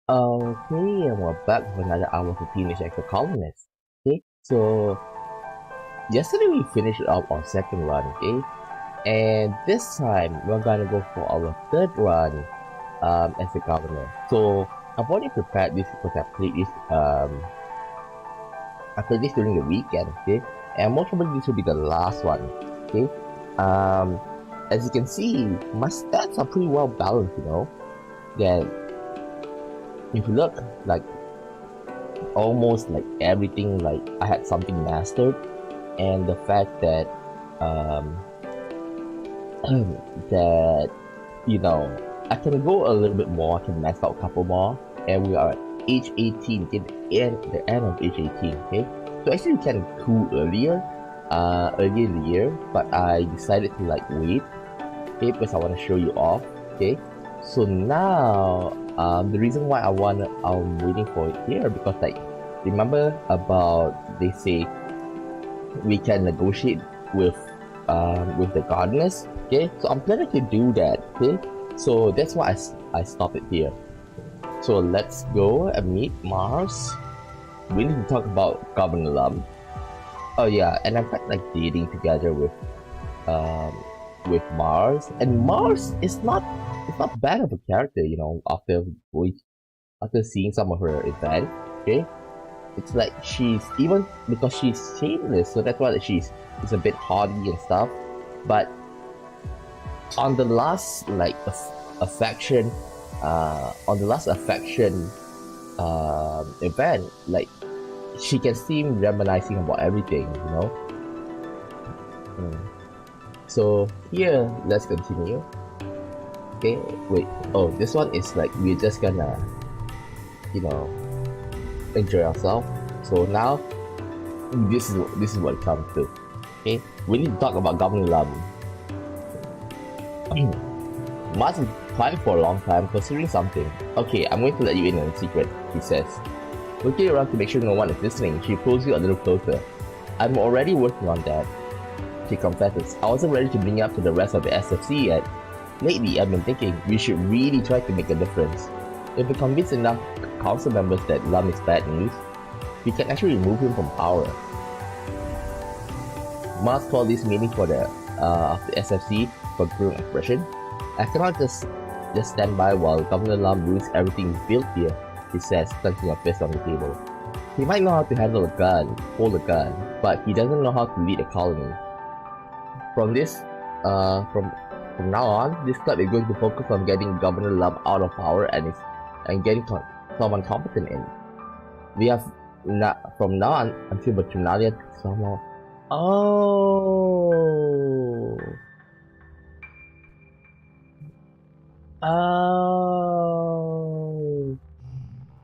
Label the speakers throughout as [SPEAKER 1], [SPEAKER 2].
[SPEAKER 1] Okay, and we're back with another hour of Teenage Exocolonist. Okay, so yesterday we finished up our second run, okay? And this time we're gonna go for our third run as the governor. So I've already prepared this because I played this during the weekend, okay? And most probably this will be the last one, okay? Um as you can see, my stats are pretty well balanced, you know. Then if you look like almost like everything, like I had something mastered, and the fact that um that I can go a little bit more. I can max out a couple more, and we are at age 18. Okay, the end of age 18. Okay, so actually we can cool earlier in the year, but I decided to like wait. Okay, because I want to show you off. Okay, so now the reason why I'm waiting for it here because like remember about they say we can negotiate with the gardeners. Okay, so I'm planning to do that. Okay, so that's why I stop it here. So let's go and meet Mars. We need to talk about Governor Lum. Oh yeah, and I'm kind of like dating together with Mars, and Mars is not bad of a character, you know. After seeing some of her events, okay, it's like she's even because she's shameless, so that's why she's a bit haughty and stuff. But on the last like affection, on the last affection event, like she can seem reminiscing about everything, you know. Mm. So here, let's continue. Okay, wait. Oh, this one is like we're just gonna, you know, enjoy ourselves. So now, this is what it comes to. Okay, we need to talk about Governor Lum. Mars has been quiet for a long time, considering something. Okay, I'm going to let you in on a secret, he says. Looking around to make sure no one is listening, she pulls you a little closer. I'm already working on that, she confesses. I wasn't ready to bring it up to the rest of the SFC yet. Lately, I've been thinking we should really try to make a difference. If we convince enough council members that Lum is bad news, we can actually remove him from power. Mars called this meeting for the SFC for group expression. I cannot just stand by while Governor Lum ruins everything built here, he says, clenching a fist on the table. He might know how to handle a gun, hold a gun, but he doesn't know how to lead a colony. From now on, this club is going to focus on getting Governor Lum out of power and getting someone competent in. We have from now on until Bachunalia somehow. Oh. Oh.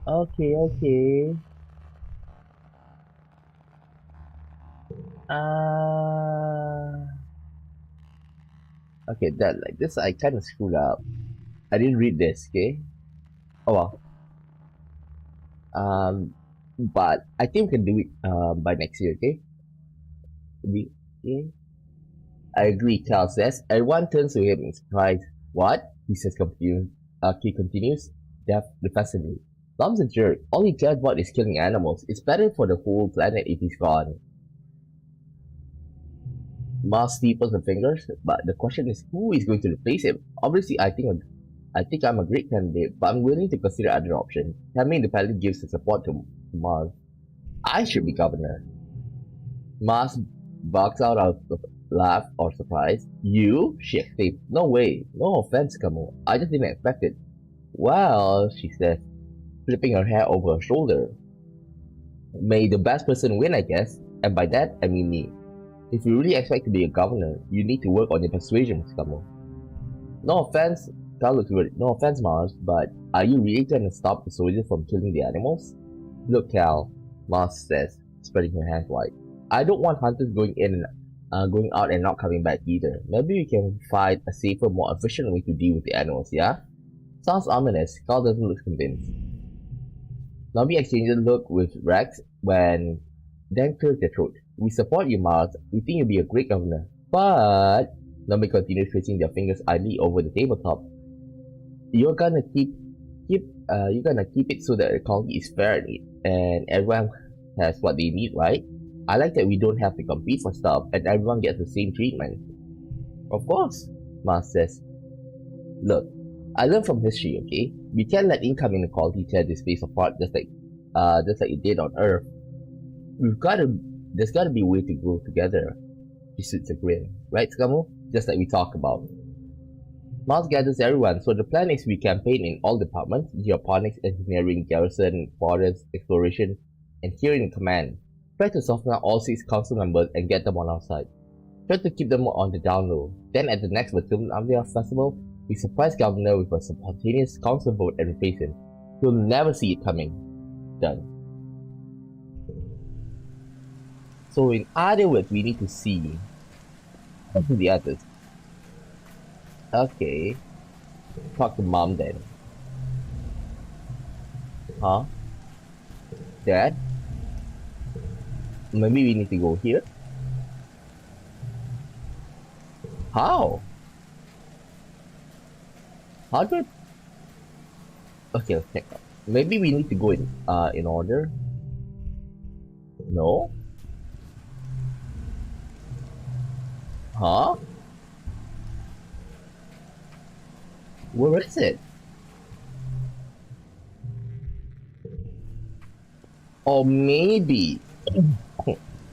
[SPEAKER 1] Okay, okay. Okay, that like this I kind of screwed up. I didn't read this, okay? Oh well. But I think we can do it by next year, okay? Okay. I agree, Cal says. Everyone turns to him in surprise. What? He says confused. He continues, defensively. Tom's a jerk. All he cares about is killing animals. It's better for the whole planet if he's gone. Mars steeples the fingers, but the question is who is going to replace him? Obviously, I think I'm a great candidate, but I'm willing to consider other options. Tammy independently gives the support to Mars. I should be governor. Mars barks out of laugh or surprise. You? She exclaims. No way. No offense, Kamo. I just didn't expect it. Well, she says, flipping her hair over her shoulder. May the best person win, I guess. And by that, I mean me. If you really expect to be a governor, you need to work on your persuasion, Kamo. No offense, Carl looks worried. No offense, Mars, but are you really going to stop the soldiers from killing the animals? Look, Cal, Mars says, spreading her hands wide. I don't want hunters going out and not coming back either. Maybe we can find a safer, more efficient way to deal with the animals, yeah? Sounds ominous. Carl doesn't look convinced. Nobby exchanges a look with Rex when Dan clears their throat. We support you, Mars. We think you'll be a great governor. But Nobby continues tracing their fingers idly over the tabletop. You're gonna keep you're gonna keep it so that the colony is fair and everyone has what they need, right? I like that we don't have to compete for stuff and everyone gets the same treatment. Of course, Mars says. Look, I learned from history, okay? We can't let income inequality tear this place apart just like it did on Earth. There's gotta be a way to grow together. She suits a grin. Right, Skamo? Just like we talked about. Mars gathers everyone, so the plan is we campaign in all departments: geoponics, engineering, garrison, forest, exploration, and here in command. Try to soften out all 6 council members and get them on our side. Try to keep them on the down low. Then at the next VTuber festival, we surprise Governor with a spontaneous council vote and replace him. He'll never see it coming. Done. So in other words, we need to see the others. Okay. Talk to mom then. Huh? Dad? Maybe we need to go here? How? How do I... Okay, let's check out. Maybe we need to go in order? No? Huh? Where is it? Or maybe...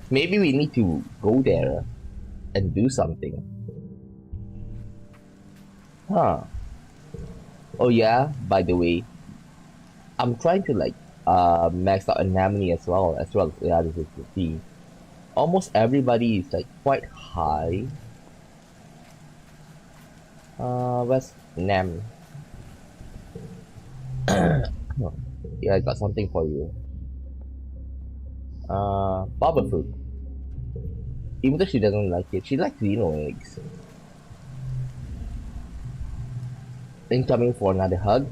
[SPEAKER 1] maybe we need to go there and do something. Huh. Oh yeah, by the way, I'm trying to like max out anemone as well as the others as you see. Almost everybody is like quite high. Where's Nem? Yeah, I got something for you. Baba fruit. Even though she doesn't like it, she likes Xeno eggs. Incoming for another hug.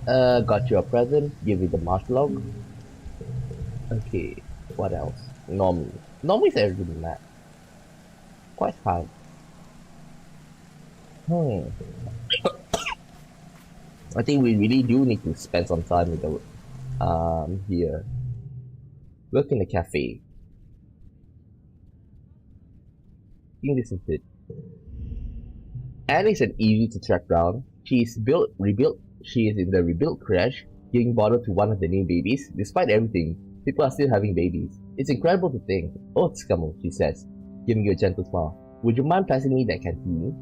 [SPEAKER 1] Got you a present. Give you the marshmallow. Okay, what else? Normie. Normie's every map. Quite high. I think we really do need to spend some time with the here. Work in the cafe. I think this is it. Anne isn't easy to track down. She is in the rebuilt crash, giving bottle to one of the new babies. Despite everything, people are still having babies. It's incredible to think. Oh, Skamo, she says, giving you a gentle smile. Would you mind passing me that canteen?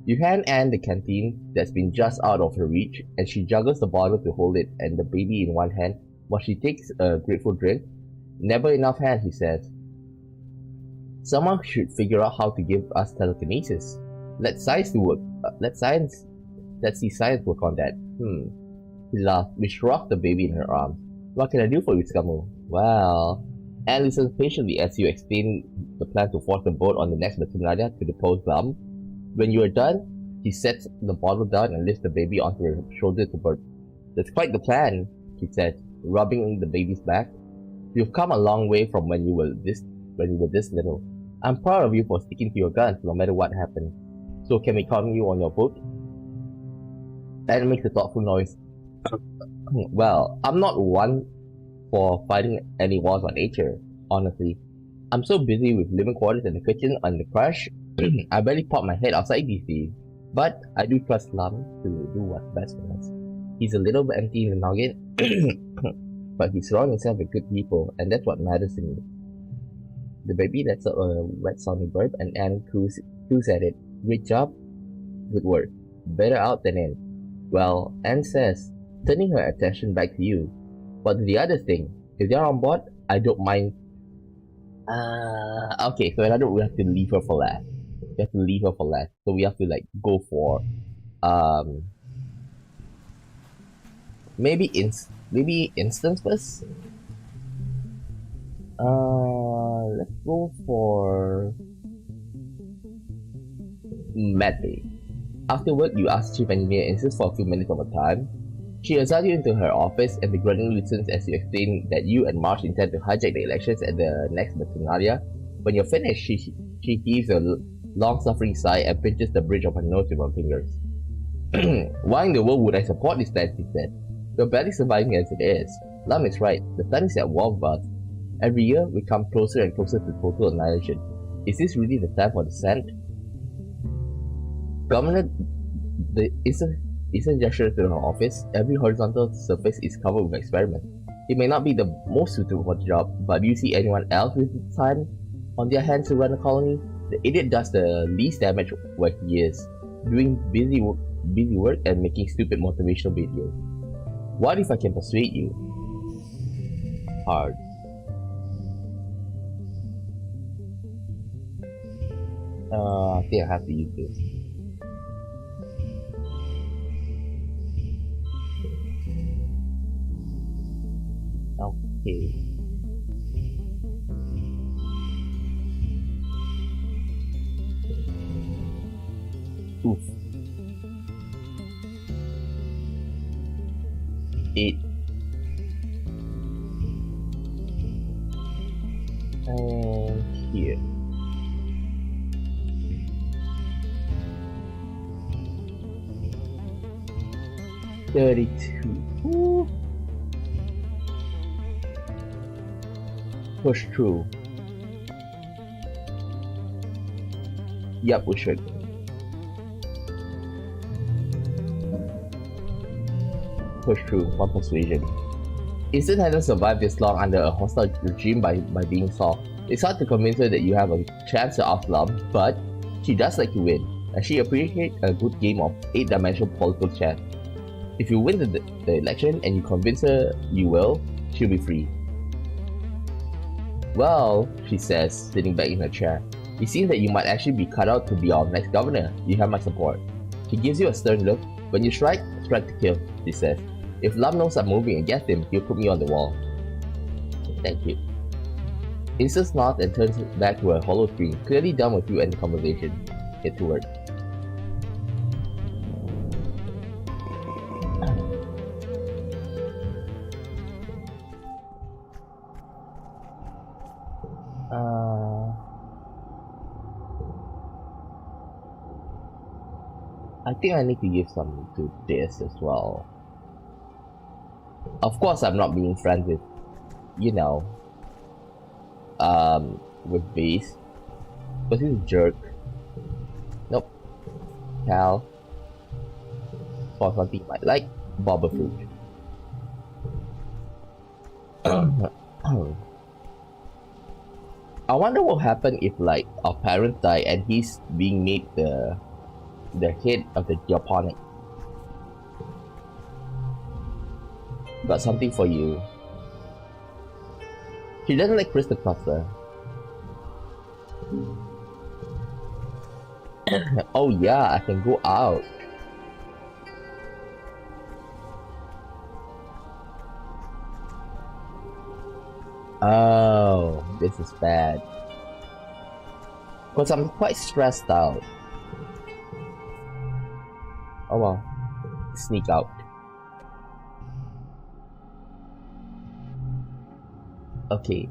[SPEAKER 1] You hand Anne the canteen that's been just out of her reach, and she juggles the bottle to hold it and the baby in one hand while she takes a grateful drink. Never enough hand, he says. Someone should figure out how to give us telekinesis. Let's see science work on that. He laughed, which rocked the baby in her arms. What can I do for you, Skamo? Well... Anne listens patiently as you explain the plan to force the boat on the next Matunada to the post bomb. When you are done, she sets the bottle down and lifts the baby onto her shoulder to burp. That's quite the plan, she said, rubbing the baby's back. You've come a long way from when you were this little. I'm proud of you for sticking to your guns no matter what happened. So can we count you on your boat? Anne makes a thoughtful noise. Well, I'm not one for fighting any wars on nature, honestly. I'm so busy with living quarters and the kitchen and the crash, I barely pop my head outside these days. But I do trust Lam to do what's best for us. He's a little bit empty in the nugget, but he surrounds himself with good people, and that's what matters to me. The baby lets out a wet sounding burp, and Anne coos at it. Great job. Good work. Better out than in. Well, Anne says, turning her attention back to you. But the other thing, if they're on board, I don't mind. Okay, so in other words, we have to leave her for last. So we have to like go for, maybe instance first. Let's go for Medbay. Afterward, you ask Chief Engineer insists for a few minutes of her time. She assigns you into her office and begrudgingly listens as you explain that you and Marsh intend to hijack the elections at the next Battinalia. When you're finished, she heaves a long-suffering sigh and pinches the bridge of her nose with her fingers. Why in the world would I support this plan, she said. We're barely surviving as it is. Lam is right. The plan is at war with us. Every year, we come closer and closer to total annihilation. Is this really the time for dissent? Governor, the instant gesture to her office, every horizontal surface is covered with experiments. It may not be the most suitable for the job, but do you see anyone else with the time on their hands to run a colony? The idiot does the least damage where he is, doing busy work and making stupid motivational videos. What if I can persuade you? Hard. I think I have to use this. Okay. Oof. 8. And here. $32. Push through. Yep, we should. Push through. 1 persuasion. Instant hasn't survived this long under a hostile regime by being soft. It's hard to convince her that you have a chance to outlum, but she does like to win, and she appreciates a good game of 8-dimensional political chess. If you win the election and you convince her you will, she'll be free. Well, she says, sitting back in her chair, it seems that you might actually be cut out to be our next governor. You have my support. She gives you a stern look. When you strike to kill, she says. If Lam knows I'm moving against him, he'll put me on the wall. Thank you. Instant nods and turns back to her hollow screen, clearly done with you and the conversation. Get to work. I think I need to give some to this as well. Of course, I'm not being friends with, with Base. Because he's a jerk. Nope. Cal. For something you might like, Boba Fruit. I wonder what happened if, like, our parents die and he's being made the head of the Japonic. Got something for you. She doesn't like crystal cluster. Oh yeah, I can go out. Oh, this is bad. Because I'm quite stressed out. Oh well. Sneak out. Okay.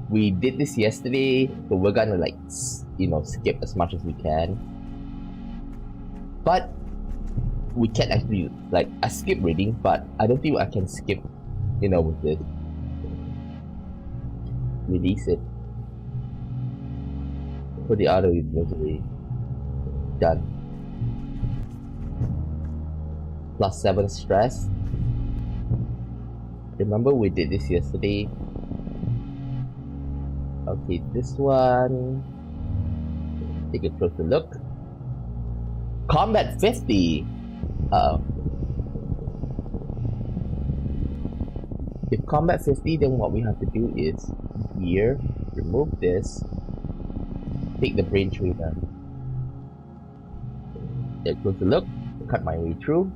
[SPEAKER 1] We did this yesterday, but we're gonna like, skip as much as we can. But we can't actually, like, I skip reading, but I don't think I can skip, with this. Release it. Put the auto misery. Done. +7 stress. Remember we did this yesterday? Okay, this one. Take a closer look. Combat 50! Uh-oh. If combat 50, then what we have to do is here, remove this, take the brain trainer. Take a closer look, cut my way through,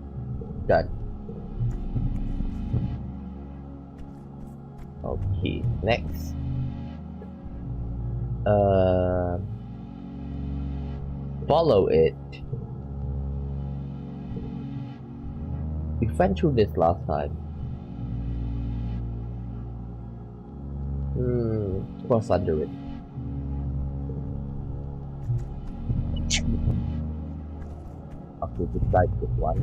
[SPEAKER 1] done. Okay, next. Follow it. We went through this last time. Cross under it. Okay, besides this one.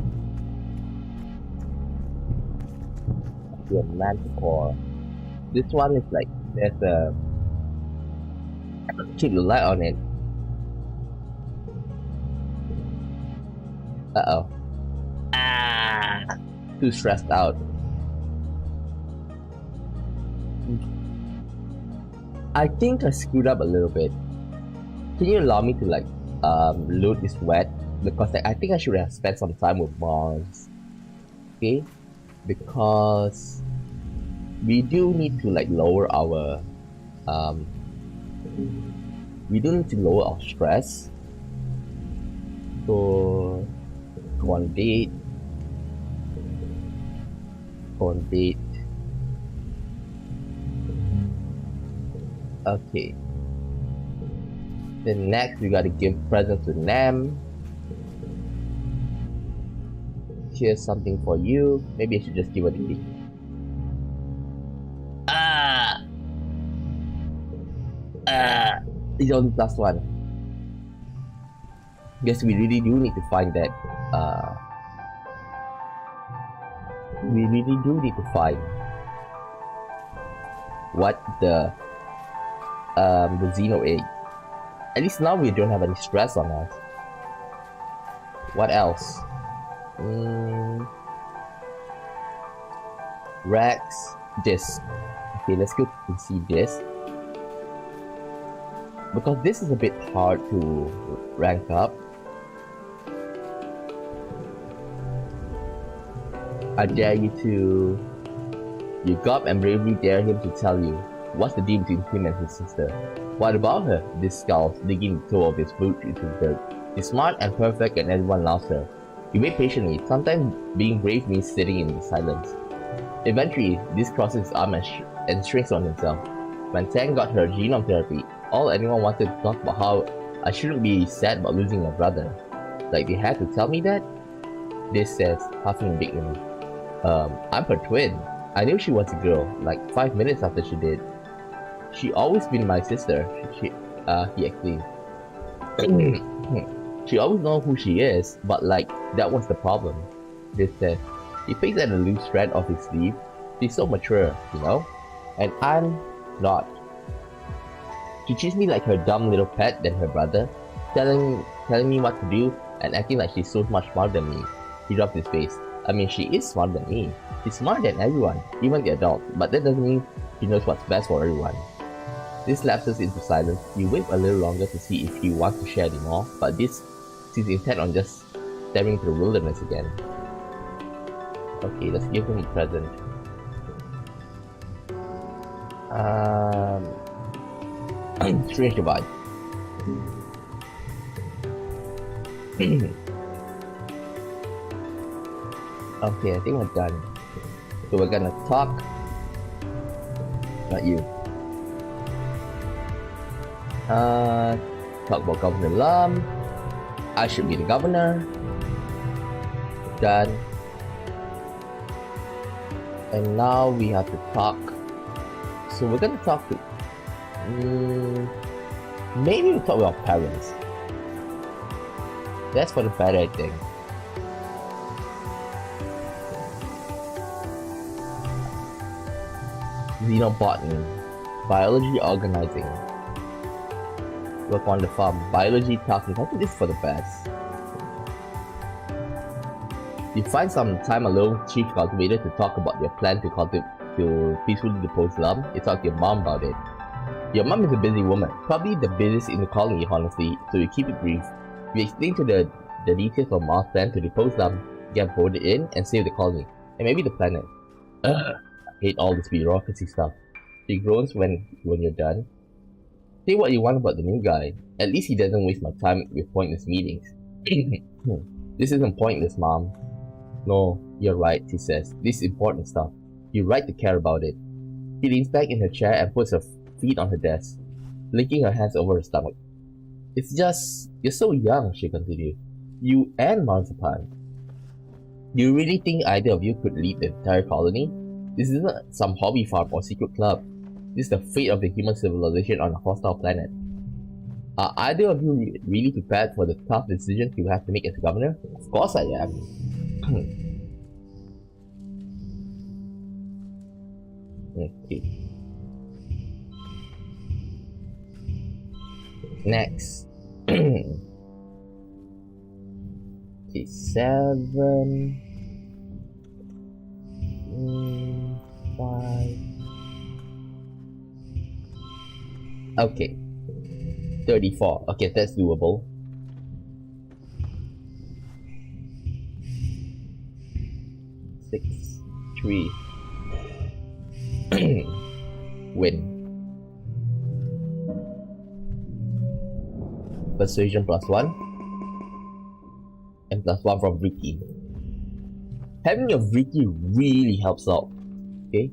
[SPEAKER 1] Okay, a manticore. This one is like, there's a keep the light on it. Uh-oh. Ah! Too stressed out. I think I screwed up a little bit. Can you allow me to like load this wet? Because like, I think I should have spent some time with Mars. Okay? Because we do need to like lower our we do need to lower our stress. So go on date. Go on date. Okay. Then next we gotta give presents to Nam. Here's something for you. Maybe I should just give her the key. It's only plus one. Guess we really do need to find that. We really do need to find what the Xeno egg. At least now we don't have any stress on us. What else? Rex, this. Okay, let's go and see this. Because this is a bit hard to rank up. I dare you to... You go up and bravely dare him to tell you what's the deal between him and his sister. What about her? This scowls, digging the toe of his boot into the dirt. She's smart and perfect and everyone loves her. You wait patiently. Sometimes being brave means sitting in the silence. Eventually, this crosses his arm and shrinks on himself. When Tang got her genome therapy, all anyone wanted to talk about how I shouldn't be sad about losing my brother. Like they had to tell me that? This says, huffing indignantly. I'm her twin. I knew she was a girl, like 5 minutes after she did. She always been my sister, he explained. She always knows who she is, but like, that was the problem. This says. He picks at a loose thread of his sleeve. She's so mature, you know? And I'm not. She treats me like her dumb little pet than her brother, telling me what to do and acting like she's so much smarter than me. He dropped his face. I mean, she is smarter than me. She's smarter than everyone, even the adults, but that doesn't mean she knows what's best for everyone. This lapses into silence. You wait a little longer to see if he wants to share anymore, but this seems intent on just staring into the wilderness again. Okay, let's give him a present. Strange divide. Okay, I think we're done. So we're gonna talk. Not you. Talk about Governor Lum. I should be the governor. Done. And now we have to talk. So we're gonna talk to... maybe we'll talk about parents. That's for the better, I think. Xenobotany. Biology organizing. Work on the farm. Biology talking. I think this is for the best. You find some time alone with Chief Cultivator to talk about your plan to peacefully depose Lum. You talk to your mom about it. Your mom is a busy woman, probably the busiest in the colony, honestly, so you keep it brief. You explain to the details of Mars' plan to depose Lum, get voted in, and save the colony, and maybe the planet. I hate all this bureaucracy stuff. She groans when you're done. Say what you want about the new guy. At least he doesn't waste my time with pointless meetings. This isn't pointless, Mom. No, you're right, she says. This is important stuff. You're right to care about it. She leans back in her chair and puts her feet on her desk, linking her hands over her stomach. It's just, you're so young, she continued. You and Marzipan. Do you really think either of you could lead the entire colony? This isn't some hobby farm or secret club. This is the fate of the human civilization on a hostile planet. Are either of you really prepared for the tough decisions you have to make as a governor? Of course I am. Okay. Next. Okay, 7. 5. Okay. 34. Okay, that's doable. 6. 3. Win. Persuasion +1. And +1 from Ricky. Having a Ricky really helps out. Okay?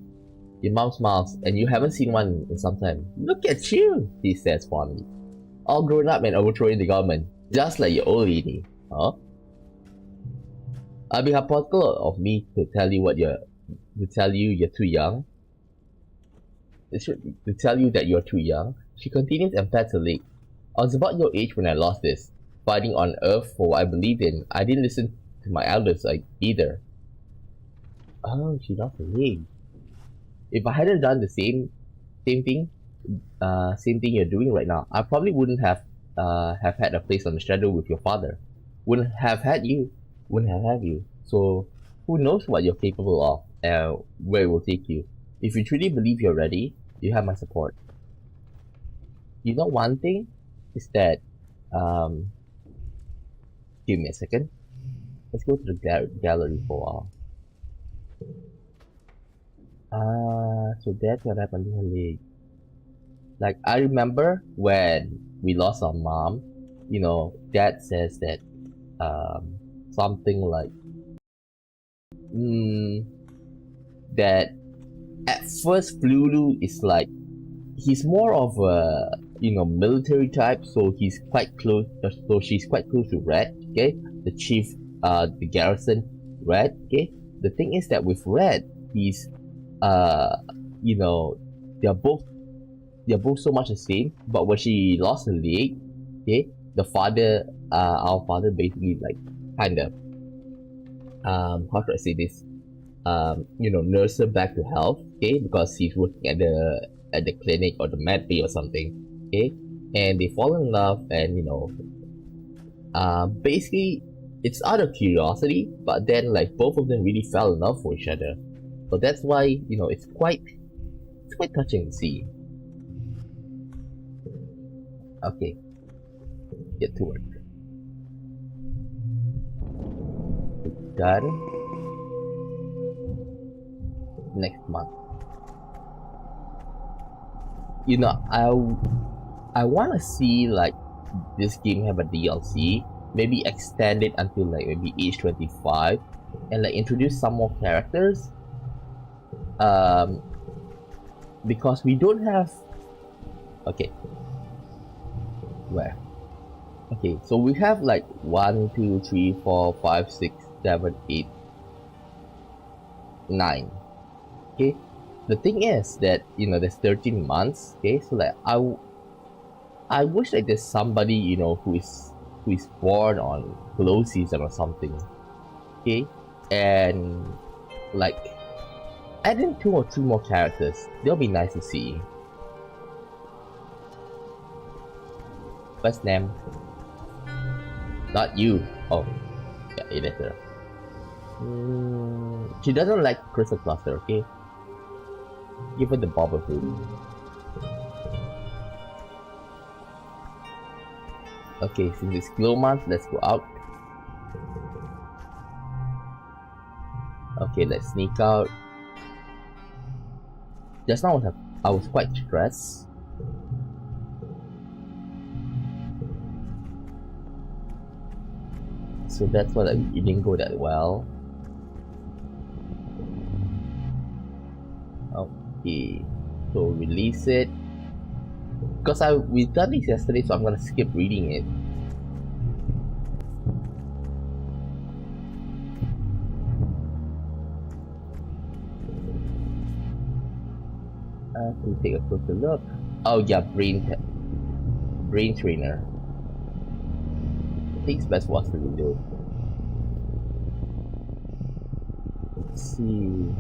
[SPEAKER 1] Your mom smiles, and you haven't seen one in some time. Look at you, he says fondly. All grown up and overthrowing the government, just like your old lady. Huh? I'll be hypocritical of me to tell you you're too young. To tell you that you're too young. She continues and pats her leg. I was about your age when I lost this. Fighting on Earth for what I believed in. I didn't listen to my elders either. Oh, she lost her leg. If I hadn't done the same thing you're doing right now, I probably wouldn't have had a place on the schedule with your father. Wouldn't have had you. So who knows what you're capable of and where it will take you. If you truly believe you're ready, you have my support. You know, one thing is that give me a second. Let's go to the gallery for a while. So that's what happened to her leg. Like, I remember when we lost our mom, you know, Dad says that something like that at first Flulu is like, he's more of a, you know, military type, so he's quite close, so she's quite close to Red, okay, the chief, the garrison, Red, okay. The thing is that with Red, he's you know, they're both so much the same, but when she lost her leg, okay, the father, our father basically like kind of how should I say this, you know, nurse her back to health, okay, because he's working at the clinic or the med bay or something, okay, and they fall in love, and you know, basically it's out of curiosity, but then like both of them really fell in love for each other. So that's why, you know, it's quite touching to see. Okay, get to work. Done. Next month. You know, I want to see like this game have a DLC, maybe extend it until like maybe age 25, and like introduce some more characters. Because we don't have. Okay. Where? Okay, so we have like 1, 2, 3, 4, 5, 6, 7, 8, 9. Okay, the thing is that, you know, there's 13 months. Okay, so like I wish like there's somebody, you know, who is born on glow season or something. Okay, and like add in 2 or 3 more characters. They'll be nice to see. First name. Not you. Oh, yeah, editor. She doesn't like crystal cluster. Okay, give her the bobber food. Okay, since it's glow month, let's go out. Okay, let's sneak out. Just now I was quite stressed. So that's why like, it didn't go that well. Okay, so release it. Because we done this yesterday, so I'm gonna skip reading it. Can we take a closer look? Oh yeah, brain test. Brain trainer. I think it's best for us to reload. Let's see.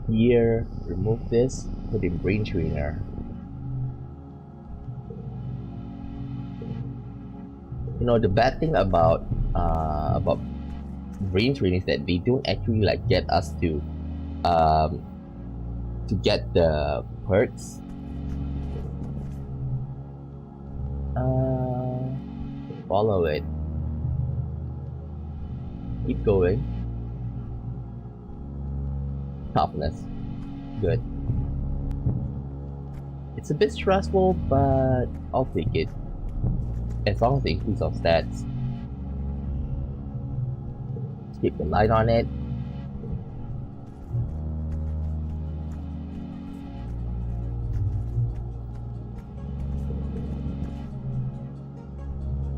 [SPEAKER 1] Here, remove this, put in brain trainer. You know, the bad thing about brain training is that they don't actually like get us to get the perks. Follow it. Keep going. Toughness. Good. It's a bit stressful, but I'll take it. As long as they increase our stats. Keep the light on it.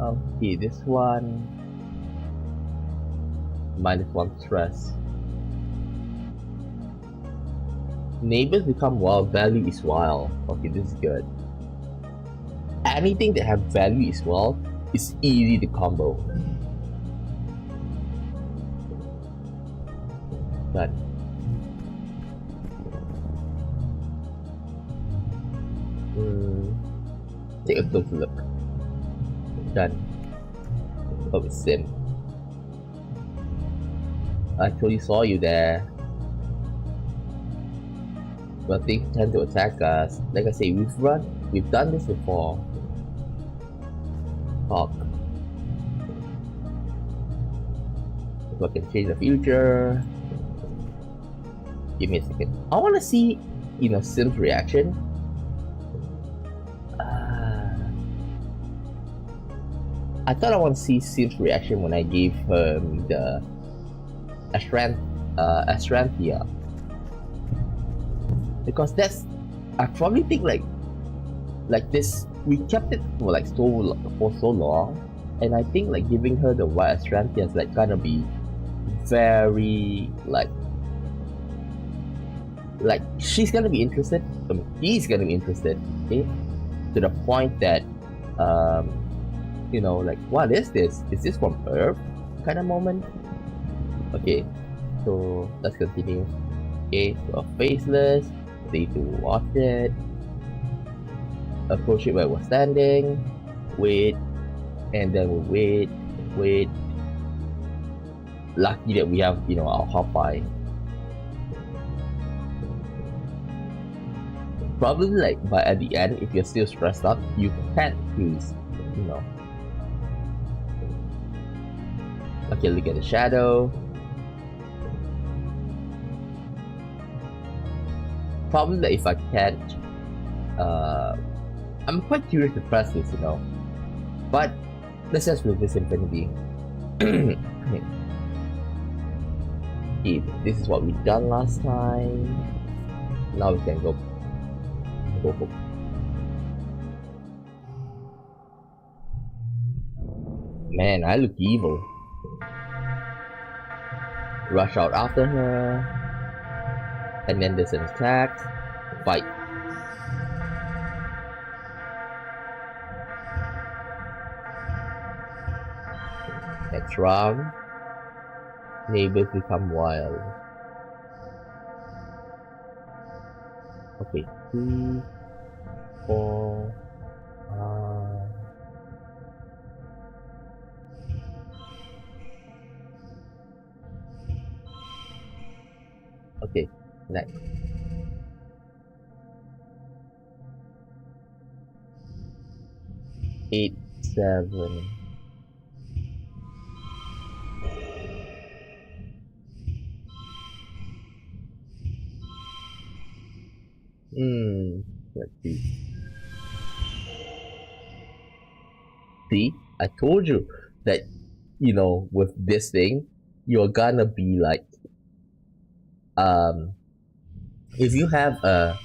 [SPEAKER 1] Okay, this one -1 stress. Neighbors become wild, value is wild. Okay, this is good. Anything that have value is wild is easy to combo. Done. Take a closer look. Done. Oh, it's Sim. I actually saw you there. Well, things tend to attack us. Like I say, we've done this before. Talk. So I can change the future. Give me a second. I want to see, you know, Sim's reaction. I thought I want to see Sim's reaction when I gave him the Astranthia. Because that's, I probably think like this, we kept it for like for so long, and I think like giving her the white Astranthia is like gonna be very like she's gonna be interested, he's gonna be interested, okay? To the point that you know, like, what is this? Is this from Earth? Kind of moment. Okay, so let's continue. Okay, so faceless, they to watch it. Approach it where we're standing. Wait, and then we wait. Lucky that we have, you know, our Hopeye. Probably like, but at the end, if you're still stressed out, you can't choose, you know. Okay, look at the shadow. Probably that if I can't, I'm quite curious to press this, you know. But let's just with this infinity. Okay, this is what we done last time. Now we can go. Man, I look evil. Rush out after her, and then there's an attack. Fight. Next round, neighbors become wild. Okay, 3, 4, 5. Okay, next. Eight, 7. Let's see. See, I told you that, you know, with this thing, you're gonna be like, if you have a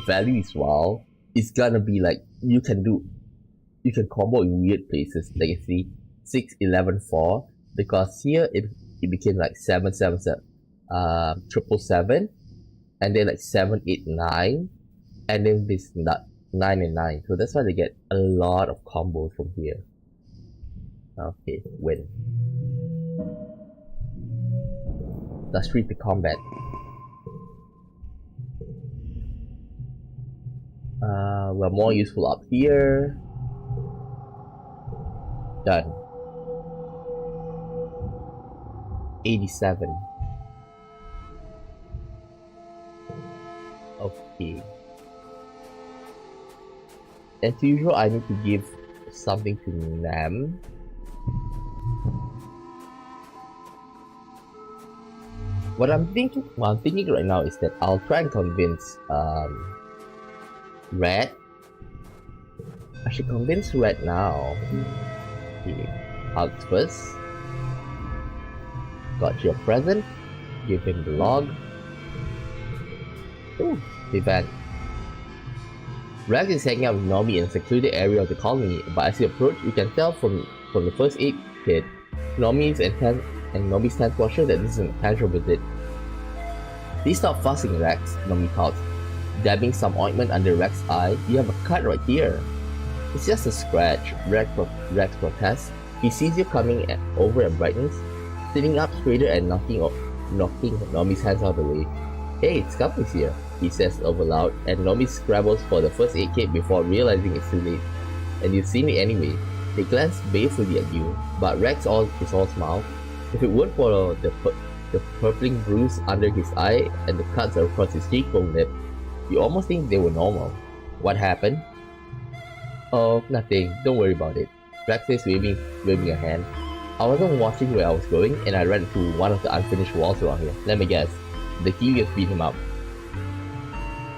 [SPEAKER 1] value as well, it's gonna be like you can combo in weird places. Like you see 6, 11, 4, because here it became like 7, 7, 7, 7, 7, and then like 7, 8, 9, and then this 9 and 9. So that's why they get a lot of combos from here. Okay, win. Let's treat the combat. We're more useful up here. Done. 87. Okay. As usual, I need to give something to Nam. What I'm thinking right now is that I'll try and convince Red. I should convince Red now. Okay. Hugs first. Got your present. Give him the log. Ooh, event. Rex is hanging out with Nomi in a secluded area of the colony, but as you approach, you can tell from the first aid kit, Nomi's tense posture that this is an casual visit. Please stop fussing, Rex, Nomi thought. Dabbing some ointment under Rex's eye, you have a cut right here. It's just a scratch, Rex protests. He sees you coming over and brightens, sitting up straighter and knocking Nomi's hands out of the way. Hey, Scuffy's here, he says over loud, and Nomi scrabbles for the first aid kit before realizing it's too late. And you've seen it anyway. They glance balefully at you, but Rex is all smile. If it weren't for the purpling bruise under his eye and the cuts across his cheekbone lip, you almost think they were normal. What happened? Oh, nothing. Don't worry about it. Rex says, waving a hand. I wasn't watching where I was going, and I ran into one of the unfinished walls around here. Let me guess. The Helios beat him up.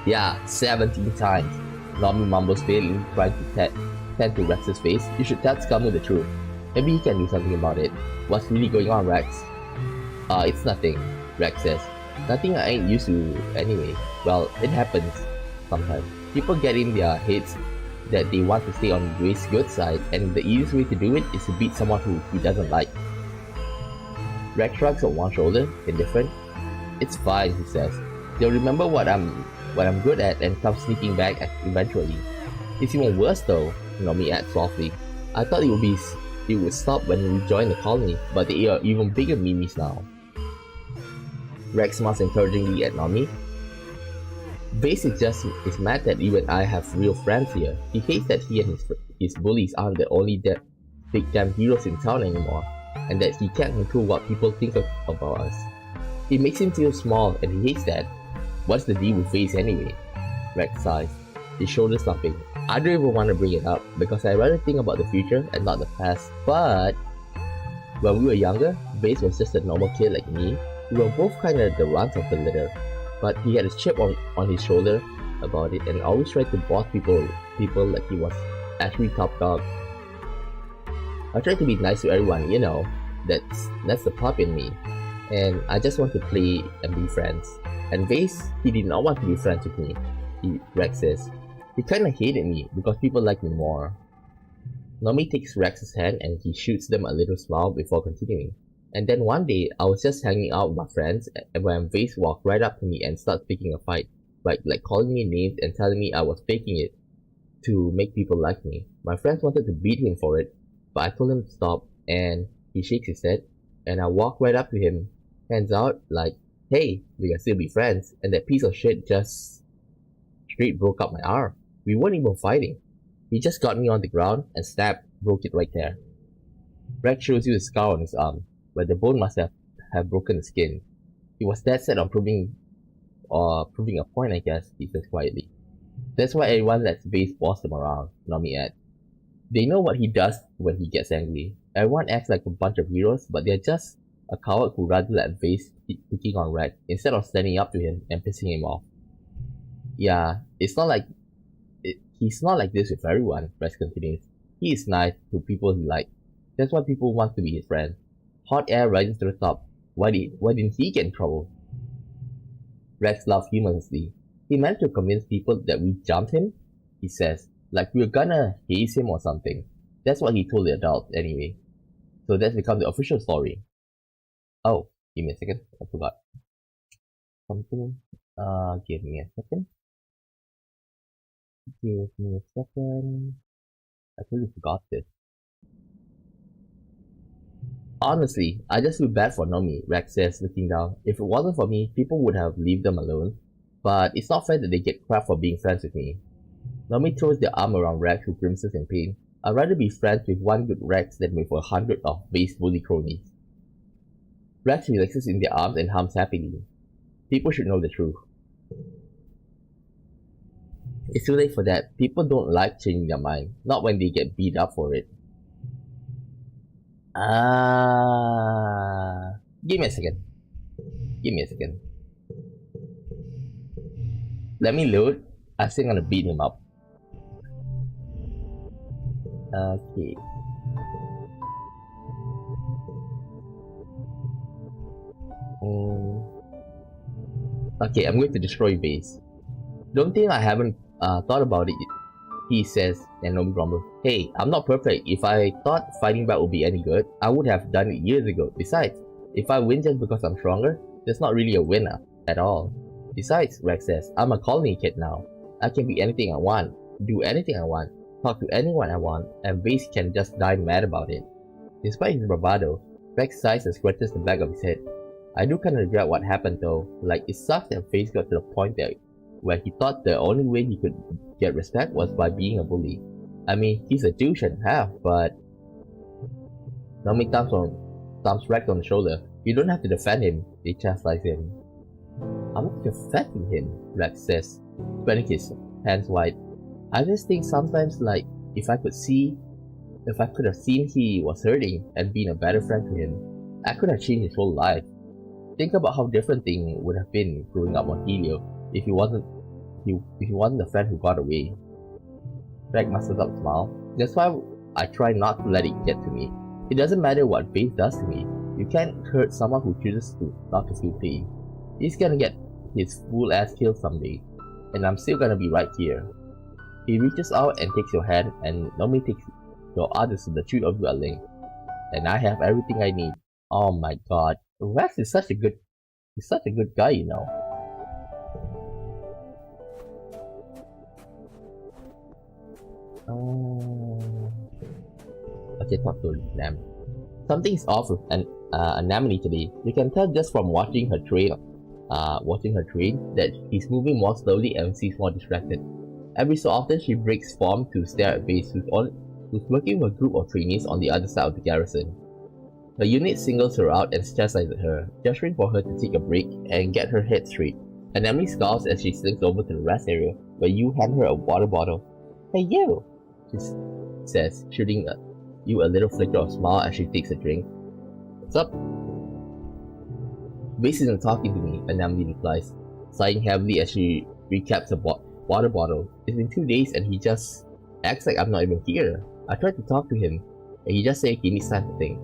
[SPEAKER 1] Yeah, 17 times. Nomi mumbles faintly, trying to tend to Rex's face. You should tell Scummy the truth. Maybe he can do something about it. What's really going on, Rex? It's nothing, Rex says. Nothing I ain't used to anyway. Well, it happens sometimes. People get in their heads that they want to stay on Grace's good side, and the easiest way to do it is to beat someone who he doesn't like. Rex shrugs on one shoulder, indifferent. It's fine, he says. They'll remember what I'm good at and come sneaking back eventually. It's even worse though, Nomi adds softly. I thought it would stop when we joined the colony, but they are even bigger memes now. Rex smiles encouragingly at Nomi. Base is mad that you and I have real friends here. He hates that he and his bullies aren't the only big damn heroes in town anymore, and that he can't control what people think about us. It makes him feel small, and he hates that. What's the deal with Base anyway? Rex sighs, his shoulders slumping. I don't even want to bring it up, because I'd rather think about the future and not the past, but when we were younger, Base was just a normal kid like me. We were both kinda the runt of the litter, but he had a chip on his shoulder about it and always tried to boss people like he was actually top dog. I tried to be nice to everyone, you know, that's the pup in me, and I just want to play and be friends. And Vase, he did not want to be friends with me, Rex says. He kinda hated me because people like me more. Nomi takes Rex's hand and he shoots them a little smile before continuing. And then one day, I was just hanging out with my friends, and when Vase walked right up to me and started picking a fight, like calling me names and telling me I was faking it to make people like me. My friends wanted to beat him for it, but I told him to stop, and he shakes his head, and I walk right up to him, hands out, like, hey, we can still be friends, and that piece of shit just straight broke up my arm. We weren't even fighting. He just got me on the ground and broke it right there. Rex shows you the scar on his arm, where the bone must have broken the skin. He was dead set on proving a point, I guess, he says quietly. That's why everyone lets Base boss them around, Nomi adds. They know what he does when he gets angry. Everyone acts like a bunch of heroes, but they're just a coward who rather let Base keep picking on Rex instead of standing up to him and pissing him off. Yeah, he's not like this with everyone, Rex continues. He is nice to people he likes. That's why people want to be his friend. Hot air rising to the top. Why didn't he get in trouble? Rex laughs humorously. He meant to convince people that we jumped him, he says, like we were gonna haze him or something. That's what he told the adults anyway. So that's become the official story. Oh, give me a second, I forgot something. Give me a second. Give me a second. I totally forgot this. Honestly, I just feel bad for Nomi, Rex says, looking down. If it wasn't for me, people would have left them alone. But it's not fair that they get crap for being friends with me. Nomi throws their arm around Rex, who grimaces in pain. I'd rather be friends with one good Rex than with 100 of base bully cronies. Rex relaxes in their arms and hums happily. People should know the truth. It's too late for that. People don't like changing their mind, not when they get beat up for it. Give me a second. Give me a second. Let me load. I think I'm gonna beat him up. Okay. Okay, I'm going to destroy base. Don't think I haven't thought about it, he says, and Nomi grumbles. Hey, I'm not perfect. If I thought fighting back would be any good, I would have done it years ago. Besides, if I win just because I'm stronger, that's not really a winner at all. Besides, Rex says, I'm a colony kid now. I can be anything I want, do anything I want, talk to anyone I want, and Base can just die mad about it. Despite his bravado, Rex sighs and scratches the back of his head. I do kinda regret what happened though. Like, it sucks that Face got to the point that where he thought the only way he could get respect was by being a bully. I mean, he's a douche and half, but... Nomi thumps Rex on the shoulder. You don't have to defend him, they chastise him. I'm not defending him, Rex says, spreading his hands wide. I just think sometimes, like, if I could have seen he was hurting and been a better friend to him, I could have changed his whole life. Think about how different things would have been growing up on Helio if he wasn't the friend who got away. Rex musters up a smile. That's why I try not to let it get to me. It doesn't matter what Base does to me. You can't hurt someone who chooses not to feel pain. He's gonna get his fool ass killed someday, and I'm still gonna be right here. He reaches out and takes your hand, and Nomi takes your other so the two of you are linked. And I have everything I need. Oh my god. Rex is such a good guy, you know. Okay, talk to Nam. Something's off with Anemone today. You can tell just from watching her train that she's moving more slowly and seems more distracted. Every so often she breaks form to stare at Base, who's working with a group of trainees on the other side of the garrison. Her unit singles her out and chastises her, gesturing for her to take a break and get her head straight. Anemone scowls as she slinks over to the rest area, where you hand her a water bottle. Hey you! She says, shooting you a little flicker of smile as she takes a drink. What's up? Base isn't talking to me, Anemone replies, sighing heavily as she recaps the water bottle. It's been 2 days and he just acts like I'm not even here. I tried to talk to him, and he just said he needs time to think.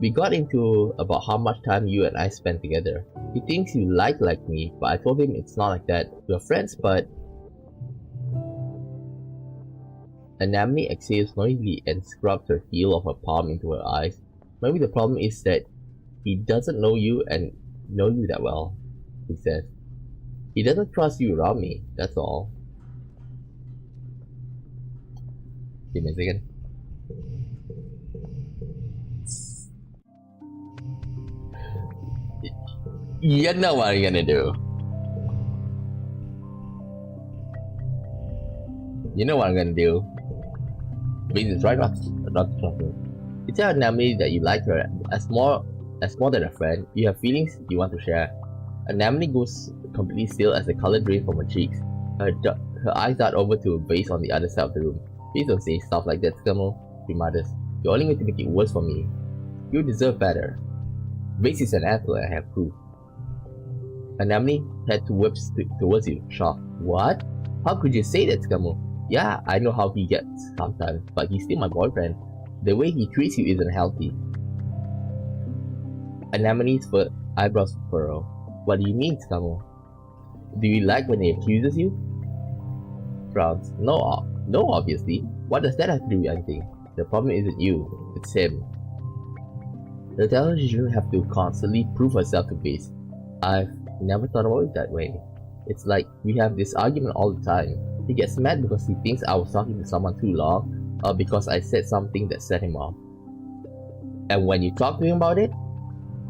[SPEAKER 1] We got into about how much time you and I spent together. He thinks you like me, but I told him it's not like that. We're friends, but... Anemone exhales noisily and scrubs her heel of her palm into her eyes. Maybe the problem is that he doesn't know you and know you that well, he says. He doesn't trust you around me, that's all. Give me a second. You know what I'm gonna do. You know what I'm gonna do. Base is right not to trust me. You tell Anemone that you like her as more than a friend. You have feelings you want to share. Anemone goes completely still as the color drains from her cheeks. Her eyes dart over to a Base on the other side of the room. Please don't say stuff like that, Skirmo, she mutters. You're only going to make it worse for me. You deserve better. Base is an asshole, I have proof. Anemone head whips towards you, shocked. What? How could you say that, Skirmo? Yeah, I know how he gets sometimes, but he's still my boyfriend. The way he treats you isn't healthy. Anemone's eyebrows furrow. What do you mean, Skirmo? Do you like when he accuses you? Frowns. No, obviously. What does that have to do with anything? The problem isn't you, it's him. The teller shouldn't have to constantly prove herself to Base. I've never thought about it that way. It's like we have this argument all the time. He gets mad because he thinks I was talking to someone too long, or because I said something that set him off. And when you talk to him about it,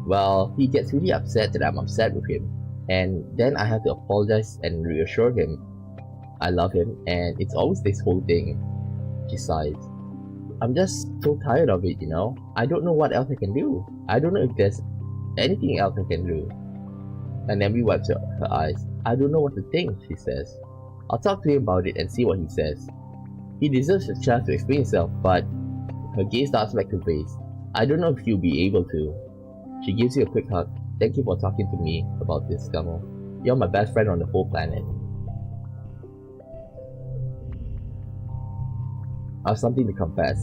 [SPEAKER 1] well, he gets really upset that I'm upset with him. And then I have to apologize and reassure him I love him, and it's always this whole thing. She sighs. I'm just so tired of it, you know? I don't know what else I can do. I don't know if there's anything else I can do. And then we wipes her eyes. I don't know what to think, she says. I'll talk to him about it and see what he says. He deserves a chance to explain himself, but her gaze starts back to Vase. I don't know if he'll be able to. She gives you a quick hug. Thank you for talking to me about this, Scummo. You're my best friend on the whole planet. I have something to confess.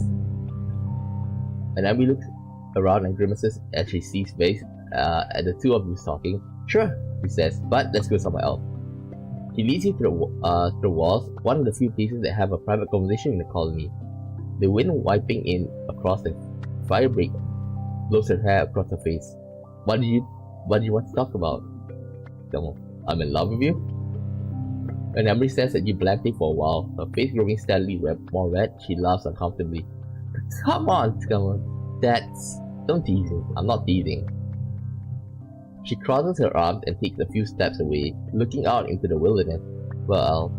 [SPEAKER 1] And then we look around and grimaces as she sees Vase at the two of you talking. Sure, he says, but let's go somewhere else. He leads you to the walls, one of the few places that have a private conversation in the colony. The wind wiping in across the fire break blows her hair across her face. What do you want to talk about? I'm in love with you? When Emery stares at you blankly for a while, her face growing steadily more red, she laughs uncomfortably. Come on, Scummo. Don't tease me. I'm not teasing. She crosses her arms and takes a few steps away, looking out into the wilderness. Well,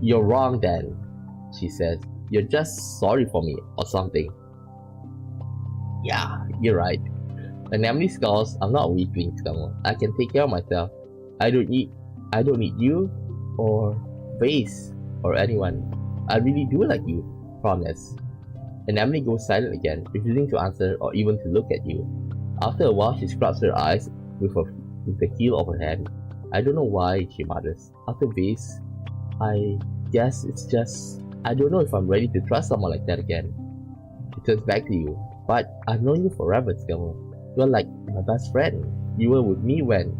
[SPEAKER 1] you're wrong then, she says. You're just sorry for me, or something. Yeah, you're right. When Emily scolds, I'm not a weakling, Scummo. I can take care of myself. I don't need you, or Vase, or anyone. I really do like you, promise. And Emily goes silent again, refusing to answer or even to look at you. After a while, she scrubs her eyes with the heel of her hand. I don't know why, she mutters. After Vase, I guess it's just... I don't know if I'm ready to trust someone like that again. She turns back to you. But I've known you forever, Scummo. You're like my best friend. You were with me when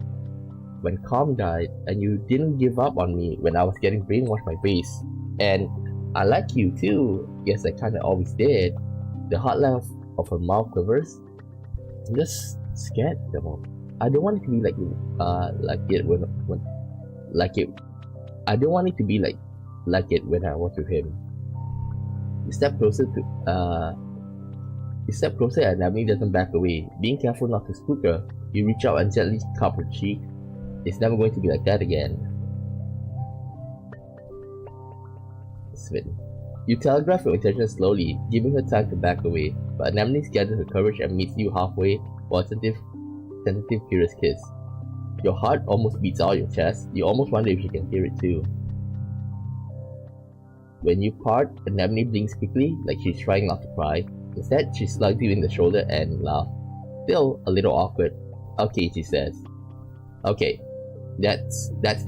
[SPEAKER 1] Calm died, and you didn't give up on me when I was getting brainwashed by Vase. And I like you too. Yes, I kinda always did. The hot laugh of her mouth quivers. I'm just scared, Scummo. I don't want it to be I don't want it to be like it when I was with him. You step closer and Emily doesn't back away. Being careful not to spook her, you reach out and gently cup her cheek. It's never going to be like that again. Svin. You telegraph your intention slowly, giving her time to back away, but Anemone gathers her courage and meets you halfway for a tentative, curious kiss. Your heart almost beats out your chest. You almost wonder if she can hear it too. When you part, Anemone blinks quickly, like she's trying not to cry. Instead, she slugs you in the shoulder and laughs. Still a little awkward. Okay, she says. Okay, that's that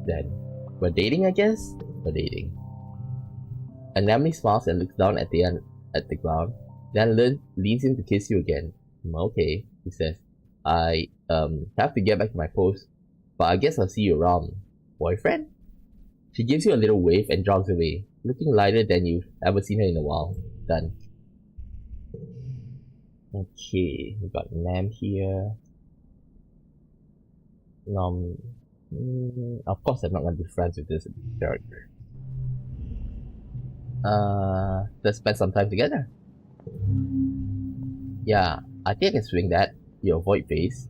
[SPEAKER 1] then. We're dating, I guess? We're dating. Anemone smiles and looks down at the ground, then leans in to kiss you again. Okay, he says. I have to get back to my post, but I guess I'll see you around. Boyfriend? She gives you a little wave and jogs away, looking lighter than you've ever seen her in a while. Done. Okay, we got Nam here. Of course I'm not gonna be friends with this character. Let's spend some time together. Yeah, I think I can swing that. You avoid Vase.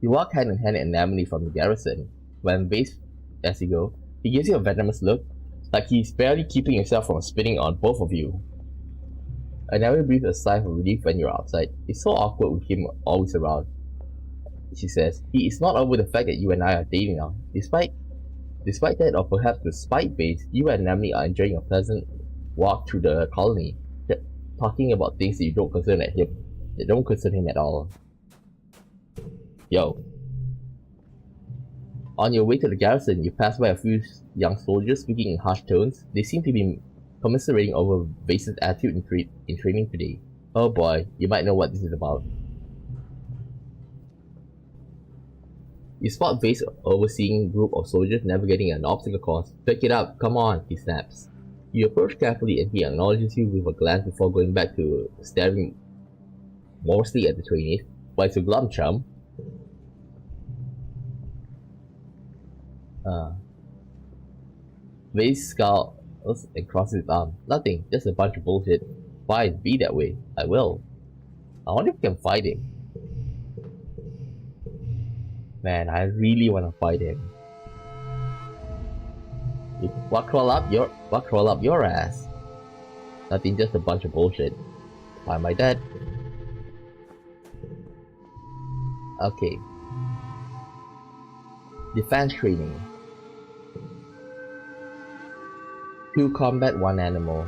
[SPEAKER 1] You walk hand in hand with Anemone from the garrison. When Vase, as you go, he gives you a venomous look, like he's barely keeping himself from spitting on both of you. Anemone breathes a sigh of relief when you're outside. It's so awkward with him always around. She says, he is not over the fact that you and I are dating now. Despite that, or perhaps despite Vase, you and Anemone are enjoying a pleasant walk through the colony, talking about things that don't concern him at all. Yo. On your way to the garrison, you pass by a few young soldiers speaking in harsh tones. They seem to be commiserating over Vase's attitude in training today. Oh boy, you might know what this is about. You spot Vase overseeing a group of soldiers navigating an obstacle course. Pick it up, come on, he snaps. You approach carefully and he acknowledges you with a glance before going back to staring mostly at the trainees. Why's your glum, chum? Vase scowls and crosses his arm. Nothing, just a bunch of bullshit. Fine, be that way. I will. I wonder if we can fight him. Man, I really wanna fight him. What crawl up your ass? Nothing, just a bunch of bullshit. Why am I dead? Okay. Defense training. 2 combat, 1 animal.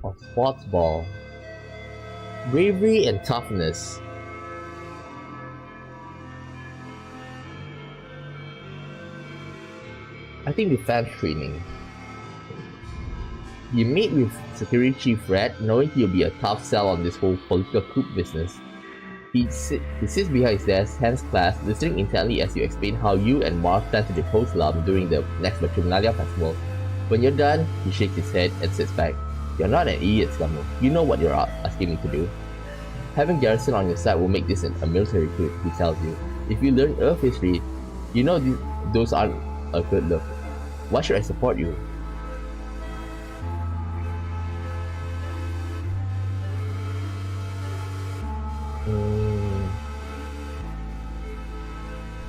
[SPEAKER 1] Or sports ball. Bravery and toughness. I think defense training. You meet with Security Chief Red, knowing he'll be a tough sell on this whole political coup business. He sits behind his desk, hands clasped, listening intently as you explain how you and Marv plan to depose Lam during the next Matrimonalia festival. When you're done, he shakes his head and sits back. You're not an idiot, Scummo. You know what you're asking me to do. Having Garrison on your side will make this a military coup, he tells you. If you learn Earth history, you know those aren't a good look. Why should I support you?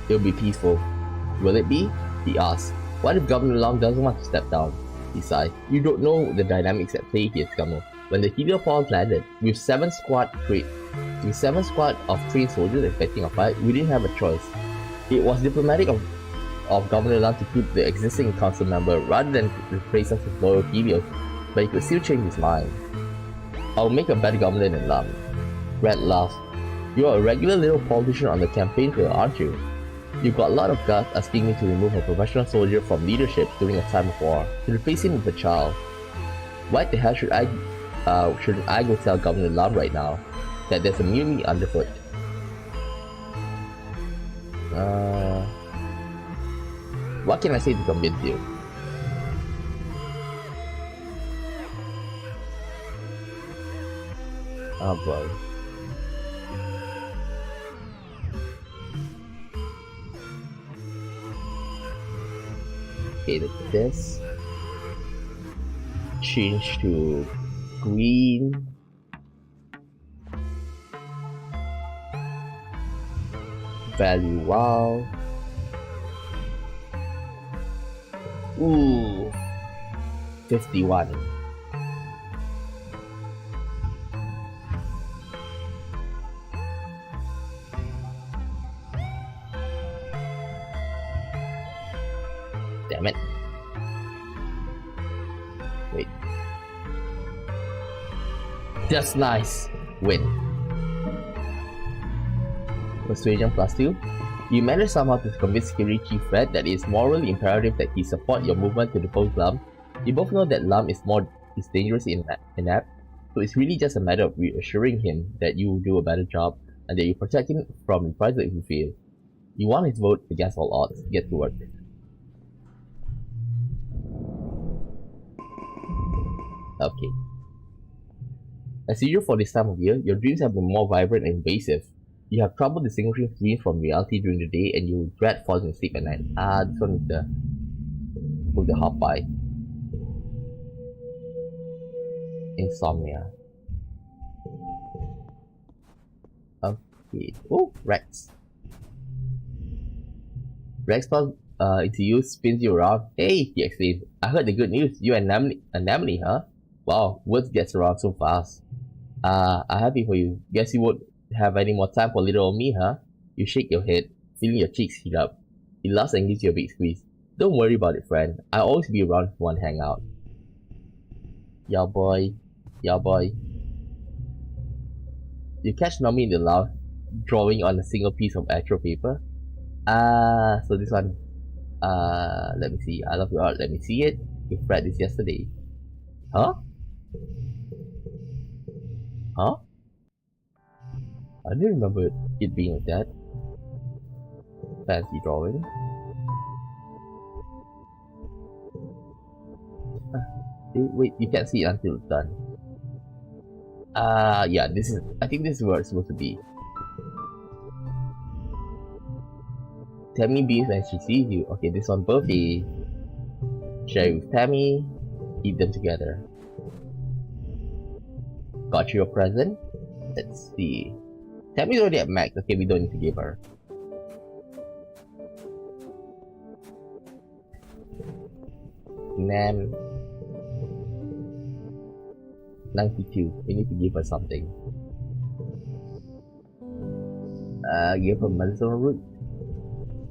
[SPEAKER 1] It'll be peaceful. Will it be? He asks. What if Governor Long doesn't want to step down? He sighed. You don't know the dynamics at play here, Scummo. When the heliopause landed, with 7 squad of trained soldiers expecting a fight, we didn't have a choice. It was diplomatic of Governor Lam to keep the existing council member rather than replace us with loyal helios, but he could still change his mind. I'll make a better governor than Lam. Red laughed. You're a regular little politician on the campaign trail, aren't you? You've got a lot of guts asking me to remove a professional soldier from leadership during a time of war, to replace him with a child. Why the hell shouldn't I go tell Governor Lam right now that there's a mutiny underfoot? What can I say to convince you? Oh boy. Okay, this. Change to green. Value wow. Ooh. 51. Damn it. Wait. Just nice. Win. Persuasion +2. You managed somehow to convince Security Chief Red that it is morally imperative that he support your movement to depose Lam. You both know that Lam is dangerous in inept, so it's really just a matter of reassuring him that you will do a better job and that you protect him from reprisal if you fail. You want his vote against all odds. Get to work. Okay. As usual for this time of year, your dreams have been more vibrant and invasive. You have trouble distinguishing dreams from reality during the day, and you dread falling asleep at night. This one with the hot by. Insomnia. Okay. Oh, Rex. Rex calls into you, spins you around. Hey, he exclaims. I heard the good news. You and Anemone, huh? Wow, words gets around so fast. I'm happy for you. Guess you won't have any more time for little old me, huh? You shake your head, feeling your cheeks heat up. He laughs and gives you a big squeeze. Don't worry about it, friend. I'll always be around if you want to hang out. Yeah, boy. Yeah, boy. You catch Nami in the lounge, drawing on a single piece of actual paper. So this one. Let me see. I love your art. Let me see it. You read this yesterday. Huh? Huh? I didn't remember it being like that. Fancy drawing. Wait, you can't see it until it's done. Yeah, I think this is where it's supposed to be. Tammy beams when she sees you. Okay, this one, birthday. Share with Tammy. Eat them together. Got you a present? Let's see. Tammy's already at max. Okay, we don't need to give her. Nam. 92. We need to give her something. Give her medicinal root.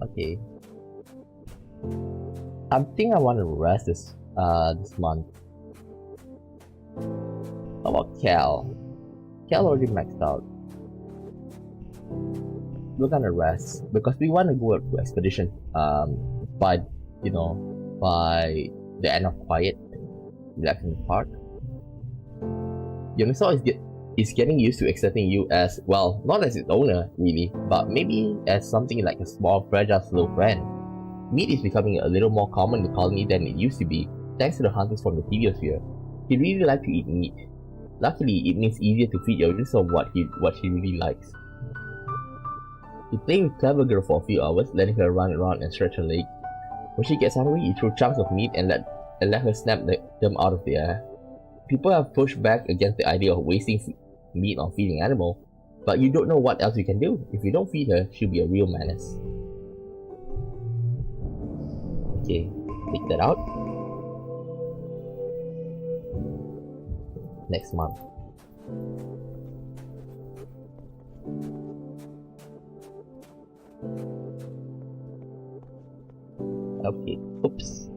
[SPEAKER 1] Okay. I think I want to rest this month. How about Cal? Cal already maxed out. We're gonna rest because we want to go to expedition by by the end of quiet, relaxing park. Yomisawa is getting used to accepting you as, well, not as its owner really, but maybe as something like a small, fragile, slow friend. Meat is becoming a little more common in the colony than it used to be, thanks to the hunters from the Heliosphere. He really likes to eat meat. Luckily, it means easier to feed Yomisawa what she really likes. He played with Clever Girl for a few hours, letting her run around and stretch her leg. When she gets hungry, he threw chunks of meat and let her snap them out of the air. People have pushed back against the idea of wasting meat on feeding animals, but you don't know what else you can do. If you don't feed her, she'll be a real menace. Okay, take that out. Next month. Okay, oops.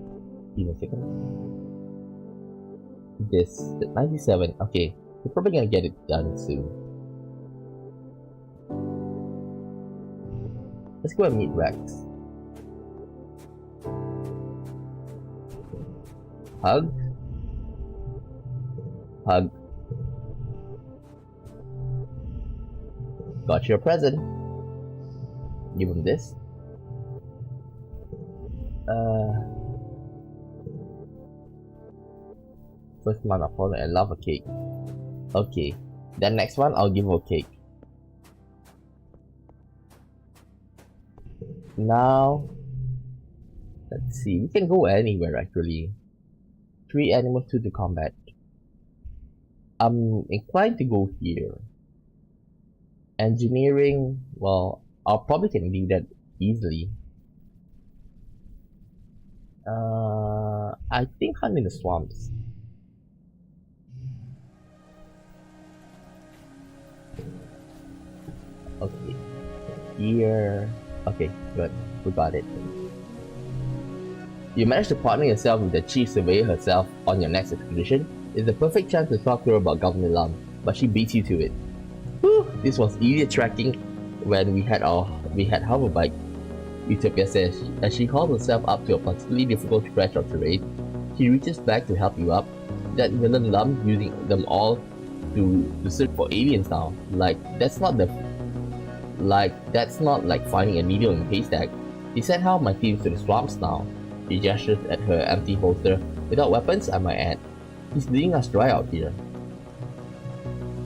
[SPEAKER 1] Give me a second. This, 97, okay. We're probably gonna get it done soon. Let's go and meet Rex. Hug. Hug. Got your present. Give him this. First month opponent, I love a cake. Okay, then next one I'll give her a cake. Now, let's see, we can go anywhere actually. 3 animals to the combat. I'm inclined to go here. Engineering, well, I probably can do that easily. I think hunt in the swamps. Okay, here. Okay, good. We got it. You managed to partner yourself with the chief surveyor herself on your next expedition. It's the perfect chance to talk to her about Governor Lam, but she beats you to it. Whew, this was easier tracking when we had hoverbike. Utopia says, as she hauls herself up to a particularly difficult stretch of terrain. She reaches back to help you up. That villain Lam using them all to search for aliens now. That's not like finding a needle in a haystack. He sent half my teams to the swamps now. She gestures at her empty holster. Without weapons, I might add. He's bleeding us dry out here.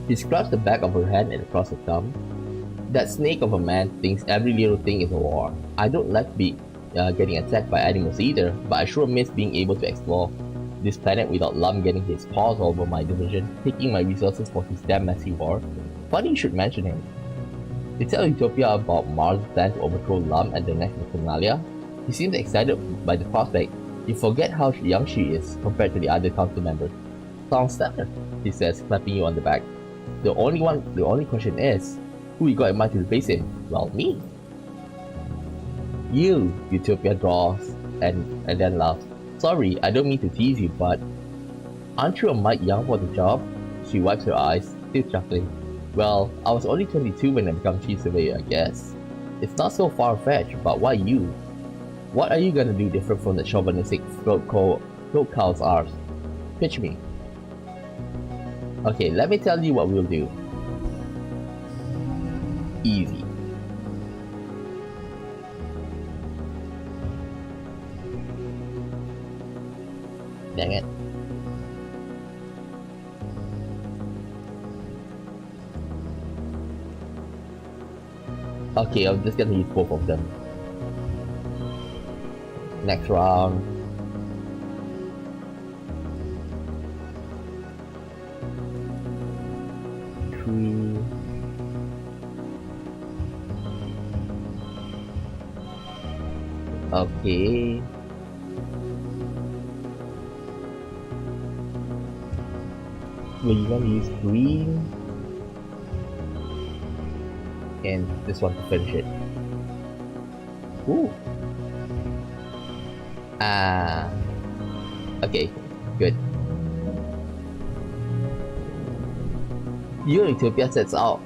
[SPEAKER 1] She scrubs the back of her hand and across her thumb. That snake of a man thinks every little thing is a war. I don't like getting attacked by animals either, but I sure miss being able to explore this planet without Lum getting his paws all over my division, taking my resources for his damn messy war. Funny you should mention him. They tell Utopia about Mars' plan to overthrow Lum at the next Nationalia. She seems excited by the prospect. You forget how young she is compared to the other council members. Sounds stellar, she says, clapping you on the back. The only question is, who you got in mind to replace him? Well, me. You, Utopia draws and then laughs. Sorry, I don't mean to tease you, but aren't you a mite young for the job? She wipes her eyes, still chuckling. Well, I was only 22 when I became chief surveyor, I guess. It's not so far-fetched, but why you? What are you gonna do different from the chauvinistic throat cow's ours? Pitch me. Okay, let me tell you what we'll do. Easy. Dang it. Okay, I'm just gonna use both of them. Next round. Okay. We're gonna use green and this one to finish it. Ooh. Ah. Okay. Good. Your Utopia sets out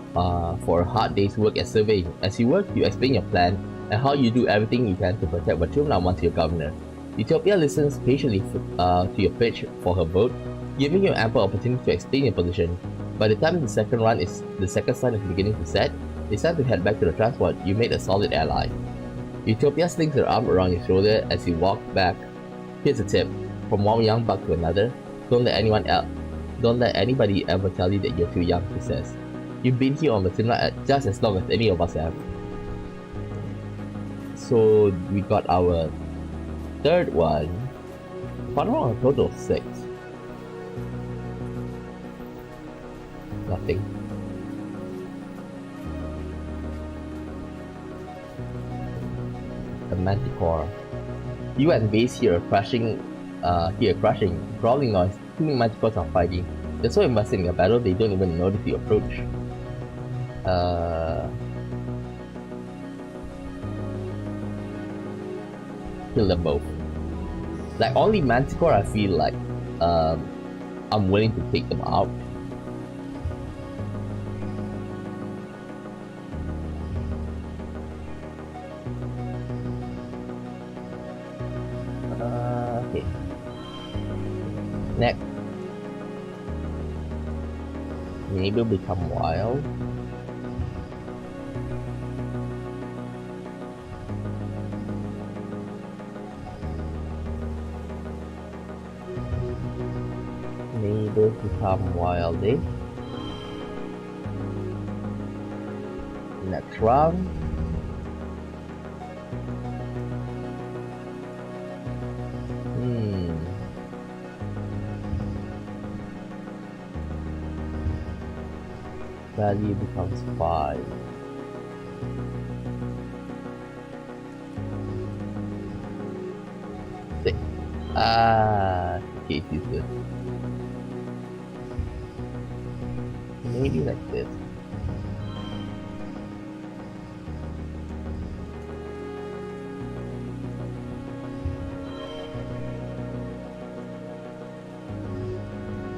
[SPEAKER 1] for a hard day's work at surveying. As you work, you explain your plan and how you do everything you can to protect Watuna once you're governor. Utopia listens patiently to your pitch for her vote, giving you ample opportunity to explain your position. By the time the second sun is beginning to set, it's time to head back to the transport. You made a solid ally. Utopia slings her arm around your shoulder as you walk back. Here's a tip: from one young buck to another, don't let anybody ever tell you that you're too young, she says. You've been here on Watuna just as long as any of us have. So we got our third one. Final on a total of 6. Nothing. A manticore. You and Base hear a crashing, crawling noise. 2 manticores are fighting. They're so immersed in their battle they don't even notice you approach. Kill them both. Like only manticore I feel like I'm willing to take them out. Okay. Next. Maybe become wild. Maybe become wild, eh? Next round. Value becomes 5. Six. Okay, it's good. Maybe like this.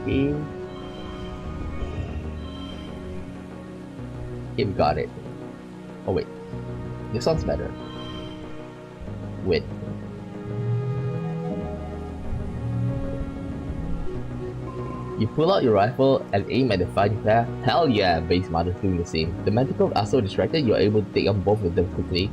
[SPEAKER 1] Okay. Okay, we got it. Oh wait, this one's better. Wait. You pull out your rifle and aim at the fighting pair. Hell yeah, Base Mother's doing the same. The manticores are so distracted you're able to take on both of them quickly.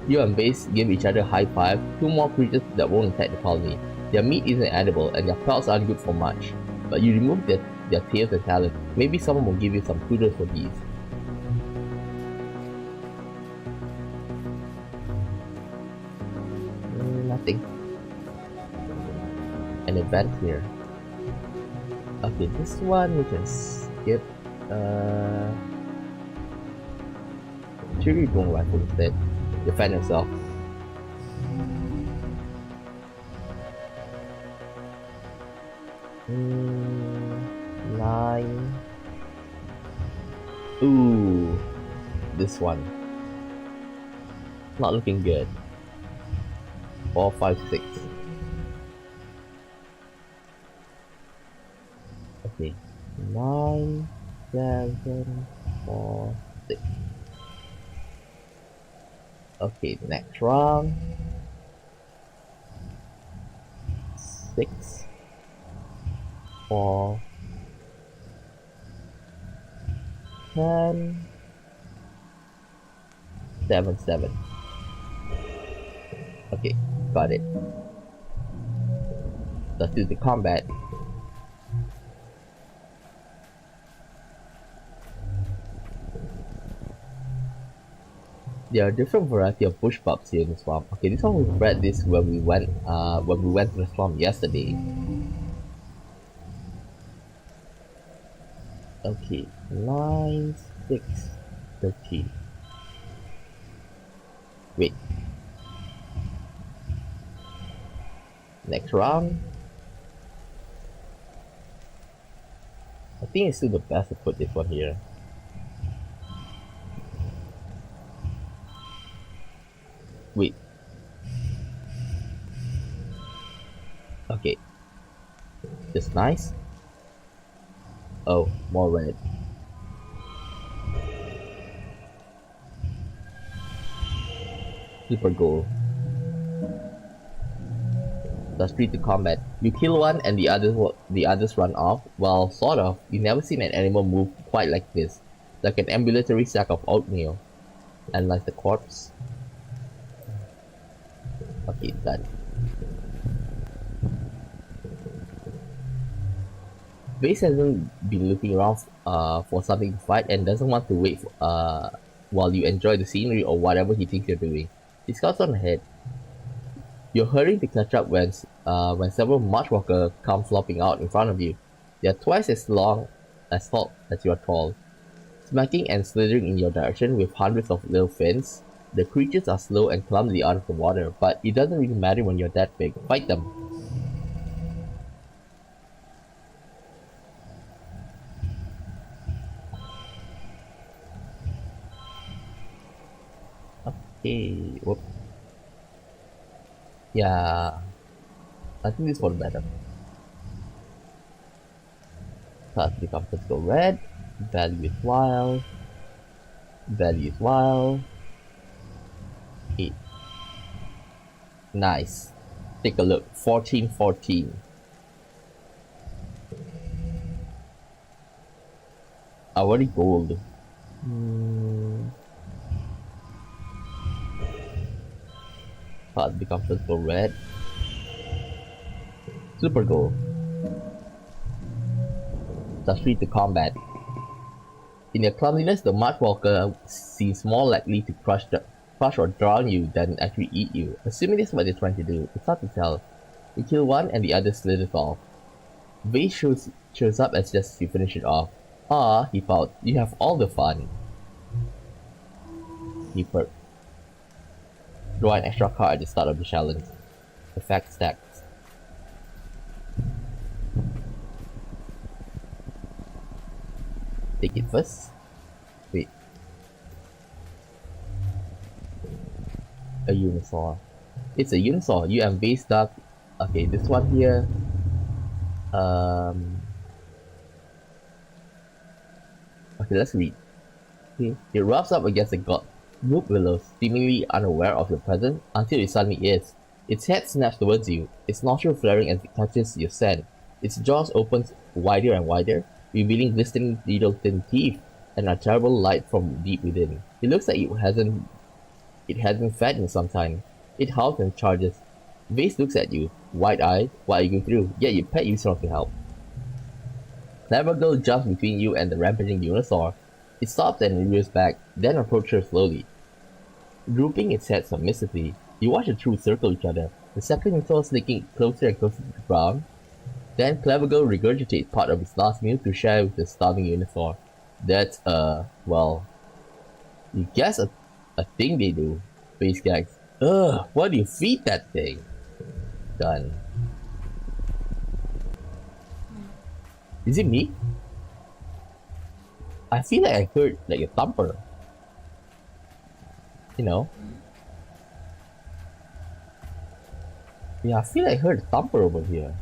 [SPEAKER 1] You and Base give each other a high five. 2 more creatures that won't attack the colony. Their meat isn't edible and their pelts aren't good for much. But you remove their tails and talons. Maybe someone will give you some kudos for these. Nothing. An event here. Okay, this one we can skip. Should we go rifle instead? Defend yourself. Nine. Ooh, this one. Not looking good. 4, 5, 6. Okay, 9, 7, 4, 6. Okay, next round. 6, 4, 10, 7, 7. Okay, got it. Let's do the combat. There are different variety of bush pups here in the swamp. Okay, this one we bred this when we went to the swamp yesterday. Okay, 9, 6, 13. Wait. Next round. I think it's still the best to put this one here. Wait. Okay. Just nice. Oh, more red. Super goal. The street to combat. You kill one and the others run off. Well, sort of. You never seen an animal move quite like this. Like an ambulatory sack of oatmeal. And like the corpse. Okay, done. Base hasn't been looking around for something to fight and doesn't want to wait while you enjoy the scenery or whatever he thinks you're doing. He scouts on ahead. You're hurrying to catch up when several marchwalkers come flopping out in front of you. They are twice as long as tall as you are tall, smacking and slithering in your direction with hundreds of little fins. The creatures are slow and clumsy out of the water, but it doesn't really matter when you're that big. Fight them. Okay, whoop. Yeah, I think this one better. Class becomes physical red. Value is wild. Value is wild. 8. Nice. Take a look. 14-14. Already gold. Class becomes physical red. Super gold. The street to combat. In their clumsiness, the Marchwalker seems more likely to crush or drown you than actually eat you. Assuming this is what they're trying to do, it's hard to tell. You kill one and the other slithers off. Vase shows up as just you finish it off. Ah, he pout. You have all the fun. He perked. Draw an extra card at the start of the challenge. Effect stacks. Take it first. Wait. A Unisaur. It's a Unisaur. You and base dark. Okay, this one here. Okay, let's read. Okay. It rubs up against the group willow, seemingly unaware of your presence until it suddenly is. Its head snaps towards you, its nostril flaring as it touches your scent. Its jaws opens wider and wider, revealing glistening needle-thin teeth and a terrible light from deep within. It looks like it hasn't fed in some time. It howls and charges. Vase looks at you, wide-eyed, what are you going through? Yet you pet yourself to help. Clever Girl jumps between you and the rampaging Unisaur. It stops and rears back, then approaches her slowly. Drooping its head submissively, you watch the two circle each other, the second Unisaur sneaking closer and closer to the ground. Then Clever Girl regurgitates part of its last meal to share with the starving Unisaur. That's, well, you guess a thing they do. Face gags. Ugh, what do you feed that thing? Done. Is it me? I feel like I heard like a thumper. You know? Yeah, I feel like I heard a thumper over here.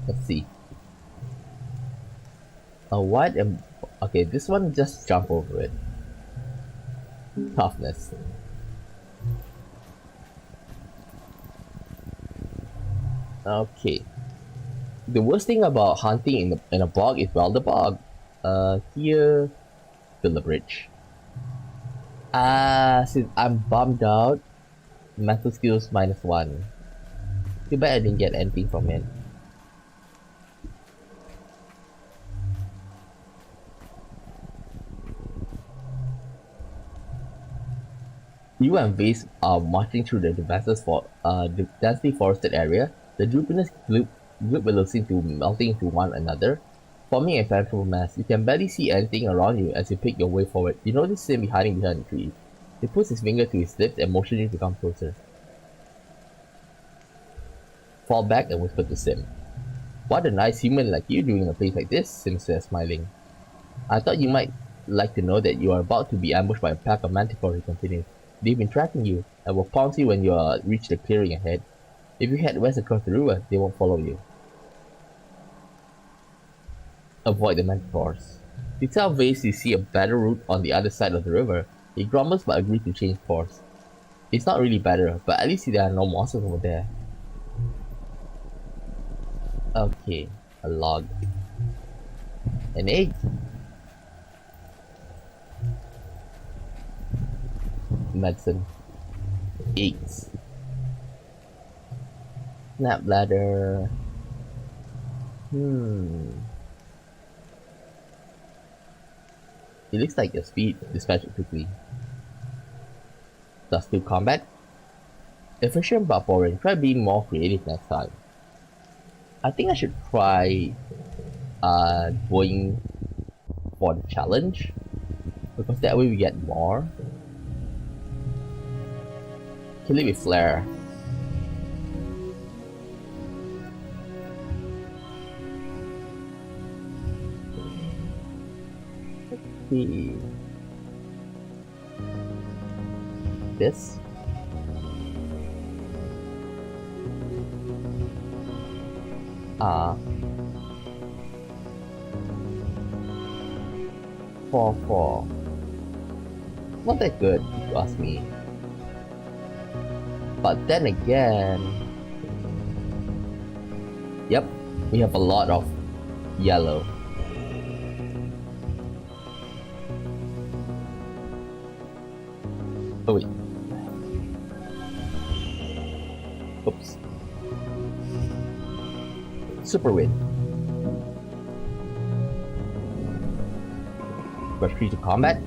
[SPEAKER 1] Let's see. Okay, this one just jump over it. Toughness. Okay. The worst thing about hunting in a bog is, well, the bog. Here, build a bridge. Since I'm bummed out, mental skills -1. Too bad I didn't get anything from it. You and Vase are marching through the densely forested area. The droopiness group willows seem to be melting into one another. Forming a phantom mass, you can barely see anything around you as you pick your way forward. You notice Sim hiding behind a tree. He puts his finger to his lips and motions you to come closer. Fall back and whisper to Sim. "What a nice human like you doing in a place like this," Sim says, smiling. "I thought you might like to know that you are about to be ambushed by a pack of manticores," he continues. "They've been tracking you, and will pounce you when you reach the clearing ahead. If you head west across the river, they won't follow you. Avoid the manticores." You tell Vase you see a better route on the other side of the river. He grumbles but agrees to change course. It's not really better, but at least there are no monsters over there. Okay, a log. An egg. Medicine. Eggs. Snap ladder. It looks like your speed. Dispatch it quickly. Plus 2 combat. Efficient but boring. Try being more creative next time. I think I should try going for the challenge, because that way we get more. Kill it with flare. Let's see. This. Four. Not that good, if you ask me. But then again, yep, we have a lot of yellow. Oh wait. Oops. Super win. Rush 3 to combat.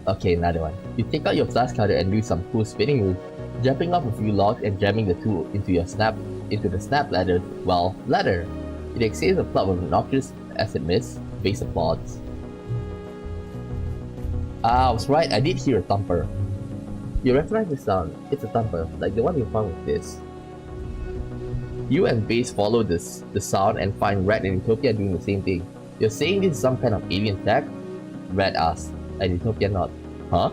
[SPEAKER 1] Okay, another one. You take out your flash cutter and do some cool spinning move, jumping off a few logs and jamming the tool into the snap ladder. Well, ladder. It exhales a cloud of obnoxious acid mist. Base applauds. I was right, I did hear a thumper. You recognize the sound. It's a thumper, like the one you found with this. You and Base follow the sound and find Red and Utopia doing the same thing. You're saying this is some kind of alien attack? Red asks, and Utopia nods. Huh?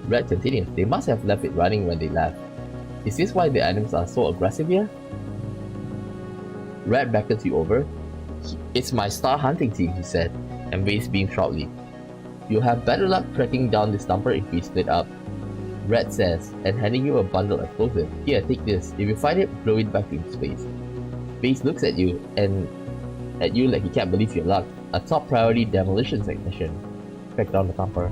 [SPEAKER 1] Red continues. They must have left it running when they left. Is this why the animals are so aggressive here? Red beckons you over. It's my star hunting team, he said, and Base beamed proudly. You'll have better luck tracking down this thumper if we split up. Red says, and handing you a bundle of explosives. Here, take this. If you find it, blow it back into space. Base looks at you like he can't believe your luck. A top priority demolition technician. Track down the thumper.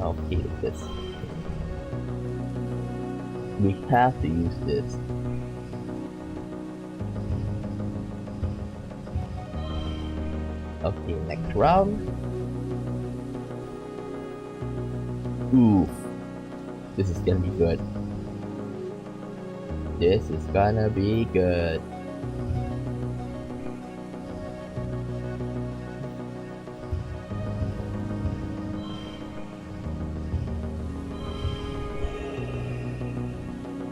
[SPEAKER 1] Okay, this. We have to use this. Okay, next round. Oof. This is gonna be good. This is gonna be good.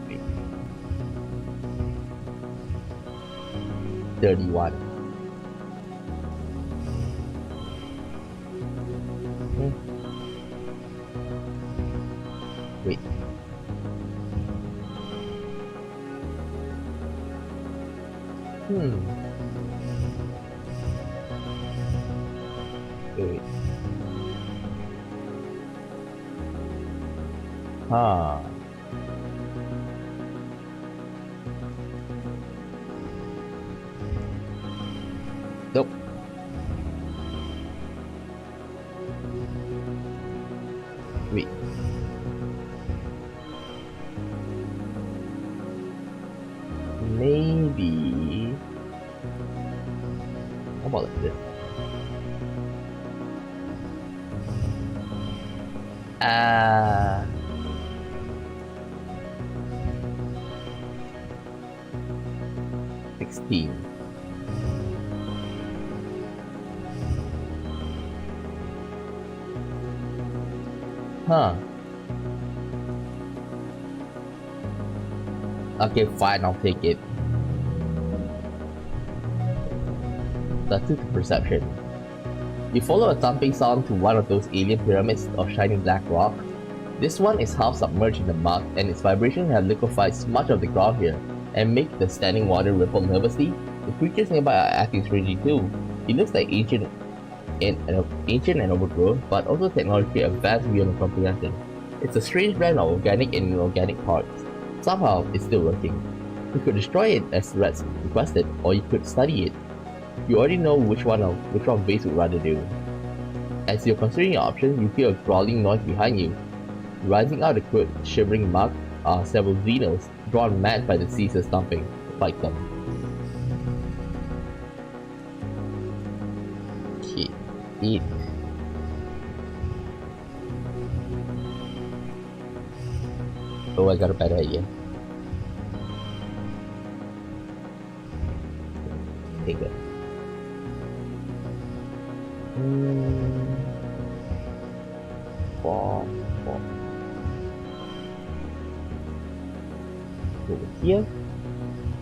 [SPEAKER 1] Wait. 31. Wait. Wait. Huh. Nope. Wait. Maybe. How about like this? Ah. $16. Huh. Okay, fine, I'll take it. That's it to perception. You follow a thumping sound to one of those alien pyramids of shining black rock. This one is half submerged in the mud, and its vibration have liquefied much of the ground here, and make the standing water ripple nervously. The creatures nearby are acting strangely too. It looks like ancient and overgrown, but also technology advanced beyond comprehension. It's a strange blend of organic and inorganic parts. Somehow, it's still working. You could destroy it as Rex requested, or you could study it. You already know which one base would rather do. As you're considering your options, you hear a growling noise behind you. Rising out of the shivering muck are several Xenos, drawn mad by the ceaseless thumping, to fight them. Okay, eat. Oh, I got a better idea. Okay, good. Four. Over here.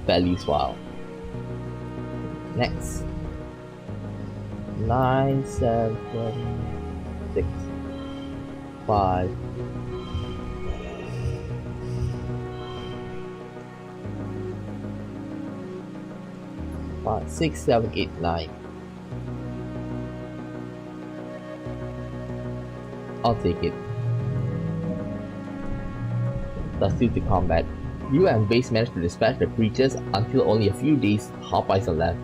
[SPEAKER 1] Value swap. Next. 9, 7, 6, 5. 6, 7, 8, 9. I'll take it. That's due to combat. You and Base managed to dispatch the creatures until only a few days Hawkeyes are left.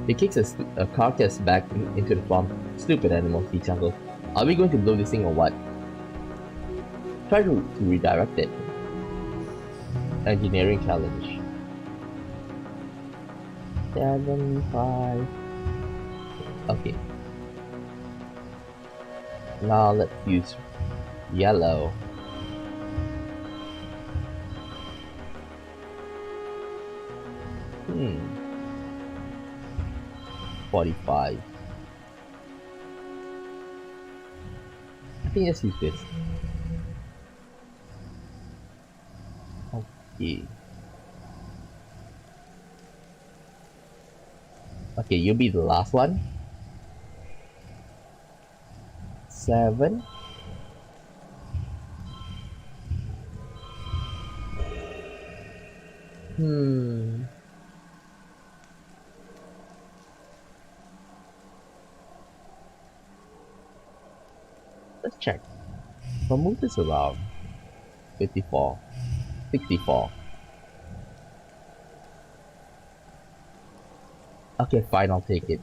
[SPEAKER 1] He kicks a carcass back into the swamp. Stupid animals, he chuckles. Are we going to blow this thing or what? Try to redirect it. Engineering challenge. 7, 5. Okay. Now let's use yellow. Hmm. 45. I think let's use this. Okay. Okay, you'll be the last one. 7. Let's check. We'll move this around. 54. 64. Okay, fine, I'll take it.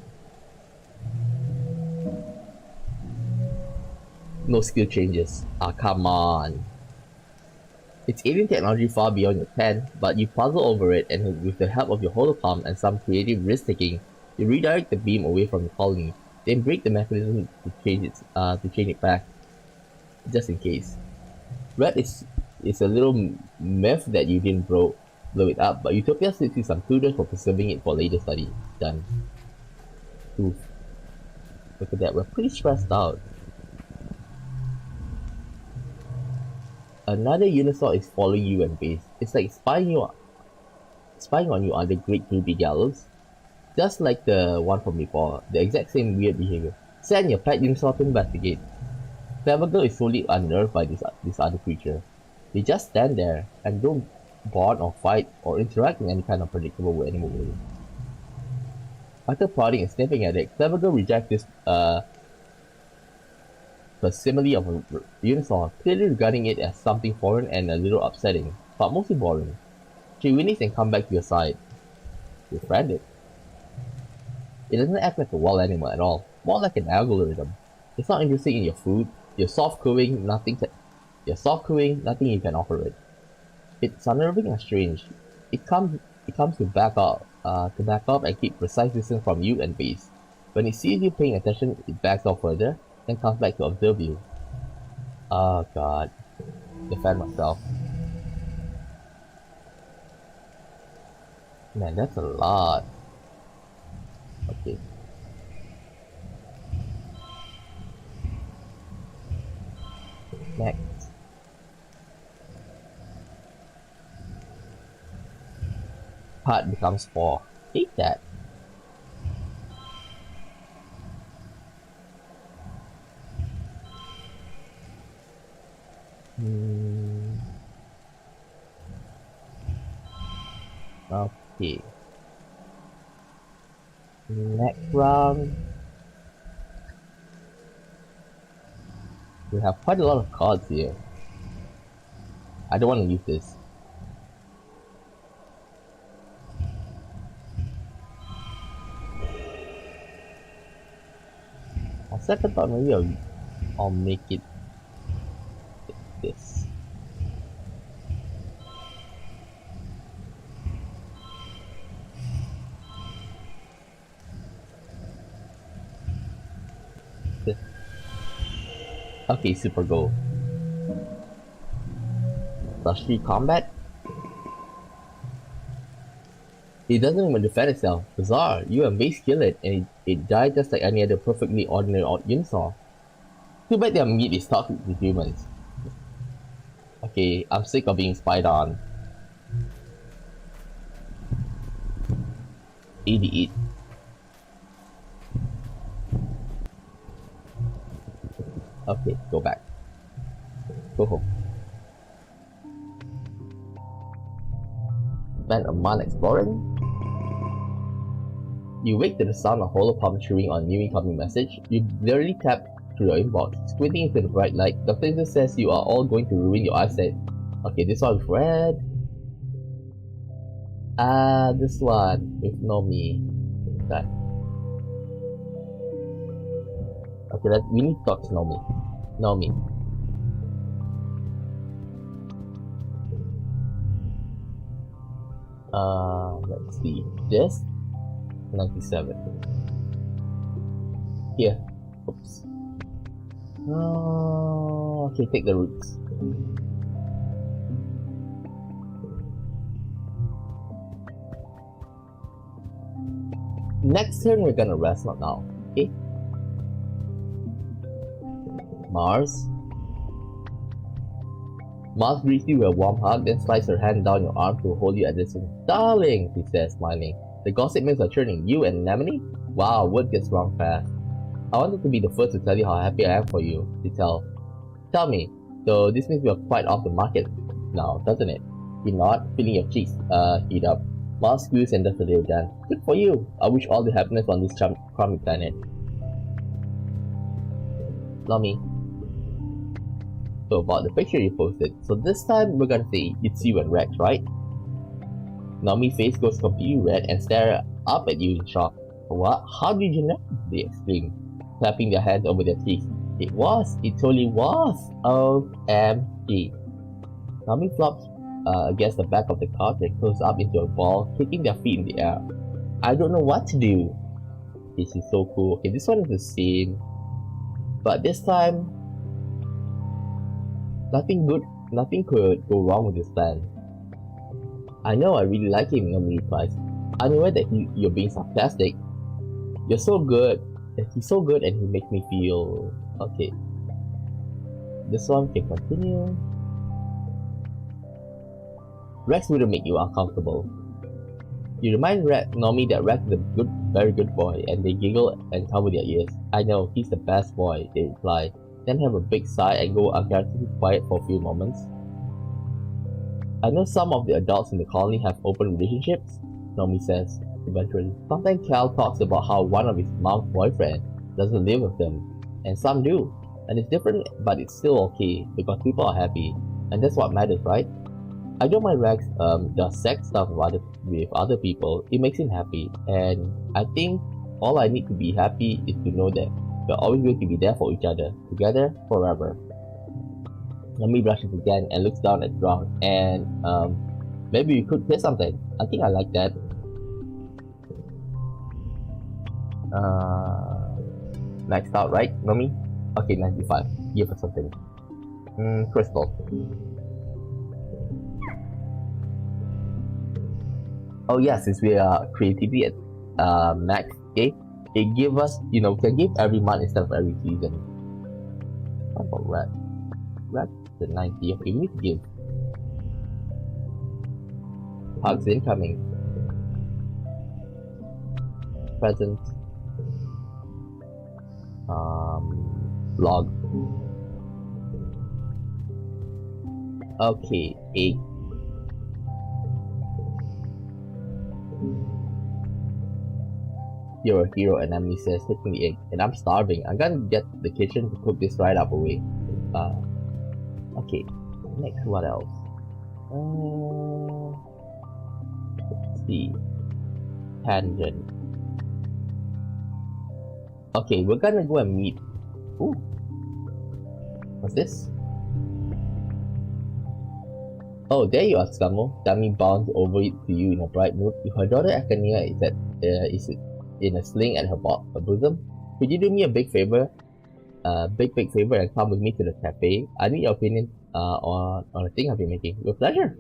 [SPEAKER 1] No skill changes. Ah, come on. It's alien technology far beyond your pen, but you puzzle over it, and with the help of your holocom and some creative risk-taking, you redirect the beam away from the colony, then break the mechanism to change it back, just in case. Red is a little myth that you didn't blow it up, but Utopia sends you some kudos for preserving it for later study. Done. Oof. Look at that, we're pretty stressed out. Another Unisaur is following you and Base. It's like spying on you under Great Ruby Gallows. Just like the one from before, the exact same weird behavior. Send your pet Unisaur to investigate. Clever Girl is solely unnerved by this other creature. They just stand there and don't bond or fight or interact in any kind of predictable way anymore. After prodding and sniffing at it, Clever Girl rejects this facsimile of a Unisaur, clearly regarding it as something foreign and a little upsetting, but mostly boring. She whinnies and comes back to your side. You're friended. It doesn't act like a wild animal at all, more like an algorithm. It's not interested in your food, your soft cooing, nothing you can offer it. It's unnerving and strange. It comes to back up and keep precise distance from you and Base. When it sees you paying attention, it backs off further, then comes back to observe you. Oh god. Defend myself. Man, that's a lot. Okay. Next. Part becomes 4. Hate that. Okay. Next round. We have quite a lot of cards here. I don't want to use this. On second thought, maybe I'll make it this. Okay, super go. +3 combat. It doesn't even defend itself. Bizarre. You and base kill it, and it died just like any other perfectly ordinary Unsaw. Too bad their meat is toxic to humans. Okay, I'm sick of being spied on. 88. Okay, go back. Go home. Spend a month exploring? You wake to the sound of hollow palm chewing on new incoming message. You literally tap through your inbox, squinting into the bright light. Dr. Lisa says you are all going to ruin your eyesight. Okay, this one we've read. This one with Nomi. Okay. Okay, we need to talk to Nomi. Nomi. Let's see. This 97. Here. Oops. Okay, take the roots. Next turn we're gonna rest, not now. Okay? Mars. Mars greets you with a warm hug, then slides her hand down your arm to hold you at distance. Darling, she says, smiling. The gossip mills are churning. You and Anemone? Wow, word gets wrong fast. I wanted to be the first to tell you how happy I am for you, she tells. Tell me, so this means we are quite off the market now, doesn't it? You nod, feeling your cheeks heat up. Mars squeals and does the little dance. Good for you! I wish all the happiness on this crummy planet. Lummy. So about the picture you posted. So this time we're gonna say it's you and Rex, right? Nomi's face goes completely red and stares up at you in shock. What? How did you know? They exclaim, clapping their hands over their cheeks. It totally was! OMG. Nomi flops against the back of the couch and curls up into a ball, kicking their feet in the air. I don't know what to do. This is so cool. Okay, this one is the same. But this time, nothing could go wrong with this plan. I know I really like him, Nomi replies. I'm aware that you're being sarcastic. You're so good. He's so good and he makes me feel... Okay. This one can continue. Rex wouldn't make you uncomfortable. You remind Nomi that Rex is a very good boy, and they giggle and cover their ears. I know, he's the best boy, they reply, then have a big sigh and go uncharacteristically quiet for a few moments. I know some of the adults in the colony have open relationships, Nomi says, eventually. Sometimes Cal talks about how one of his mom's boyfriend doesn't live with them, and some do. And it's different, but it's still okay, because people are happy, and that's what matters, right? I don't mind Rex does sex stuff with other people. It makes him happy, and I think all I need to be happy is to know that we're always going to be there for each other, together forever. Nomi blushes again and looks down at the ground, and maybe we could say something. I think I like that. Maxed out, right, Nomi? Okay, 95. Give us something. Crystal. Oh yeah, since we are creativity at max, okay, it give us, can give every month instead of every season. What about red? Red the 90. Okay, we need to give. Hugs incoming. Present. Log. Okay, 8. You're a hero, and Emily says, taking the egg. And I'm starving. I'm gonna get the kitchen to cook this right up away. Okay. Next, what else? Let's see. Tangent. Okay, we're gonna go and meet. Ooh. What's this? Oh, there you are, Scammo. Tammy bounds over to you in a bright mood. Her daughter Akania is in a sling at her bosom. Could you do me a big favor? Big favor, and come with me to the cafe. I need your opinion on a thing I've been making. With pleasure.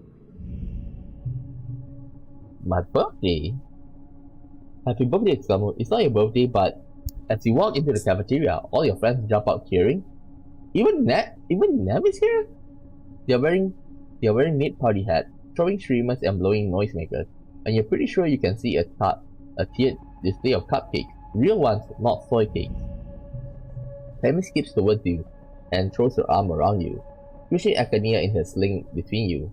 [SPEAKER 1] My birthday? Happy birthday, Scammo. It's not your birthday, but as you walk into the cafeteria, all your friends jump out cheering. Even Nev is here? They're wearing neat party hats, throwing streamers and blowing noisemakers, and you're pretty sure you can see a tiered display of cupcakes, real ones, not soy cakes. Tammy skips towards you and throws her arm around you, pushing Akania in her sling between you.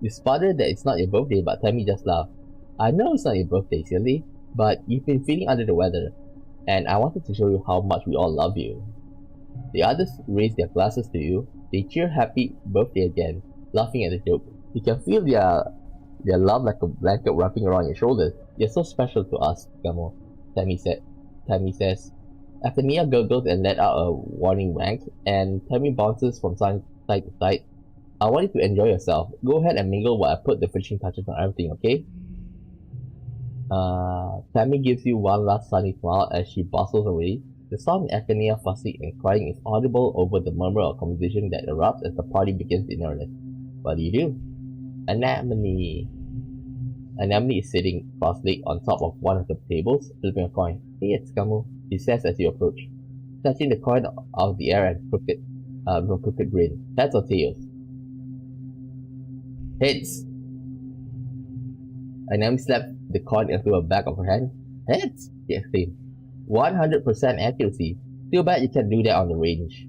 [SPEAKER 1] You sputtered that it's not your birthday, but Tammy just laughed. I know it's not your birthday, silly, but you've been feeling under the weather, and I wanted to show you how much we all love you. The others raise their glasses to you. They cheer happy birthday again, laughing at the joke. You can feel their love like a blanket wrapping around your shoulders. You're so special to us, Gamo, Tammy says. Akania gurgles and let out a warning wank, and Tammy bounces from side to side. I want you to enjoy yourself. Go ahead and mingle while I put the finishing touches on everything, okay? Tammy gives you one last sunny smile as she bustles away. The sound of Akania fussing and crying is audible over the murmur of conversation that erupts as the party begins in earnest. What do you do? Anemone is sitting cross-legged on top of one of the tables, flipping a coin. Hey, it's Kamu, he says as you approach, snatching the coin out of the air and with a crooked grin. Heads or tails? Heads! Anemone slapped the coin into the back of her hand. Heads! He exclaimed. 100% accuracy. Too bad you can't do that on the range.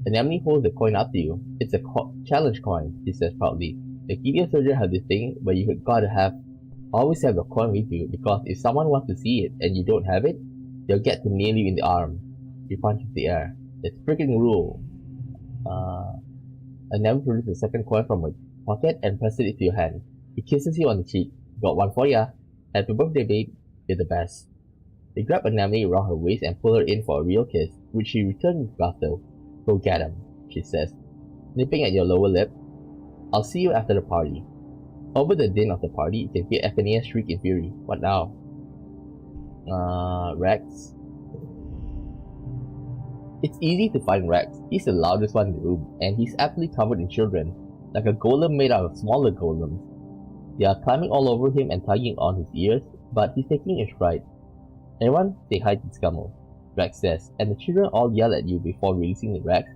[SPEAKER 1] Anemone holds the coin up to you. It's a challenge coin, she says proudly. The Gideon soldier have this thing where you gotta always have your coin with you, because if someone wants to see it and you don't have it, they'll get to nail you in the arm. He punches the air. It's freaking rule. Anemone produces the second coin from her pocket and presses it to your hand. He kisses you on the cheek. Got one for ya. Happy birthday, babe. You're the best. They grab Anemone around her waist and pull her in for a real kiss, which she returns with gusto. Go get him, she says, nipping at your lower lip. I'll see you after the party. Over the din of the party, you can hear Akania shriek in fury. What now? Rex. It's easy to find Rex. He's the loudest one in the room, and he's aptly covered in children, like a golem made out of smaller golems. They are climbing all over him and tugging on his ears, but he's taking a stride. Everyone say hi to Scummo, Rex says, and the children all yell at you before releasing the Rex,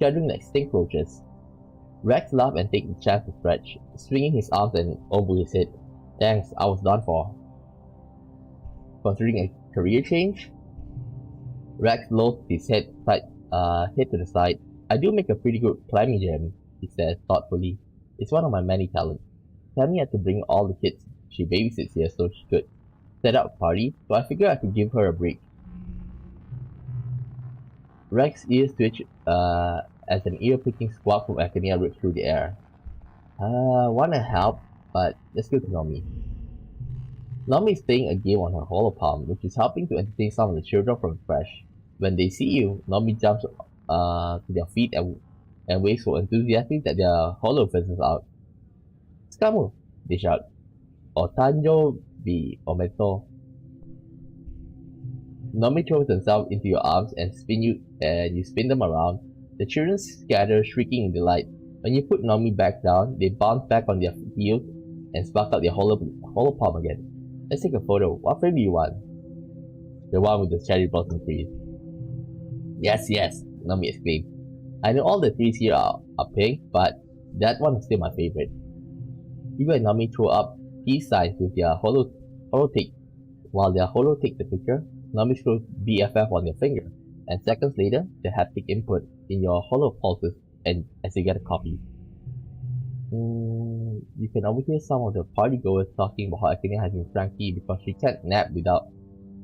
[SPEAKER 1] shuddering like stink roaches. Rex laughs and takes the chance to stretch, swinging his arms and over his head. Thanks, I was done for. Considering a career change? Rex lolls his head to the side. I do make a pretty good climbing gem, he says thoughtfully. It's one of my many talents. Tammy had to bring all the kids she babysits here so she could set up a party, so I figured I could give her a break. Rex's ears twitch as an ear-picking squawk from Akania rips through the air. Wanna help, but let's go to Nomi. Nomi is playing a game on her holopalm, which is helping to entertain some of the children from the crash. When they see you, Nomi jumps to their feet and waves so enthusiastically that their holo fizzles out. Skamu, they shout. Otanjo bi ometo. Nomi throws themselves into your arms and you spin them around, The children scatter, shrieking in delight. When you put Nami back down, they bounce back on their heels and spark out their hollow palm again. Let's take a photo. What frame do you want? The one with the cherry blossom trees. Yes, yes, Nami exclaimed. I know all the trees here are pink, but that one is still my favorite. You and Nami throw up peace signs with their hollow tick. While their hollow takes the picture, Nami throws BFF on your finger, and seconds later, the haptic input in your hollow pulses and as you get a copy. You can overhear some of the partygoers talking about how Akane has been cranky because she can't nap without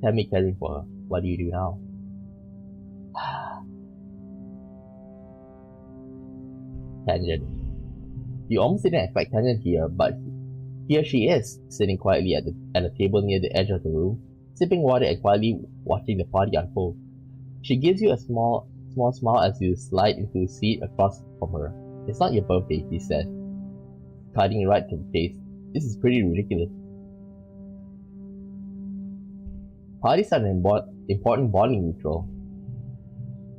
[SPEAKER 1] Tammy caring for her. What do you do now? Tangent. You almost didn't expect Tangent here, but here she is, sitting quietly at a table near the edge of the room, sipping water and quietly watching the party unfold. She gives you a small smile as you slide into a seat across from her. It's not your birthday, she says, cutting right to the chase. This is pretty ridiculous. Parties are an important bonding ritual.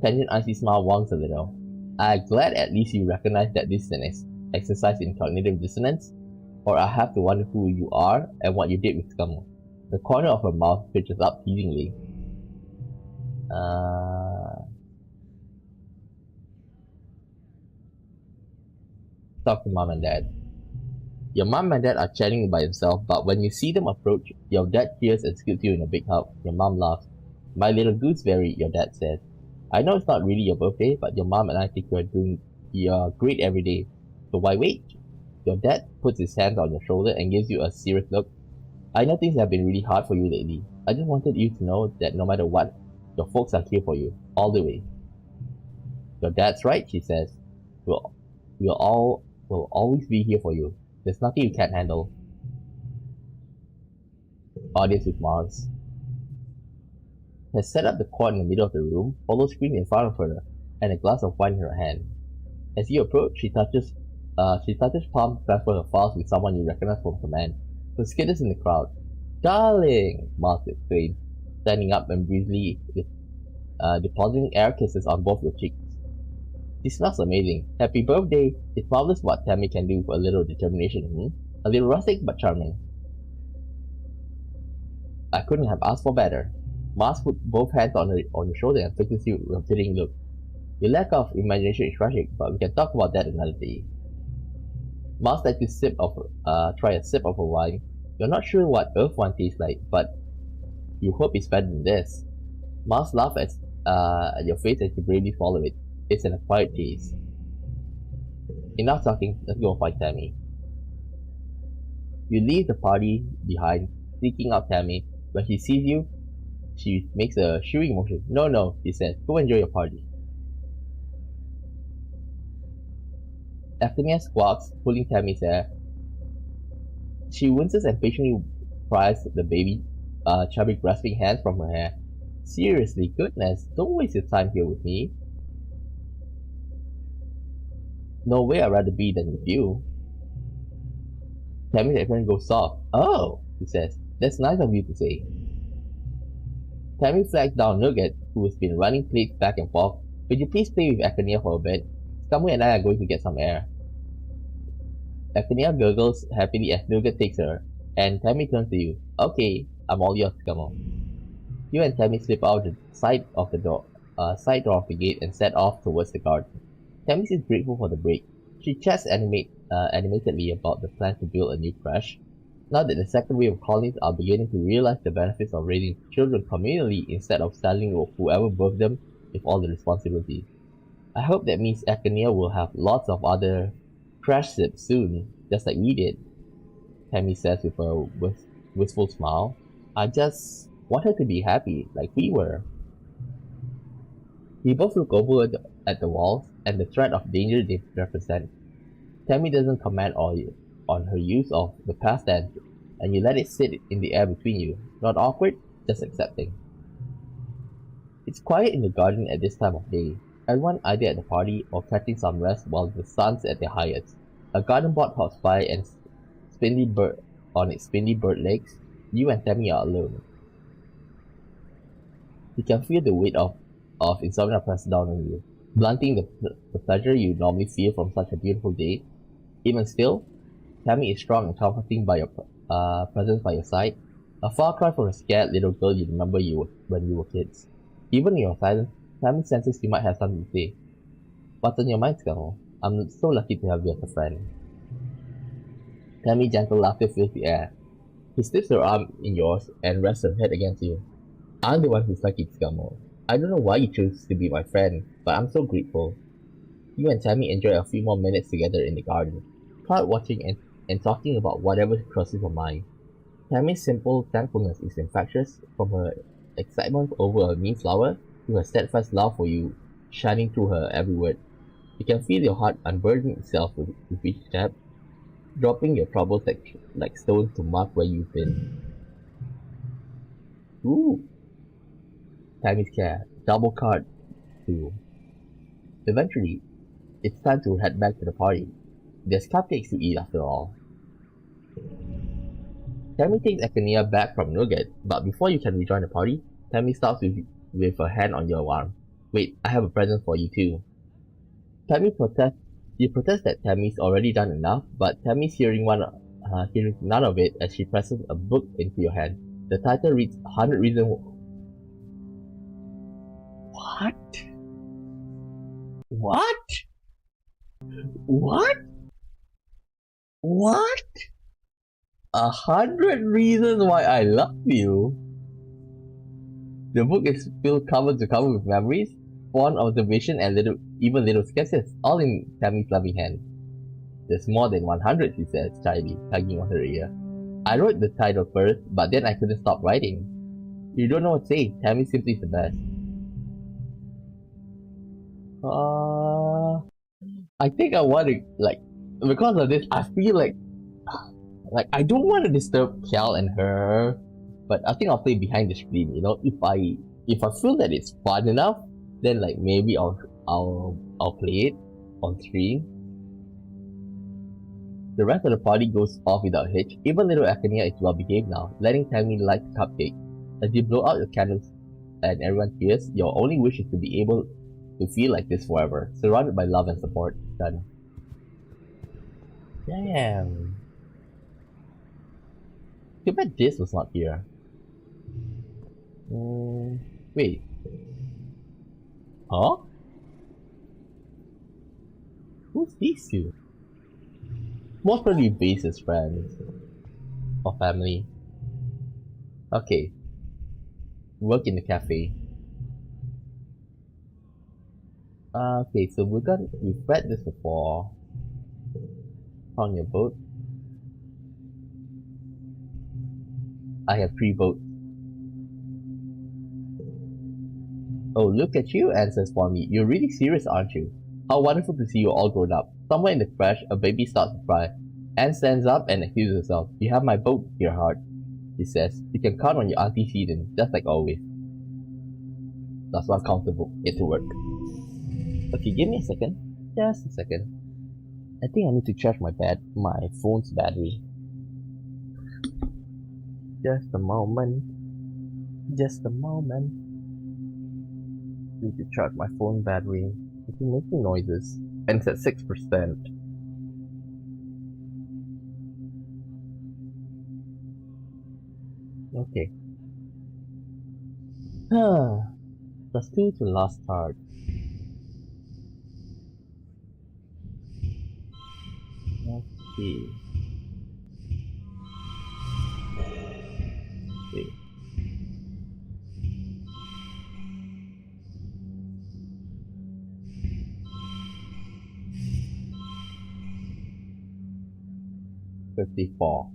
[SPEAKER 1] Tangent icy smile wonks a little. I'm glad at least you recognize that this is an exercise in cognitive dissonance, or I have to wonder who you are and what you did with Scum. The corner of her mouth twitches up teasingly. Talk to mom and dad. Your mom and dad are chatting by themselves, but when you see them approach, your dad cheers and scoops you in a big hug. Your mom laughs. My little gooseberry, your dad says. I know it's not really your birthday, but your mom and I think you're great every day. So why wait? Your dad puts his hand on your shoulder and gives you a serious look. I know things have been really hard for you lately. I just wanted you to know that no matter what, your folks are here for you, all the way. Your dad's right, she says. We'll always be here for you. There's nothing you can't handle. Audience with Mars has set up the quad in the middle of the room, follow screen in front of her, and a glass of wine in her hand. As you approach, she touches palm to transfer her files with someone you recognize from command, who skitters in the crowd. Darling! Mars exclaimed, standing up and breezily depositing air kisses on both your cheeks. She smells amazing. Happy birthday! It's marvelous what Tammy can do with a little determination, A little rustic but charming. I couldn't have asked for better. Mars put both hands on your shoulder and fixes you with a fitting look. Your lack of imagination is tragic, but we can talk about that another day. Mars lets you try a sip of her wine. You're not sure what Earth wine tastes like, but you hope it's better than this. Mars laughs at your face as you bravely swallow it. It's an acquired taste. Enough talking, let's go find Tammy. You leave the party behind, seeking out Tammy. When she sees you, she makes a shooing motion. No, she says. Go enjoy your party. Actinia squawks, pulling Tammy's hair. She winces and patiently pries the baby, chubby grasping hands from her hair. Seriously, goodness, don't waste your time here with me. No way I'd rather be than with you. Tammy's apron goes soft. Oh, he says. That's nice of you to say. Tammy flags down Nugget, who has been running plates back and forth. Could you please play with Akania for a bit? Skamu and I are going to get some air. Akania gurgles happily as Nugget takes her, and Tammy turns to you. Okay, I'm all yours, Skamu. You and Tammy slip out the side door of the gate and set off towards the garden. Tammy is grateful for the break. She chats animatedly about the plan to build a new crash. Now that the second wave of colonies are beginning to realize the benefits of raising children communally instead of saddling whoever birthed them with all the responsibilities. I hope that means Akania will have lots of other crash sips soon, just like we did, Tammy says with a wistful smile. I just want her to be happy, like we were. We both look over at the walls and the threat of danger they represent. Tammy doesn't comment on her use of the past tense, and you let it sit in the air between you. Not awkward, just accepting. It's quiet in the garden at this time of day. Everyone either at the party or catching some rest while the sun's at their highest. A garden bot hops by and spindly bird on its spindly bird legs. You and Tammy are alone. You can feel the weight of insomnia press down on you. blunting the pleasure you normally feel from such a beautiful day. Even still, Tammy is strong and comforting by your presence by your side, a far cry from the scared little girl you remember when you were kids. Even in your silence, Tammy senses you might have something to say. What's on your mind, Scuttle? I'm so lucky to have you as a friend. Tammy's gentle laughter fills the air. She slips her arm in yours and rests her head against you. I'm the one who's lucky, Scummo. I don't know why you chose to be my friend, but I'm so grateful. You and Tammy enjoy a few more minutes together in the garden, cloud watching and talking about whatever crosses your mind. Tammy's simple thankfulness is infectious, from her excitement over a new flower to her steadfast love for you shining through her every word. You can feel your heart unburden itself with each step, dropping your troubles like stones to mark where you've been. Ooh, Tammy's care, double card too. Eventually, it's time to head back to the party. There's cupcakes to eat after all. Tammy takes Akania back from Nugget, but before you can rejoin the party, Tammy stops with a hand on your arm. Wait, I have a present for you too. You protest that Tammy's already done enough, but Tammy's hearing none of it as she presses a book into your hand. The title reads 100 Reasons. What? What? What? What? 100 Reasons Why I Love You. The book is filled cover to cover with memories, fond observation, and even little sketches, all in Tammy's loving hand. There's more than 100, she says, shyly, tugging on her ear. I wrote the title first, but then I couldn't stop writing. You don't know what to say. Tammy simply is the best. I think I want to, because of this, I feel like I don't want to disturb Cal and her, but I think I'll play behind the screen. You know, if I feel that it's fun enough, then maybe I'll play it on stream. The rest of the party goes off without a hitch. Even little Akania is well behaved now, letting Tammy light the cupcake. As you blow out your candles and everyone cheers, your only wish is to be able to feel like this forever, surrounded by love and support. Done. Damn. Too bad this was not here. Wait. Huh? Who's these two? Most probably basis friends. Or family. Okay. Work in the cafe. Okay, so we've read this before. On your boat. I have 3 votes. Oh, look at you, Anne says fondly. You're really serious, aren't you? How wonderful to see you all grown up. Somewhere in the crash, a baby starts to cry. Anne stands up and accuses herself. You have my vote, dear heart, she says. You can count on your Auntie Seaton, just like always. That's not comfortable. Get to work. Okay, give me a second. Just a second. I think I need to charge my phone's battery. Just a moment. Just a moment. Need to charge my phone battery. It's making noises. And it's at 6%. Okay. +2 to last card. Okay. Okay. $54.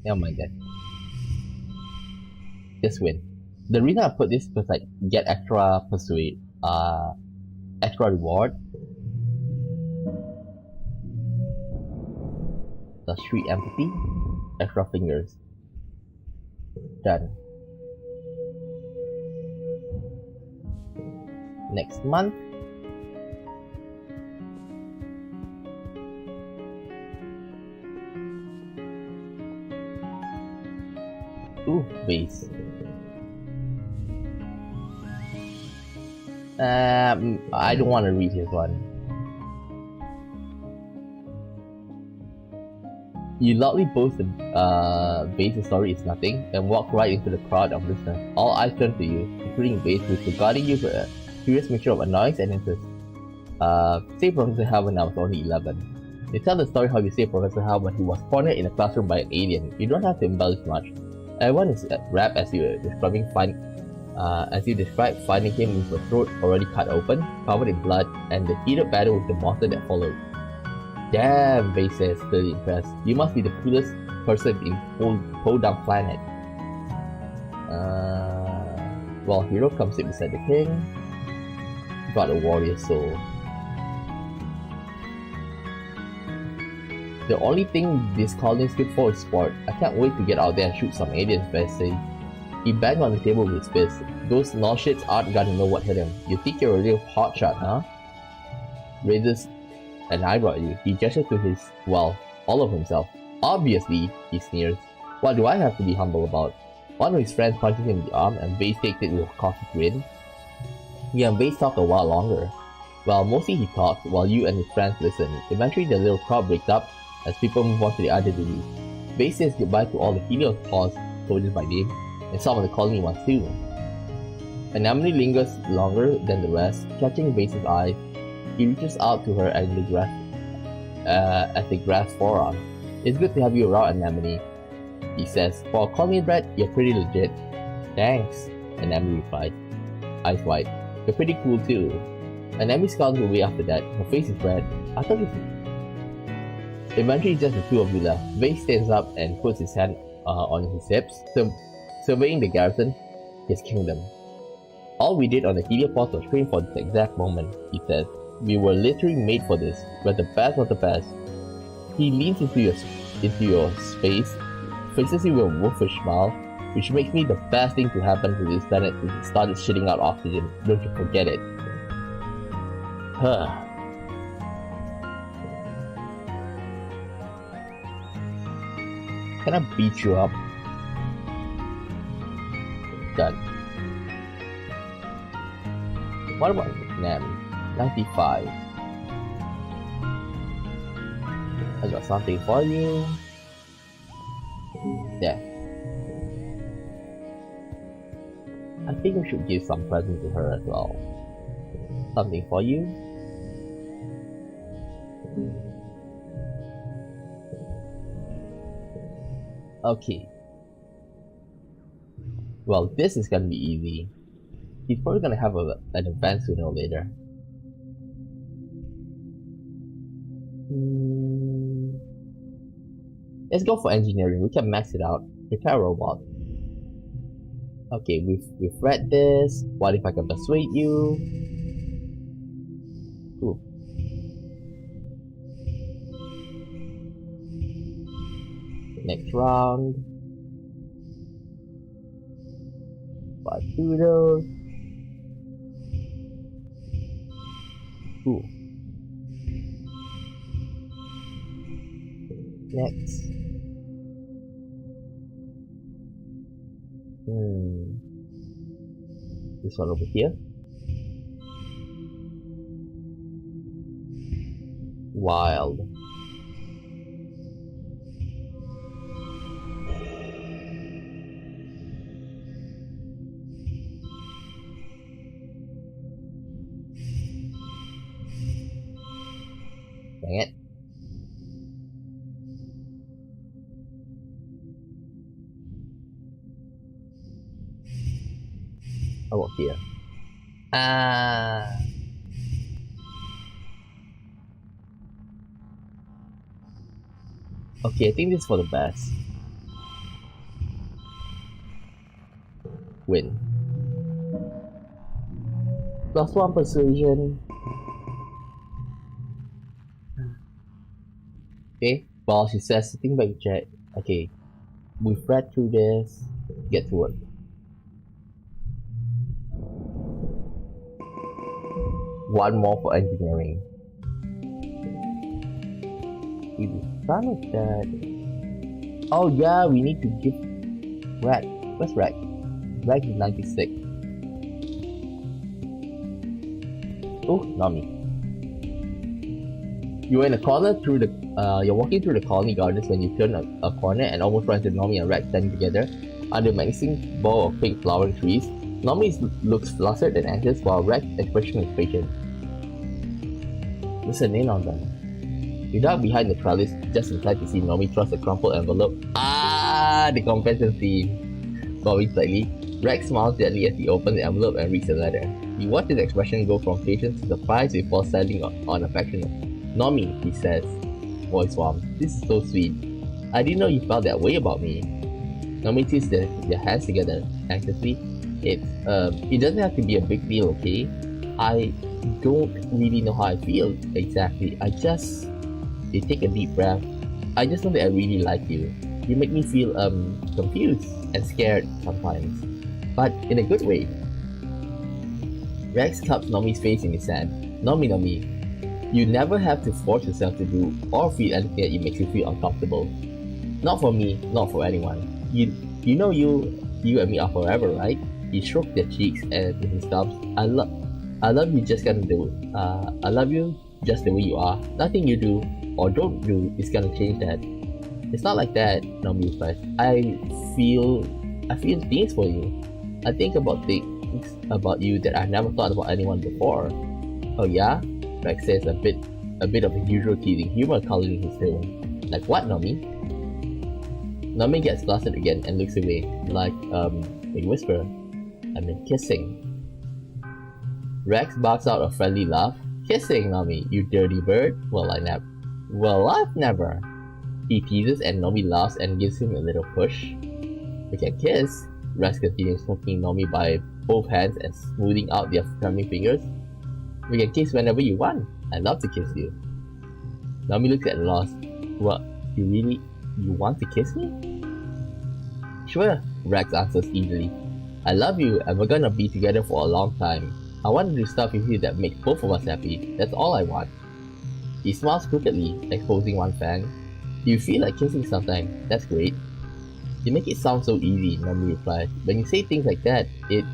[SPEAKER 1] Never mind that. Just win. The reason I put this was get extra persuade, extra reward. Plus 3 empathy, extra fingers. Done. next month. Ooh, base. I don't want to read his one. You loudly boast the base's story is nothing, and walk right into the crowd of listeners. All eyes turn to you, including Base, who is regarding you with a curious mixture of annoyance and interest. Say Professor Hal when I was only 11. You tell the story how you saved Professor Hal when he was cornered in a classroom by an alien. You don't have to embellish much. Everyone is rapt as you describe finding him with a throat already cut open, covered in blood, and the heated battle with the monster that followed. Damn, Base says, clearly impressed. You must be the coolest person in whole damn planet. Well, Hero comes in beside the king. Got a warrior soul. The only thing this colony is good for is sport. I can't wait to get out there and shoot some aliens, Best says. He banged on the table with his fist. Those null-shits aren't gonna know what hit him. You think you're a real hotshot, huh? Raises an eyebrow at you. He gestures to his, well, all of himself. Obviously, he sneers. What do I have to be humble about? One of his friends punches him in the arm and Base takes it with a cocky grin. He and Base talk a while longer. Well, mostly he talks while you and his friends listen. Eventually the little crowd breaks up as people move on to the other duties. Base says goodbye to all the Helios Paws, soldiers by name, and some of the colony ones too. Anemone lingers longer than the rest, catching Base's eye. He reaches out to her and they grasp forearm. It's good to have you around, Anemone, he says. For a colony brat, you're pretty legit. Thanks, Anemone replied, eyes wide. You're pretty cool too. Anemone scoundrels away after that. Her face is red. I thought this. Eventually, just the two of you left. Base stands up and puts his hand on his hips, surveying the garrison, his kingdom. All we did on the Heliopause was train for this exact moment, he says. We were literally made for this. We're the best of the best. He leans into your space, faces you with a wolfish smile, which makes me the best thing to happen to this planet since it started shitting out oxygen. Don't you forget it. Huh. Can I beat you up? Done. What about Nam? 95. I got something for you. There. I think we should give some present to her as well. Something for you. Okay. Well, this is gonna be easy. He's probably gonna have an event sooner or later. Let's go for engineering. We can max it out. Repair a robot. Okay, we've read this. What if I can persuade you? Ooh. Next round. 5 kudos. Ooh. Next. This one over here. Wild. Dang it. How about here? Okay, I think this is for the best. Win. +1 persuasion. Okay, well, she says sitting back check. Okay, we've read through this. Get to work. One more for engineering. We decided that... Oh yeah, we need to give Rag. Where's Rag? Rag is 96. Oh, Nami. You're in a corner through the you're walking through the colony gardens when you turn a corner and almost run into Nami and Rex standing together under a menacing ball of pink flowering trees. Nami looks flustered and anxious while Rex's expression is patient. Listen in on them. You duck behind the trellis just in time to see Nami thrust a crumpled envelope. Ah, the confession scene. Sobbing slightly, Rex smiles gently as he opens the envelope and reads the letter. You watch his expression go from patience to surprise before settling on affectionate. Nami, he says, voice warm. This is so sweet. I didn't know you felt that way about me. Nami twists their hands together anxiously. It doesn't have to be a big deal, okay? I don't really know how I feel exactly. You take a deep breath. I just know that I really like you. You make me feel confused and scared sometimes, but in a good way. Rex cups Nomi's face in his hand. Nomi, you never have to force yourself to do or feel anything that makes you feel uncomfortable. Not for me, not for anyone. You know you and me are forever, right? He stroked their cheeks and his thumbs. I love you just gonna do. I love you just the way you are. Nothing you do or don't do is gonna change that. It's not like that, Nomi replies. I feel things for you. I think about things about you that I never thought about anyone before. Oh yeah? Rex says a bit of his usual teasing humor coloring his tone. Like what, Nomi? Nomi gets flustered again and looks away, like, they whisper. I mean kissing. Rex barks out a friendly laugh. Kissing, Nomi, you dirty bird? Well, I've never. He teases and Nomi laughs and gives him a little push. We can kiss. Rex continues poking Nomi by both hands and smoothing out their trembling fingers. We can kiss whenever you want. I'd love to kiss you. Nomi looks at a loss. What? You want to kiss me? Sure, Rex answers easily. I love you and we're gonna be together for a long time. I want to do stuff with you that makes both of us happy. That's all I want. He smiles crookedly, exposing one fang. Do you feel like kissing sometimes? That's great. You make it sound so easy, Nomi replies. When you say things like that, it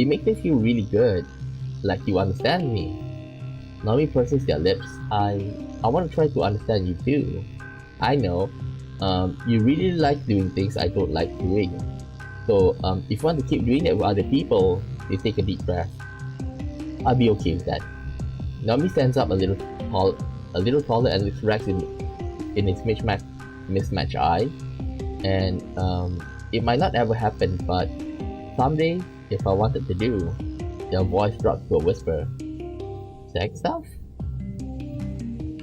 [SPEAKER 1] makes me feel really good. Like you understand me. Nomi purses their lips. I want to try to understand you too. I know. You really like doing things I don't like doing. So, if you want to keep doing that with other people, they take a deep breath. I'll be okay with that. Nomi stands up a little taller and looks Rex in his mismatched eye. And it might not ever happen, but someday, if I wanted to do, their voice drops to a whisper. Sex stuff?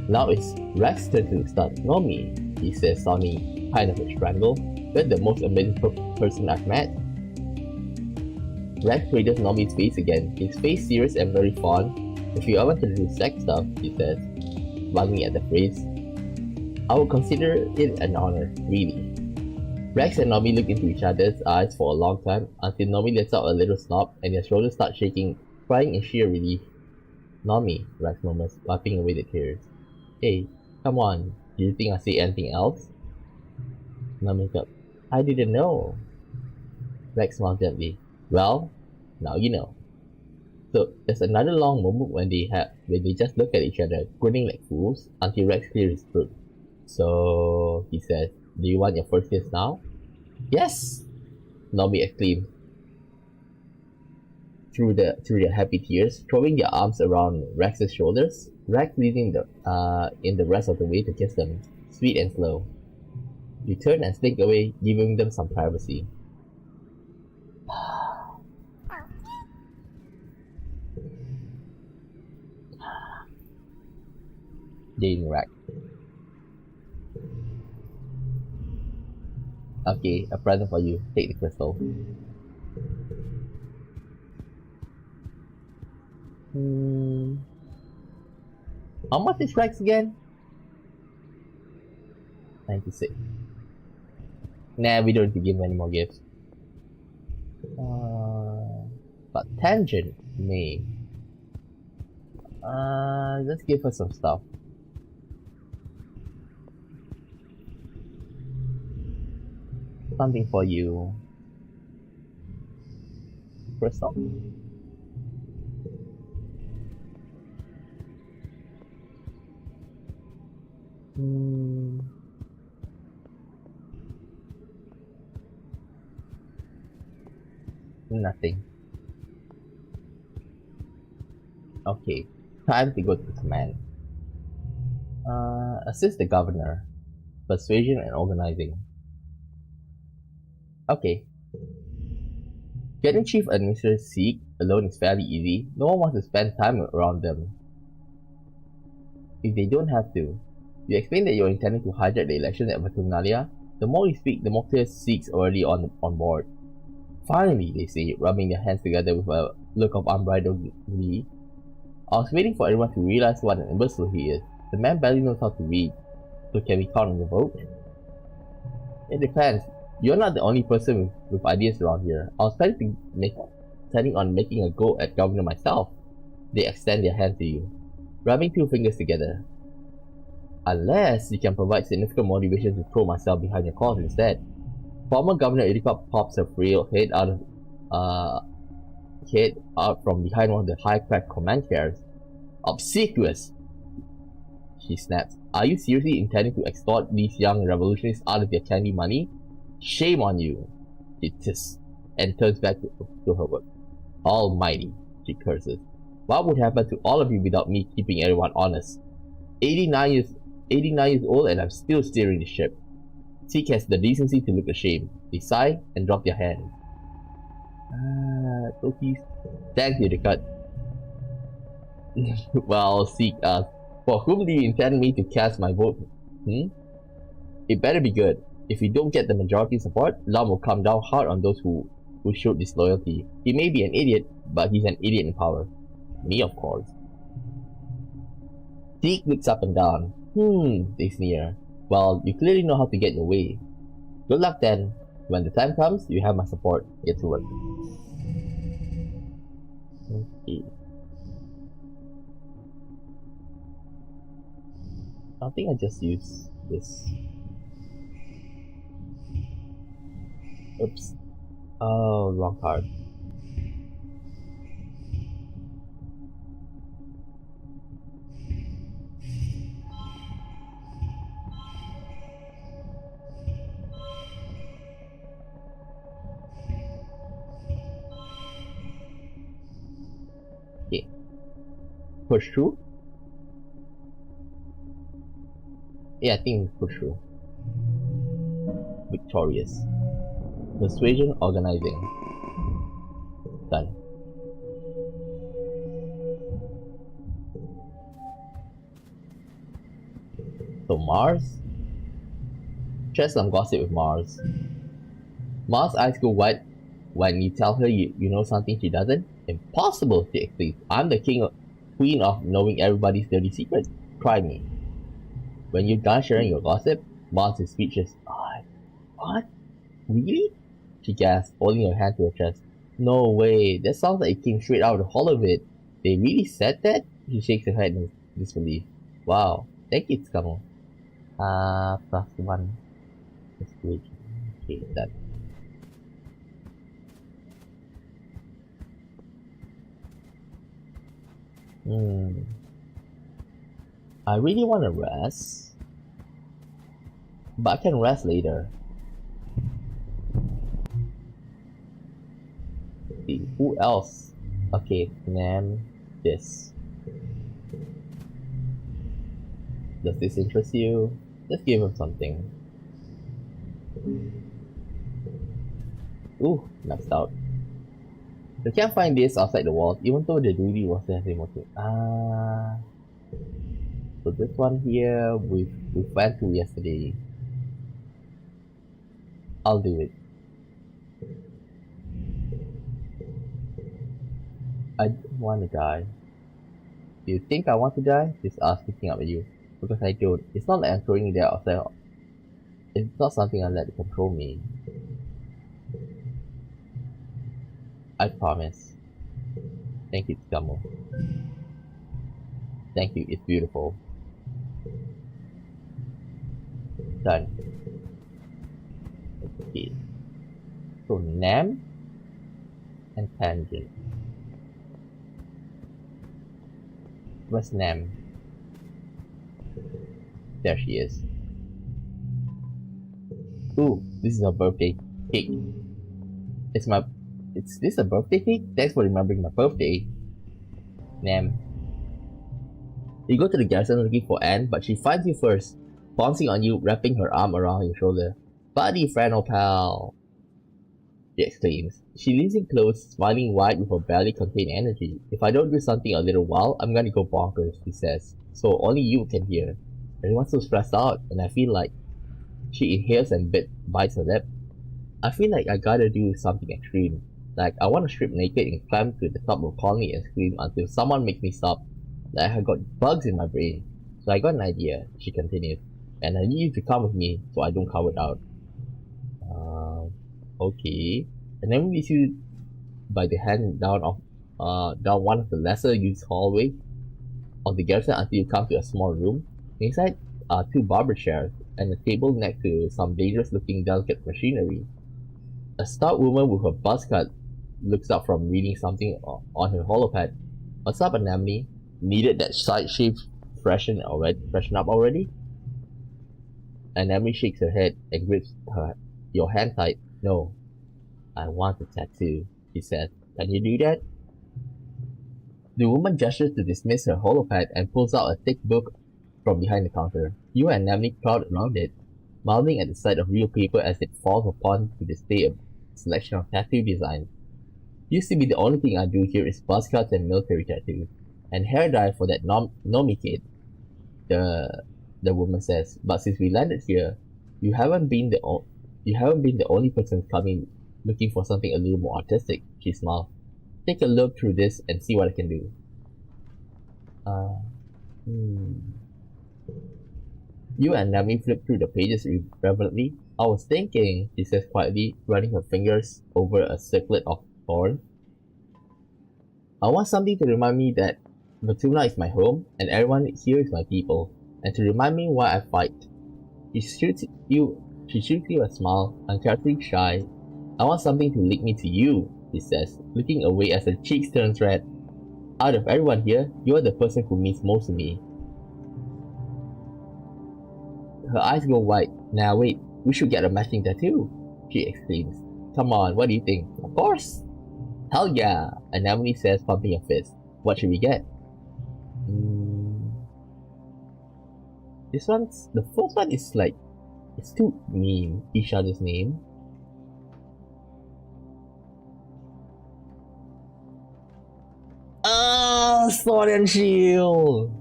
[SPEAKER 1] Now it's Rex's turn to start. Nomi, he says, sounding kind of a strangle. You're the most amazing person I've met. Rex radios Nomi's face again, his face serious and very fond. If you ever wanted to do sex stuff, he says, smiling at the phrase. I would consider it an honor, really. Rex and Nomi look into each other's eyes for a long time until Nomi lets out a little sob and their shoulders start shaking, crying in sheer relief. Nomi, Rex murmurs, wiping away the tears. Hey, come on, do you think I say anything else? Nomi goes, I didn't know. Rex smiles gently. Well, now you know. So there's another long moment when they just look at each other, grinning like fools, until Rex clears his throat. So he says, do you want your first kiss now? Yes! Nomi exclaims. Through their happy tears, throwing their arms around Rex's shoulders, Rex leading in the rest of the way to kiss them, sweet and slow. You turn and slink away, giving them some privacy. Jane Rex. Okay, a present for you. Take the crystal. How much is Rex again? 96. Nah, we don't need to give him any more gifts. But Tangent may. Let's give her some stuff. Something for you. Crystal? Nothing. Okay, time to go to command. Assist the governor. Persuasion and organizing. Okay. Getting Chief Administrator Seek alone is fairly easy. No one wants to spend time around them if they don't have to. You explain that you're intending to hijack the elections at Vaturnalia. The more you speak, the more clear Seek's already on board. Finally, they say, rubbing their hands together with a look of unbridled glee. I was waiting for everyone to realize what an imbecile he is. The man barely knows how to read. So can we count on your vote? It depends. You're not the only person with ideas around here. I was planning on making a go at governor myself. They extend their hand to you, rubbing two fingers together. Unless you can provide significant motivation to throw myself behind your cause instead. Former Governor Erika pops her frail head out from behind one of the high-cracked command chairs. Obsequious! She snaps. Are you seriously intending to extort these young revolutionists out of their candy money? Shame on you! She tisks and turns back to her work. Almighty, she curses. What would happen to all of you without me keeping everyone honest? 89 years old and I'm still steering the ship. Seek has the decency to look ashamed. They sigh and drop their hands. Cookies. Thanks, Unicott. Well, Seek asks, for whom do you intend me to cast my vote? It better be good. If we don't get the majority support, Lum will come down hard on those who showed disloyalty. He may be an idiot, but he's an idiot in power. Me, of course. Seek looks up and down. They sneer. Well, you clearly know how to get your way. Good luck then. When the time comes, you have my support. Get to work. Okay. I think I just use this. Oops. Oh, wrong card. Okay. Push through? Yeah, I think push through. Victorious. Persuasion, organizing. Done. So Mars? Share some gossip with Mars. Mars' eyes go wide when you tell her you know something she doesn't. Impossible, she exclaims. I'm the queen of knowing everybody's dirty secret. Try me. When you're done sharing your gossip, Mars is speechless. What? Really? She gasps, holding her hand to her chest. No way, that sounds like it came straight out of the hollow of it. They really said that? She shakes her head in disbelief. Wow, thank you, Tsukamo. +1. Okay, that. I really want to rest, but I can rest later. Let's see, who else? Okay, name this. Does this interest you? Let's give him something. Ooh, maxed out. We can't find this outside the walls, even though the duty was there. So this one here, we went to yesterday. I'll do it. I don't want to die. Do you think I want to die? This ask picking up at you. Because I don't. It's not like I'm throwing it there outside. It's not something I let control me. I promise. Thank you, Tsukamo. Thank you, it's beautiful. Done. Okay. So Nam and Tangent. Where's Nam? There she is. Ooh, this is her birthday cake. Is this a birthday cake? Thanks for remembering my birthday. Nam. You go to the garrison looking for Anne, but she finds you first, bouncing on you, wrapping her arm around your shoulder. Buddy, friend, or pal, she exclaims. She leans in close, smiling wide with her barely contained energy. If I don't do something a little while, I'm gonna go bonkers, she says. So only you can hear. Everyone's so stressed out, and I feel like she inhales and bites her lip. I feel like I gotta do something extreme. Like, I wanna strip naked and climb to the top of a colony and scream until someone makes me stop. Like, I got bugs in my brain. So I got an idea, she continues. And I need you to come with me so I don't cover it out. Okay. And then we leads you by the hand down one of the lesser used hallways of the garrison until you come to a small room. Inside are two barber chairs and a table next to some dangerous looking delicate machinery. A stout woman with a buzz cut looks up from reading something on her holopad. What's up, Anemone? Needed that side shave freshen up already? Anemone shakes her head and grips your hand tight. No, I want a tattoo, she says. Can you do that? The woman gestures to dismiss her holopad and pulls out a thick book from behind the counter. You and Anemone crowd around it, marveling at the sight of real paper as it falls upon to display a selection of tattoo designs. Used to be the only thing I do here is buzz cuts and military tattoos, and hair dye for that Nomi kid, the woman says. But since we landed here, you haven't been the only person coming looking for something a little more artistic, she smiled. Take a look through this and see what I can do. You and Nami flip through the pages reverently. I was thinking, she says quietly, running her fingers over a circlet of thorns. I want something to remind me that Vatuna is my home, and everyone here is my people, and to remind me why I fight. She shoots you a smile, uncharacteristically shy. I want something to link me to you, he says, looking away as her cheeks turn red. Out of everyone here, you're the person who means most to me. Her eyes go wide. Now wait, we should get a matching tattoo, she exclaims. Come on, what do you think? Of course! Hell yeah! Anemone says, pumping her fist. What should we get? The first one is like, it's too mean, each other's name. Sword and shield!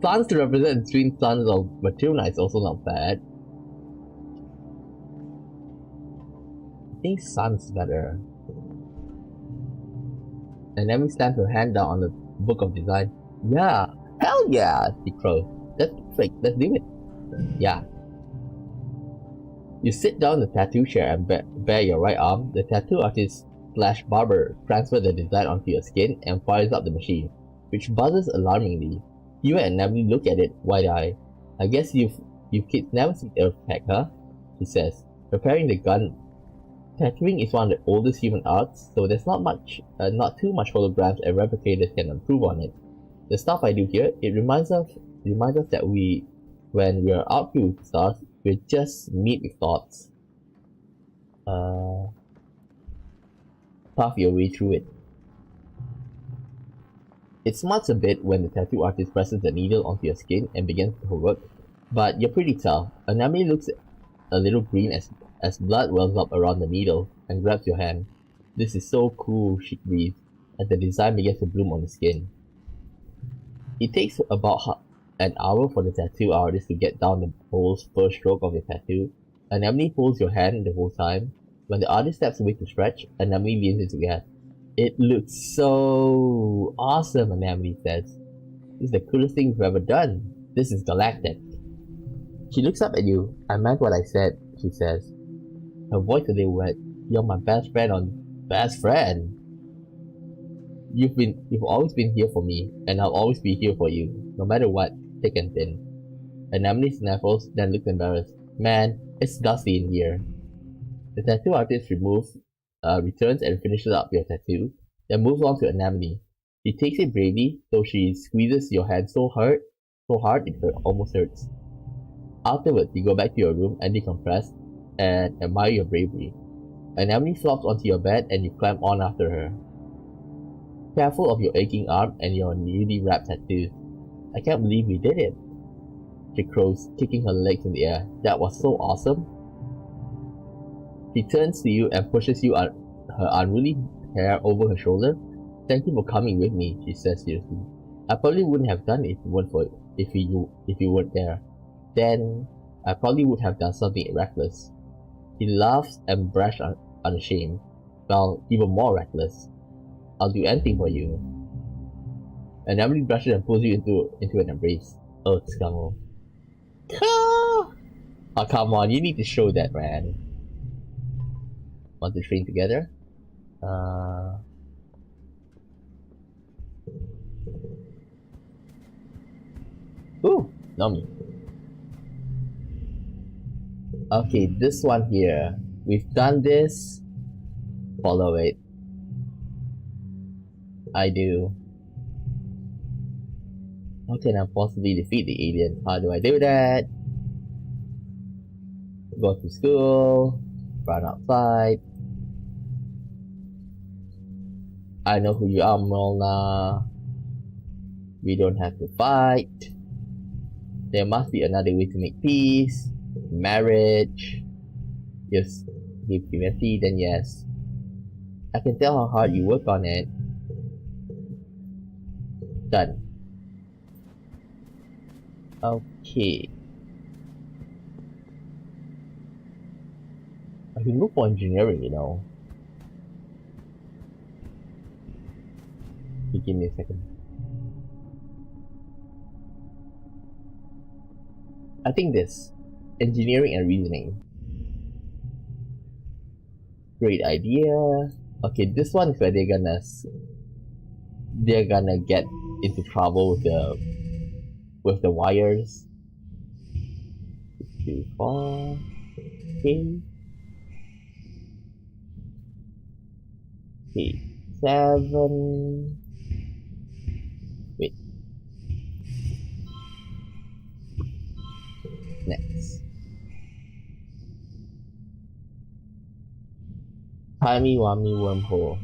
[SPEAKER 1] Suns to represent the twin suns of Vatuna is also not bad. I think sun's better. And then we stamp her hand down on the book of design. Yeah! Hell yeah! She crows. That's perfect, let's do it. Yeah. You sit down in the tattoo chair and bare your right arm. The tattoo artist / barber transfers the design onto your skin and fires up the machine, which buzzes alarmingly. You and Nami look at it wide-eyed. I guess you kids never seen Earth Tech, huh? She says, preparing the gun. Tattooing is one of the oldest human arts, so there's not too much holograms and replicators can improve on it. The stuff I do here, it reminds us that when we are out here with stars, we're just meat with thoughts. Puff your way through it. It smarts a bit when the tattoo artist presses the needle onto your skin and begins her work, but you're pretty tough. Anami looks a little green as blood wells up around the needle and grabs your hand. This is so cool, she breathes, as the design begins to bloom on the skin. It takes about an hour for the tattoo artist to get down the whole first stroke of your tattoo. Anami holds your hand the whole time. When the artist steps away to stretch, Anami leans into gas. It looks so awesome, Anemone says. This is the coolest thing we've ever done. This is galactic. She looks up at you. I meant what I said, she says. Her voice a little wet. You're my best friend. You've always been here for me, and I'll always be here for you, no matter what, thick and thin. Anemone sniffles, then looks embarrassed. Man, it's dusty in here. The tattoo artist returns and finishes up your tattoo, then moves on to Anemone. She takes it bravely, so she squeezes your hand so hard it almost hurts. Afterwards, you go back to your room and decompress and admire your bravery. Anemone flops onto your bed and you climb on after her. Careful of your aching arm and your newly wrapped tattoos. I can't believe we did it. She crows, kicking her legs in the air. That was so awesome. She turns to you and pushes her unruly hair over her shoulder. Thank you for coming with me, she says seriously. I probably wouldn't have done it if you weren't there. Then I probably would have done something reckless. He laughs and brash unashamed. Well, even more reckless. I'll do anything for you. And Emily brushes and pulls you into an embrace. Oh, Scummo. Oh, come on, you need to show that, man. Want to train together? Ooh, Nami. Okay, this one here. We've done this. Follow it. I do. How can I possibly defeat the alien? How do I do that? Go to school. Run outside. I know who you are, Molna. We don't have to fight. There must be another way to make peace. Marriage. Yes. If you messy, then yes. I can tell how hard you work on it. Done. Okay. I can look for engineering, you know. Give me a second. I think this. Engineering and reasoning. Great idea. Okay, this one is where they're gonna get into trouble with the wires. 2, 4. Okay. 7. Wait. Next. Timey-wimey wormhole.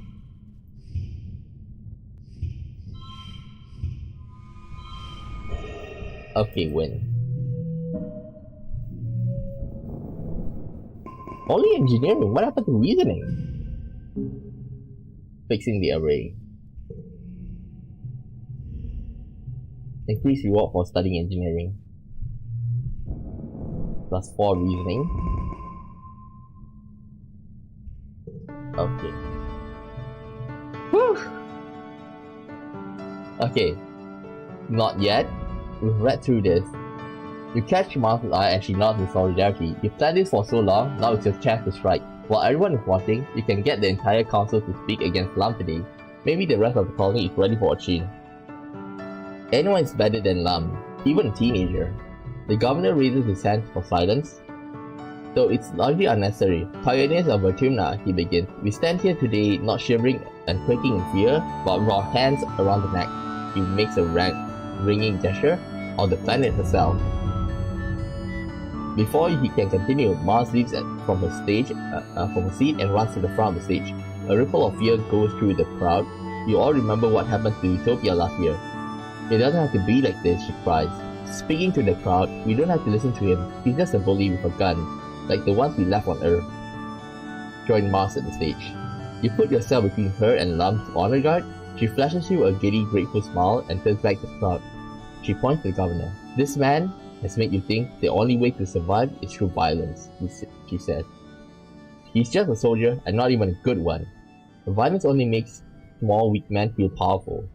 [SPEAKER 1] Okay, win. Only engineering? What happened to reasoning? Fixing the array. Increase reward for studying engineering. Plus 4 reasoning. Okay. Whew. Okay. Not yet. We've read through this. You catch Martha's eye and she nods in solidarity. You've planned this for so long, now it's your chance to strike. While everyone is watching, you can get the entire council to speak against Lam today. Maybe the rest of the colony is ready for a change. Anyone is better than Lam, even a teenager. The governor raises his hand for silence. Though it's largely unnecessary. Pioneers of Vertumna, he begins. We stand here today not shivering and quaking in fear, but with our hands around the neck. He makes a ringing gesture of the planet herself. Before he can continue, Mars leaves from her seat and runs to the front of the stage. A ripple of fear goes through the crowd. You all remember what happened to Utopia last year. It doesn't have to be like this, she cries. Speaking to the crowd, we don't have to listen to him. He's just a bully with a gun, like the ones we left on Earth. Join Mars at the stage. You put yourself between her and Lam's honor guard. She flashes you a giddy, grateful smile and turns back to the crowd. She points to the governor. This man has made you think the only way to survive is through violence, she says. He's just a soldier and not even a good one. Violence only makes small, weak men feel powerful.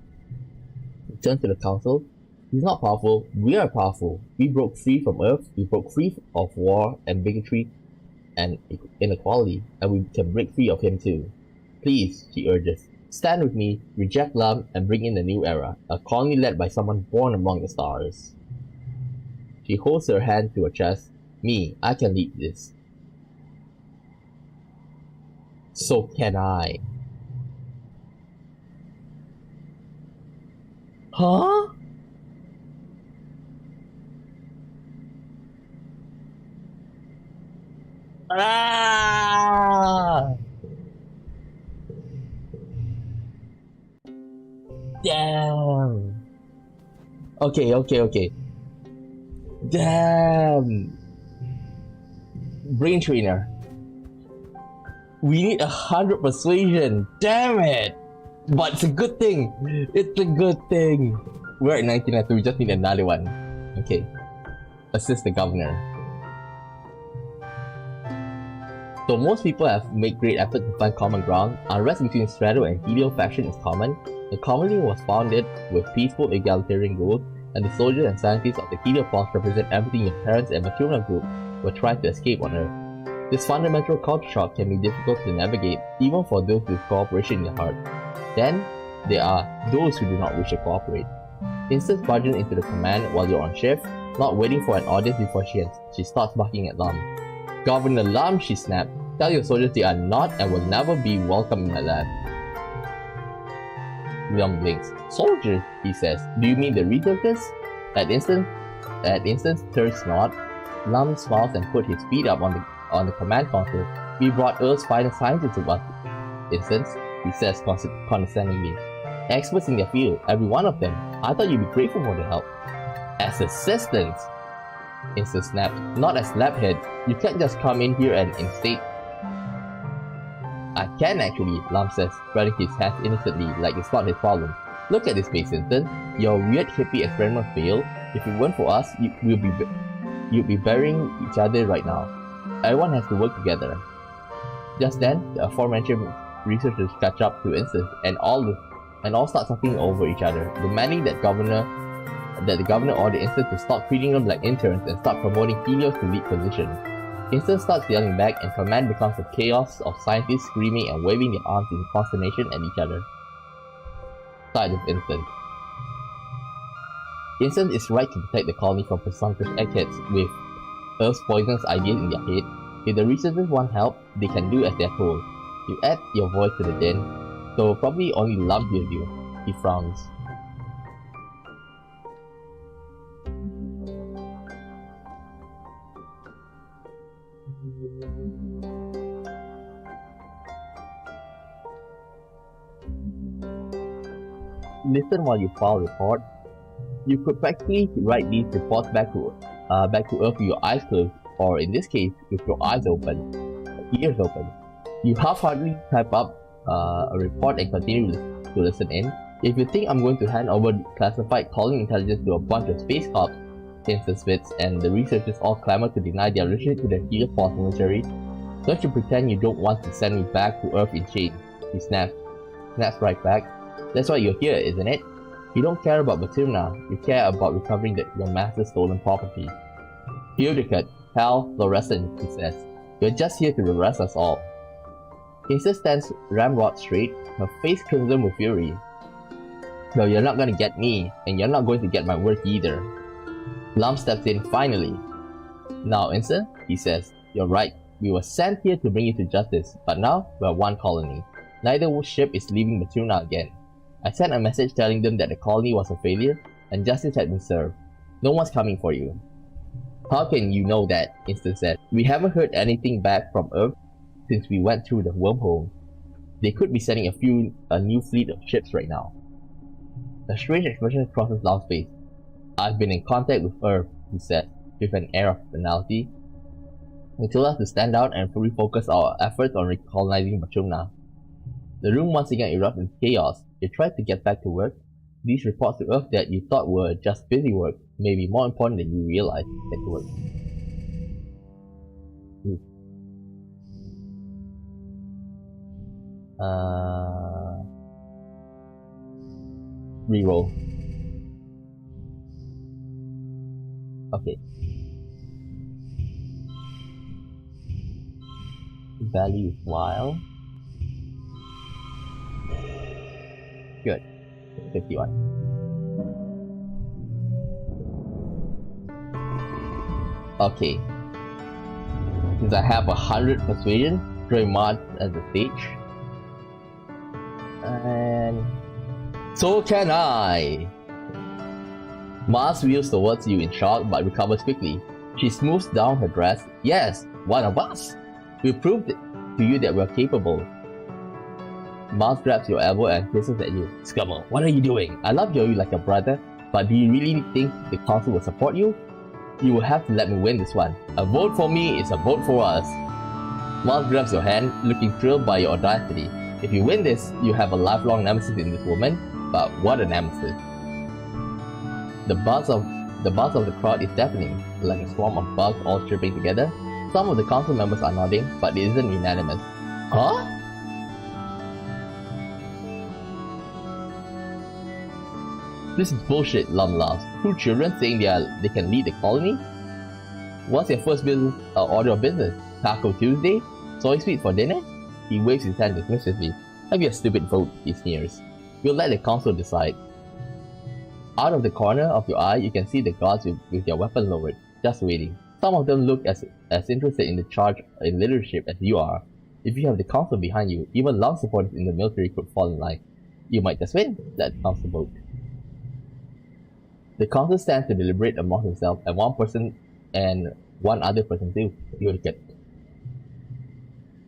[SPEAKER 1] He turns to the council. He's not powerful, we are powerful. We broke free from Earth, we broke free of war and bigotry and inequality, and we can break free of him too. Please, she urges, Stand with me, reject love, and bring in a new era, a colony led by someone born among the stars. She holds her hand to her chest. Me, I can lead this. So can I. Huh? Ah! Damn. Okay. Damn. Brain trainer. We need 100 persuasion. Damn it. But it's a good thing. It's a good thing. We're at 99, so we just need another one. Okay. Assist the governor. So most people have made great effort to find common ground. Unrest between Strato and Helio faction is common. The colony was founded with peaceful egalitarian goals, and the soldiers and scientists of the Helio Force represent everything your parents and Maturna group were trying to escape on Earth. This fundamental culture shock can be difficult to navigate, even for those with cooperation in their heart. Then, there are those who do not wish to cooperate. Instance barges into the command while you're on shift, not waiting for an audience before she starts barking at Lum. Governor Lum, she snapped, tell your soldiers they are not and will never be welcome in my land. Lum blinks. Soldiers, he says. Do you mean the researchers? At instance, Thirst nod. Lum smiles and put his feet up on the command console. We brought Earth's finest scientists with us. Instance, he says condescendingly. Experts in their field, every one of them. I thought you'd be grateful for the help. As assistants, Instance snapped. Not as labheads. You can't just come in here and instate. I can actually, Lum says, spreading his hands innocently like it's not his problem. Look at this face, Instant. Your weird hippie experiment failed. If it weren't for us, you'd be burying each other right now. Everyone has to work together. Just then, the aforementioned researchers catch up to Instance and all start talking over each other, demanding that the governor order Instance to stop treating them like interns and start promoting Helios to lead positions. Instance starts yelling back, and command becomes a chaos of scientists screaming and waving their arms in consternation at each other. Side of Instance. Instance is right to protect the colony from presumptuous eggheads with Earth's poisonous ideas in their head. If the researchers want help, they can do as they're told. You add your voice to the din, so probably only Lum hears you. He frowns. Listen while you file report. You could practically write these reports back to Earth with your eyes closed, or in this case, with your eyes open, ears open. You half-heartedly type up a report and continue to listen in. If you think I'm going to hand over classified calling intelligence to a bunch of space cops, Instance spits, and the researchers all clamor to deny their relationship to the Helio Force military, don't you pretend you don't want to send me back to Earth in chains. He snaps right back. That's why you're here, isn't it? You don't care about Maturna, you care about recovering your master's stolen property. Eudicate, hell, fluorescent, he says. You're just here to arrest us all. Instance stands ramrod straight, her face crimson with fury. Well, you're not gonna get me, and you're not going to get my work either. Lum steps in finally. Now, Instance, he says, you're right. We were sent here to bring you to justice, but now we're one colony. Neither ship is leaving Maturna again. I sent a message telling them that the colony was a failure, and justice had been served. No one's coming for you. How can you know that? Instance said. We haven't heard anything back from Earth since we went through the wormhole. They could be sending a new fleet of ships right now. A strange expression crosses Lum's face. I've been in contact with Earth, he said, with an air of finality. They told us to stand out and fully focus our efforts on recolonizing Maturna. The room once again erupted in chaos. They tried to get back to work. These reports to Earth that you thought were just busy work may be more important than you realize. Get to work. Reroll. Okay. Value is while. Good. 51. Okay. Since I have 100 persuasion, join Mars as the stage. And so can I! Mars wheels towards you in shock but recovers quickly. She smooths down her dress. Yes, one of us! We proved it to you that we're capable. Mars grabs your elbow and hisses at you. Scummer, what are you doing? I love you like a brother, but do you really think the council will support you? You will have to let me win this one. A vote for me is a vote for us. Mars grabs your hand, looking thrilled by your audacity. If you win this, you have a lifelong nemesis in this woman, but what a nemesis. The buzz of the crowd is deafening, like a swarm of bugs all chirping together. Some of the council members are nodding, but it isn't unanimous. Huh? This is bullshit, Lum laughs. Two children saying they can lead the colony? What's your first order of business? Taco Tuesday? Soy sweet for dinner? He waves his hand dismissively. Have your stupid vote, he sneers. We'll let the council decide. Out of the corner of your eye, you can see the guards with their weapon lowered, just waiting. Some of them look as interested in the charge in leadership as you are. If you have the council behind you, even long supporters in the military could fall in line. You might just win. Let the council vote. The council stands to deliberate among themselves, and one person and one other person too. You look at.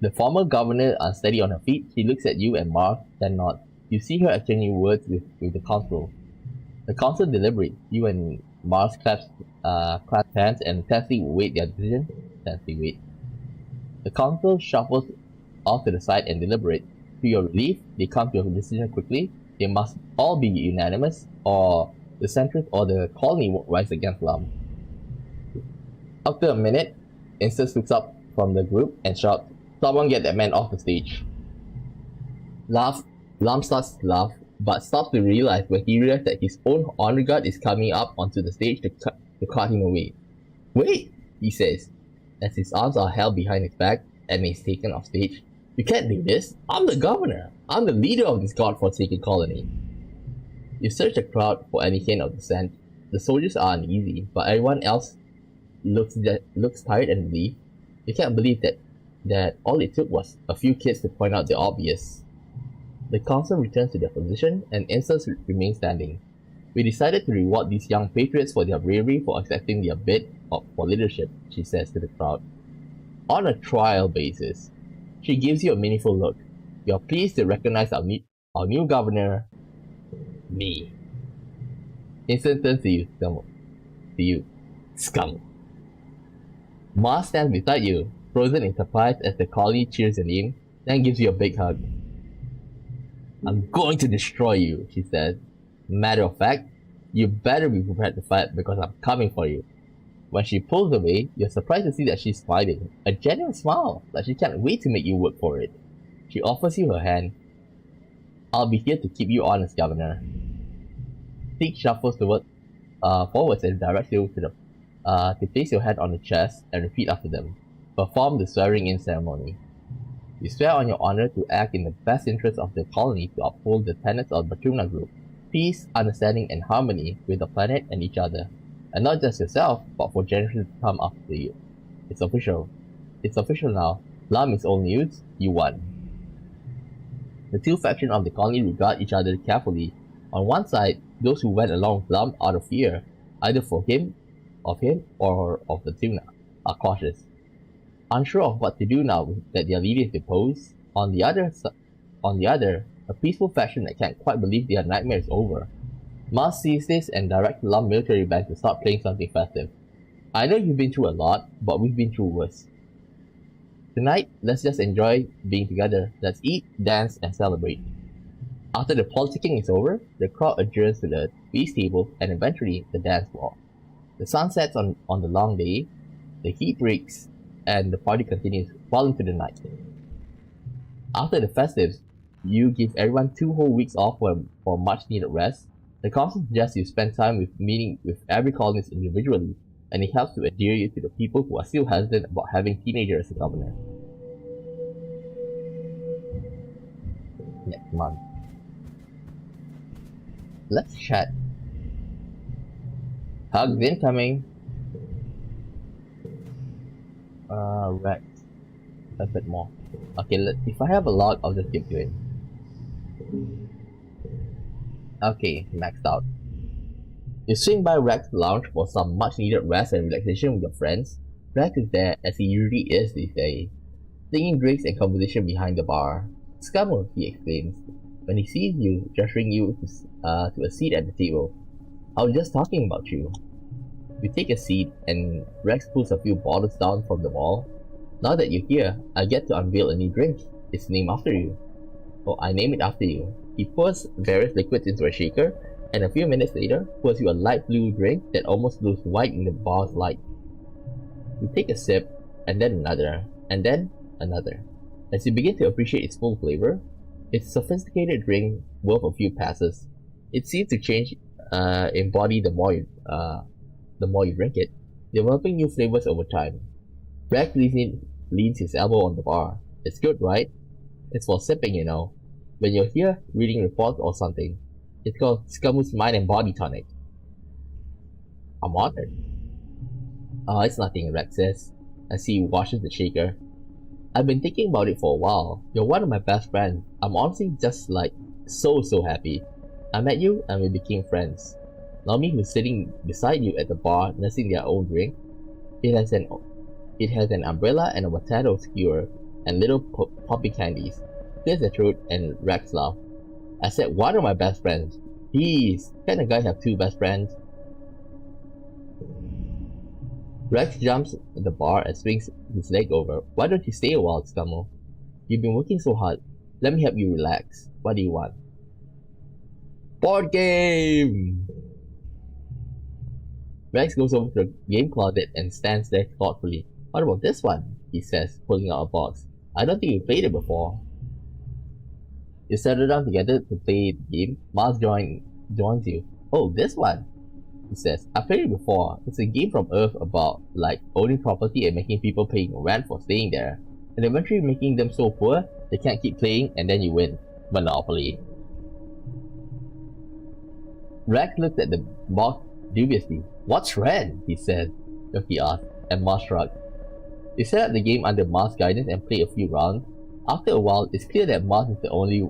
[SPEAKER 1] The former governor unsteady on her feet. She looks at you and Mark, then nods. You see her exchanging words with the council. The council deliberates. You and Mars clasp hands and tensely wait their decision. The council shuffles off to the side and deliberates. To your relief, they come to a decision quickly. They must all be unanimous, or the centrist or the colony won't rise against Lum. After a minute, Instance looks up from the group and shouts, "Someone get that man off the stage." Lum starts to laugh, but stops to realize when he realizes that his own honor guard is coming up onto the stage to cut him away. "Wait," he says, as his arms are held behind his back and he's taken off stage. "You can't do this. I'm the governor. I'm the leader of this godforsaken colony." You search the crowd for any hint of dissent. The soldiers are uneasy, but everyone else looks tired and relieved. You can't believe that all it took was a few kids to point out the obvious. The council returns to their position, and Instance remains standing. "We decided to reward these young patriots for their bravery for accepting their bid for leadership," she says to the crowd. "On a trial basis." She gives you a meaningful look. "You're pleased to recognize our new governor, me." Instance turns to you, scum. Mars stands beside you, frozen in surprise as the colony cheers your name, then gives you a big hug. "I'm going to destroy you," she says. "Matter of fact, you better be prepared to fight because I'm coming for you." When she pulls away, you're surprised to see that she's smiling. A genuine smile, like she can't wait to make you work for it. She offers you her hand. "I'll be here to keep you honest, Governor." Zeke shuffles forwards and directs you to place your hand on the chest and repeat after them. Perform the swearing-in ceremony. You swear on your honor to act in the best interest of the colony to uphold the tenets of the Batuna Group, peace, understanding, and harmony with the planet and each other, and not just yourself, but for generations to come after you. It's official. It's official now. Lum is old news. You won. The two factions of the colony regard each other carefully. On one side, those who went along with Lum out of fear, either of him, or of the tuna, are cautious, unsure of what to do now that their leader is deposed. On the other, a peaceful faction that can't quite believe their nightmare is over. Mars sees this and directs the Lum military band to start playing something festive. "I know you've been through a lot, but we've been through worse. Tonight, let's just enjoy being together. Let's eat, dance, and celebrate." After the politicking is over, the crowd adjourns to the feast table and eventually the dance floor. The sun sets on the long day, the heat breaks, and the party continues well into the night. After the festives, you give everyone 2 whole weeks off for much needed rest. The council suggests you spend time meeting with every colonist individually, and it helps to endear you to the people who are still hesitant about having teenagers as a governor. Next month. Let's chat. Hugs incoming. Rex. A bit more. Okay, if I have a lot, I'll just keep doing. Okay, maxed out. You swing by Rex's lounge for some much needed rest and relaxation with your friends. Rex is there as he usually is these days, singing drinks and conversation behind the bar. Scammer, he exclaims, when he sees you, gesturing you to a seat at the table. I was just talking about you. You take a seat, and Rex pulls a few bottles down from the wall. Now that you're here, I get to unveil a new drink. It's named after you. Oh, I name it after you. He pours various liquids into a shaker, and a few minutes later, pours you a light blue drink that almost glows white in the bar's light. You take a sip, and then another, and then another. As you begin to appreciate its full flavor, it's a sophisticated drink worth a few passes. It seems to change in body the more you drink it, developing new flavors over time. Rex leans his elbow on the bar. It's good, right? It's for sipping, you know. When you're here, reading reports or something. It's called Scamu's Mind and Body Tonic. I'm honored. Oh, it's nothing, Rex says, as he washes the shaker. I've been thinking about it for a while. You're one of my best friends. I'm honestly just like so happy. I met you and we became friends. Naomi, who's sitting beside you at the bar nursing their own drink, it has an umbrella and a potato skewer and little poppy candies. Clears her throat and Rex laugh. I said one of my best friends. Jeez, can a guy have two best friends? Rex jumps at the bar and swings his leg over. Why don't you stay a while, Scammo? You've been working so hard. Let me help you relax. What do you want? Board game! Rex goes over to the game closet and stands there thoughtfully. What about this one? He says, pulling out a box. I don't think you played it before. You settle down together to play the game. Mars joins you. Oh, this one? He says, I played it before. It's a game from Earth about, like, owning property and making people pay rent for staying there. And eventually making them so poor, they can't keep playing and then you win. Monopoly. Rex looked at the box dubiously. What's rent? He said. He asked, and Mars shrugged. They set up the game under Mars' guidance and played a few rounds. After a while, it's clear that Mars is the only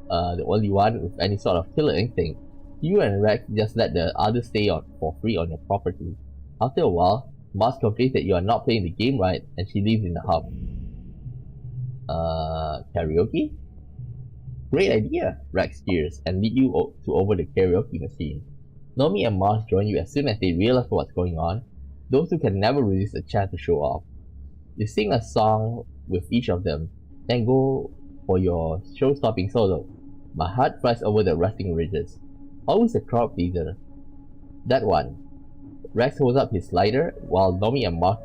[SPEAKER 1] one with any sort of killer instinct. You and Rex just let the others stay on for free on your property. After a while, Mars complains that you are not playing the game right and she leaves in a huff. Karaoke? Great idea, Rex cheers and lead you to over the karaoke machine. Nomi and Mars join you as soon as they realize what's going on. Those who can never resist a chance to show off. You sing a song with each of them, then go for your show-stopping solo. My heart flies over the rusting ridges. Always a crowd pleaser. That one. Rex holds up his slider while Nomi and Mars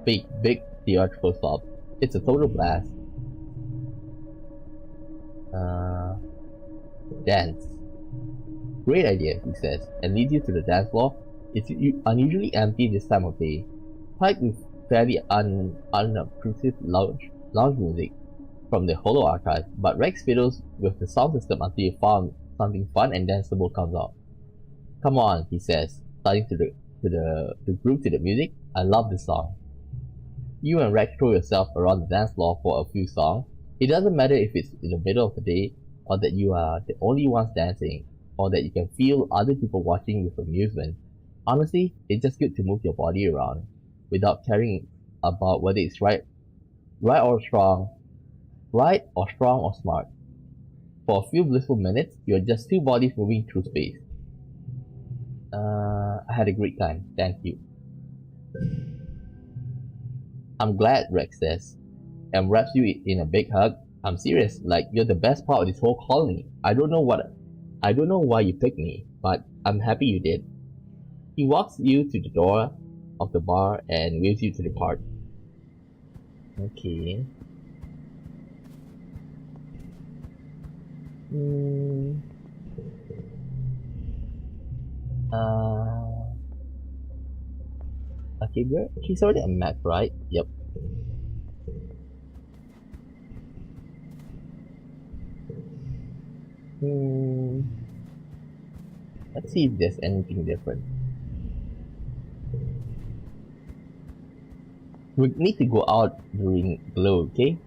[SPEAKER 1] fake big theatrical stops. It's a total blast. Dance. Great idea, he says, and leads you to the dance floor. It's unusually empty this time of day, piped with fairly unobtrusive lounge music from the Holo archive, but Rex fiddles with the sound system until you found something fun and danceable comes out. Come on, he says, starting to groove to the music. I love this song. You and Rex throw yourself around the dance floor for a few songs. It doesn't matter if it's in the middle of the day, or that you are the only ones dancing, or that you can feel other people watching with amusement. Honestly, it's just good to move your body around, without caring about whether it's right or strong or smart. For a few blissful minutes, you're just two bodies moving through space. I had a great time, thank you. I'm glad, Rex says, and wraps you in a big hug. I'm serious, like you're the best part of this whole colony. I don't know why you picked me, but I'm happy you did. He walks you to the door of the bar and waves you to depart. Okay. Okay, she's already a map, right? Yep. Let's see if there's anything different. We need to go out during glow, okay?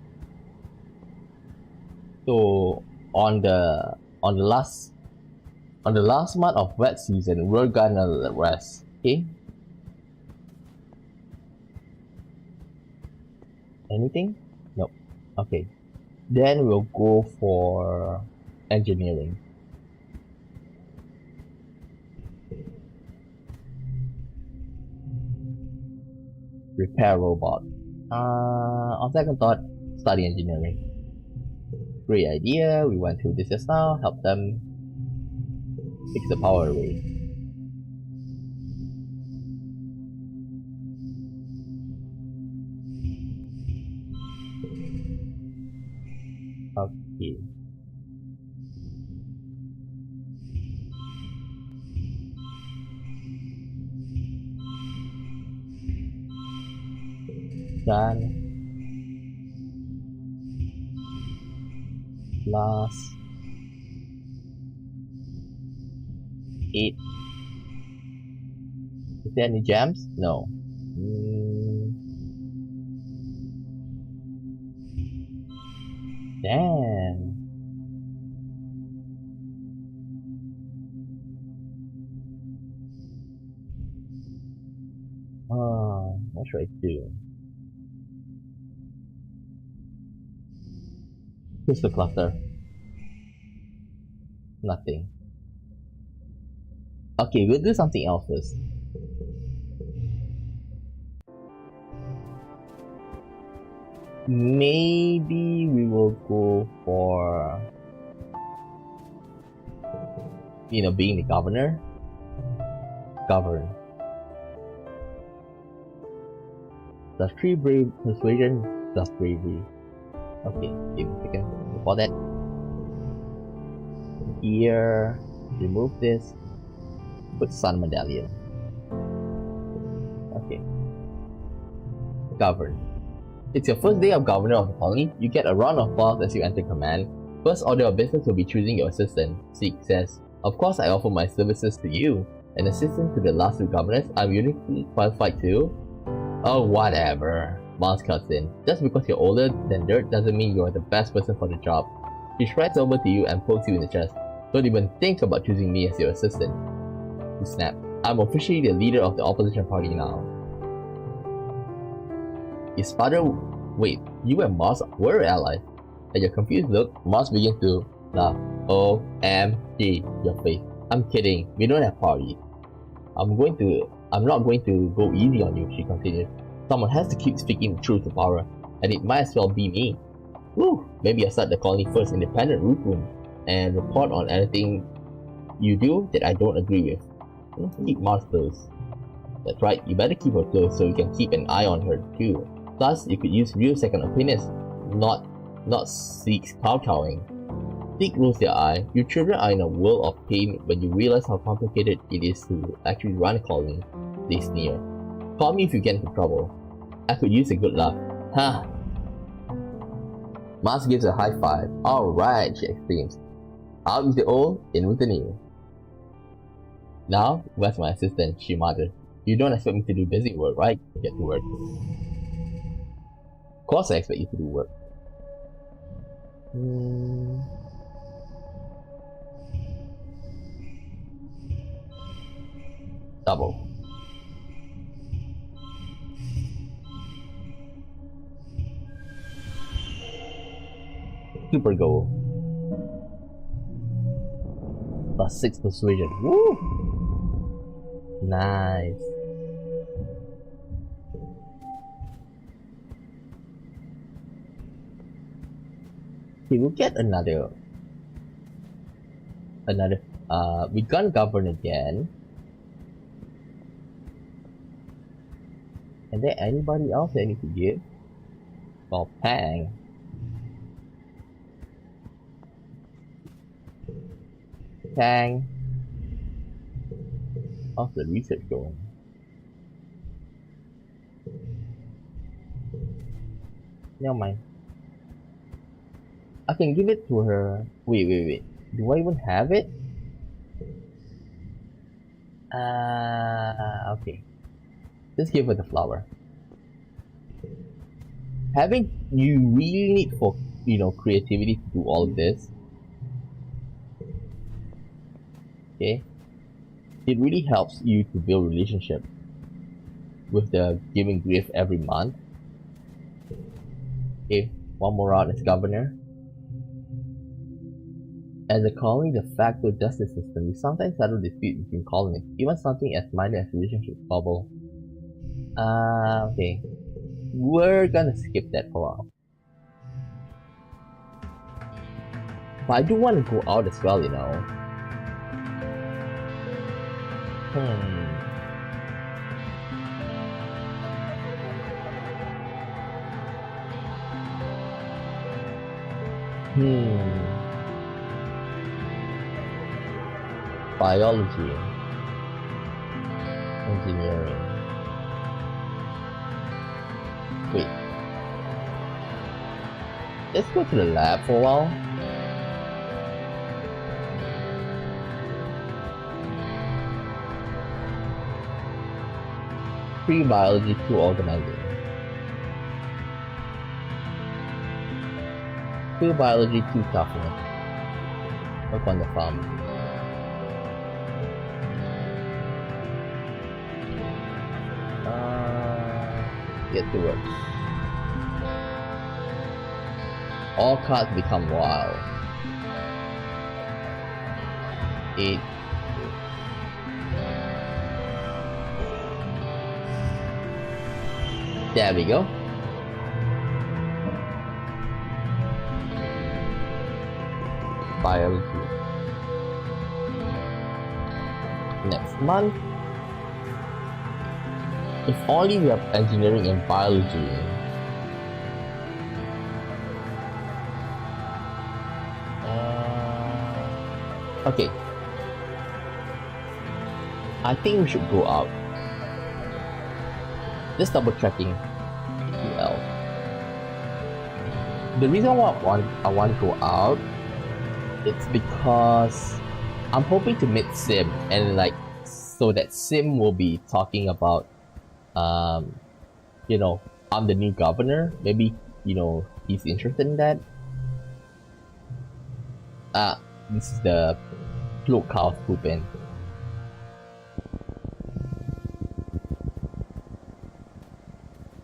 [SPEAKER 1] So on the last month of wet season, we're gonna rest, okay? Anything? Nope. Okay. Then we'll go for engineering. Repair robot. On second thought, study engineering. Great idea. We went through this just now. Help them fix the power array. Okay. Done. Last 8. Is there any gems? No. Damn. What should I do? Crystal cluster. Nothing. Okay, we'll do something else first. Maybe we will go for, being the governor. Govern. Plus 3 brave persuasion plus bravery. Okay, give me a second before that. Here, remove this. Put sun medallion. Okay. Govern. It's your first day of governor of the colony. You get a round of applause as you enter command. First order of business will be choosing your assistant. Zeke says, "Of course I offer my services to you. An assistant to the last 2 governors. I'm uniquely qualified too." Oh, whatever. Mars cuts in. Just because you're older than dirt doesn't mean you're the best person for the job. She strides over to you and pokes you in the chest. Don't even think about choosing me as your assistant. You snap. I'm officially the leader of the opposition party now. You sputter. Wait, you and Mars were allies. At your confused look, Mars begins to laugh. OMG, your face. I'm kidding. We don't have parties. I'm not going to go easy on you, she continues. Someone has to keep speaking the truth to power, and it might as well be me. Whew, maybe I'll start the colony first independent root room and report on anything you do that I don't agree with. Keep Mars close. That's right, you better keep her close so you can keep an eye on her too. Plus, you could use real second opinions, not Zeke's kowtowing. Zeke rolls their eye. You children are in a world of pain when you realize how complicated it is to actually run a colony. They sneer. Call me if you get into trouble. I could use a good laugh. Ha! Mars gives a high five. Alright, she exclaims. Out with the old, in with the new. Now, where's my assistant? She mutters. You don't expect me to do busy work, right? Get to work. Of course I expect you to do work. Double. Super goal. Plus 6 persuasion. Woo! Nice. Okay, we'll get another. We can't govern again. Is there anybody else that I need to give? Well, Pang. Pang. How's the research going? Never mind. I can give it to her. Wait. Do I even have it? Okay. Let's give her the flower. You really need for, creativity to do all of this. Okay? It really helps you to build relationship with the giving gift every month. Okay, one more round as governor. As a colony de facto justice system, we sometimes settle disputes between colonies, even something as minor as relationship bubble. Okay. We're gonna skip that for a while. But I do want to go out as well, Hmm. Hmm. Biology. Engineering. Wait. Let's go to the lab for a while. Pre-biology to organizing. Pre-biology to toughness. Work on the farm. Get to work. All cards become wild. 8. There we go. Biology. Next month. If only we have engineering and biology. Okay. I think we should go out. Just double checking. EL. The reason why I want to go out, it's because I'm hoping to meet Sim, and so that Sim will be talking about I'm the new governor. Maybe, he's interested in that. This is the cloak cow pooping.